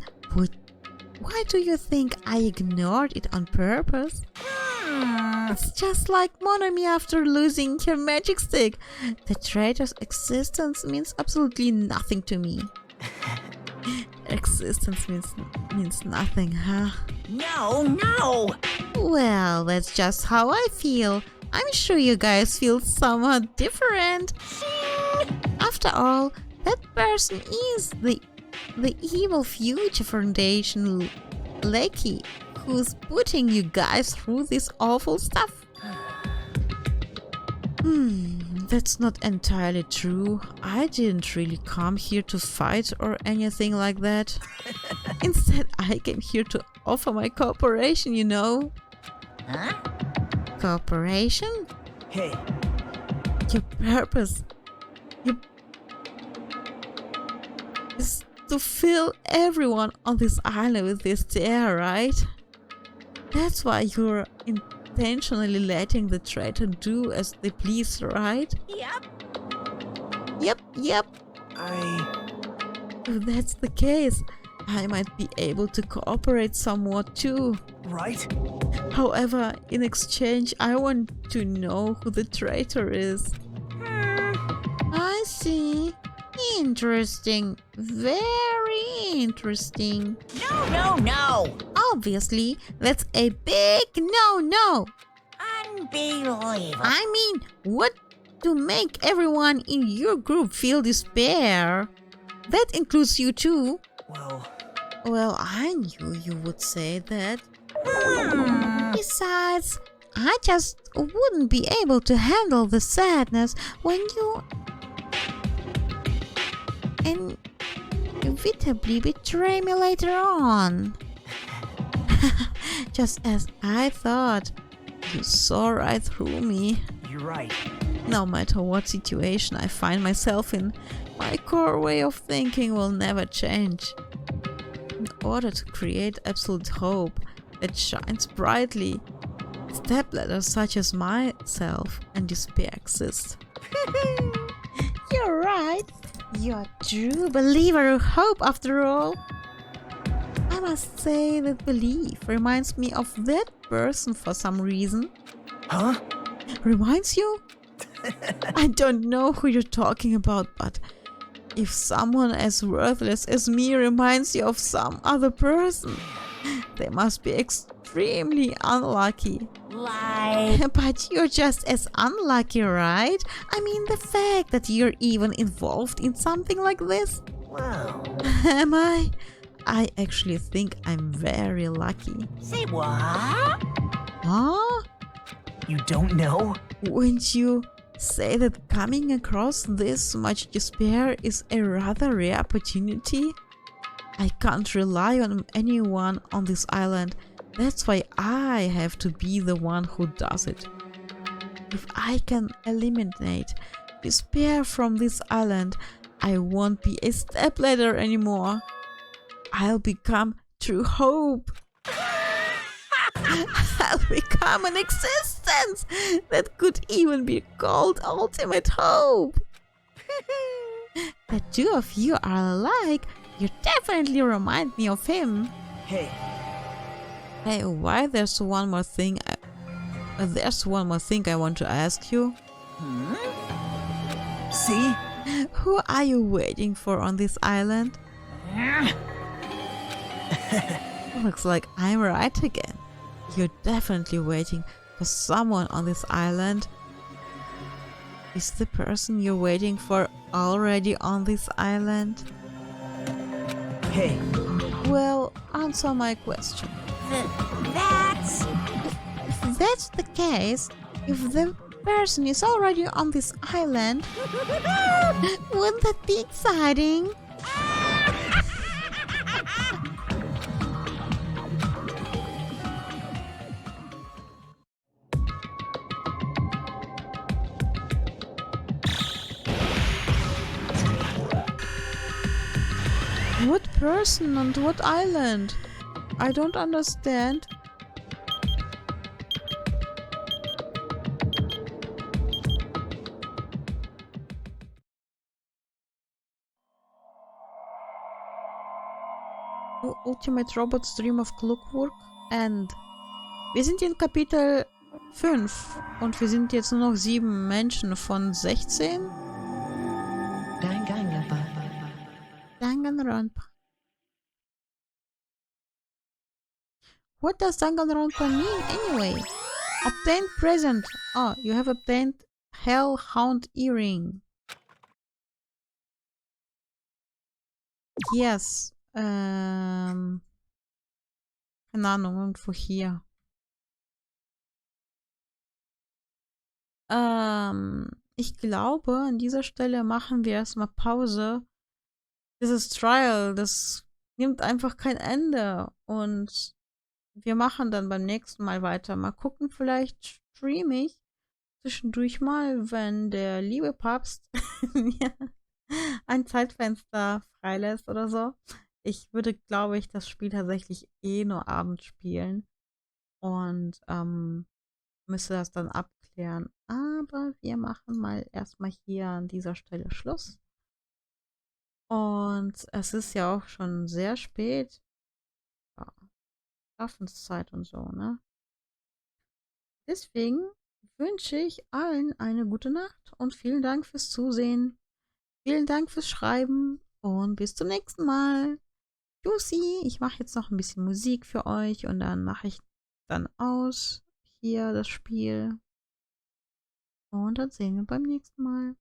why do you think I ignored it on purpose? It's just like Monomi after losing her magic stick. The traitor's existence means absolutely nothing to me. Existence means nothing, huh? No. Well, that's just how I feel. I'm sure you guys feel somewhat different. After all, that person is the evil future foundation Lecky, who's putting you guys through this awful stuff. That's not entirely true. I didn't really come here to fight or anything like that. Instead, I came here to offer my cooperation, you know. Huh? Cooperation? Hey, Your purpose is to fill everyone on this island with this tear, right? That's why you're intentionally letting the traitor do as they please, right? Yep. Yep. If that's the case, I might be able to cooperate somewhat too. right? However, in exchange, I want to know who the traitor is. I see. Interesting. Very interesting. No. Obviously, that's a big no. Unbelievable. I mean, what to make everyone in your group feel despair? That includes you too. Well, I knew you would say that. Besides, I just wouldn't be able to handle the sadness when you inevitably betray me later on. Just as I thought, you saw right through me. You're right. No matter what situation I find myself in, my core way of thinking will never change. In order to create absolute hope that shines brightly, stepladders such as myself and despair exist. You're right. You're a true believer of hope after all. I must say that belief reminds me of that person for some reason. Huh? Reminds you? I don't know who you're talking about, but if someone as worthless as me reminds you of some other person, they must be extremely unlucky. But you're just as unlucky, right? I mean, the fact that you're even involved in something like this. Whoa. Am I? I actually think I'm very lucky. Say what? Huh? You don't know? Wouldn't you say that coming across this much despair is a rather rare opportunity? I can't rely on anyone on this island. That's why I have to be the one who does it. If I can eliminate despair from this island, I won't be a stepladder anymore. I'll become true hope. I'll become an existence that could even be called ultimate hope. The two of you are alike. You definitely remind me of him. Hey, Why there's one more thing I want to ask you. see? Who are you waiting for on this island? Looks like I'm right again. You're definitely waiting for someone on this island. Is the person you're waiting for already on this island? Hey, Well, answer my question. That's... If that's the case, if the person is already on this island, wouldn't that be exciting? What person and what island? I don't understand. Ultimate Robots Dream of Clockwork End. Wir sind in Kapitel 5 und wir sind jetzt nur noch 7 Menschen von 16. Danganronpa. What does Danganronpa mean anyway? Obtained present. Oh, you have obtained Hellhound Earring. Yes. Keine Ahnung, irgendwo hier. Ich glaube, an dieser Stelle machen wir erstmal Pause. Dieses Trial, das nimmt einfach kein Ende. Und wir machen dann beim nächsten Mal weiter. Mal gucken, vielleicht streame ich zwischendurch mal, wenn der liebe Papst mir ein Zeitfenster freilässt oder so. Ich würde, glaube ich, das Spiel tatsächlich nur abends spielen. Und müsste das dann abklären. Aber wir machen mal erstmal hier an dieser Stelle Schluss. Und es ist ja auch schon sehr spät. Ja, Schlafenszeit und so, ne? Deswegen wünsche ich allen eine gute Nacht und vielen Dank fürs Zusehen. Vielen Dank fürs Schreiben und bis zum nächsten Mal. Tschüssi, ich mache jetzt noch ein bisschen Musik für euch und dann mache ich dann aus hier das Spiel. Und dann sehen wir beim nächsten Mal.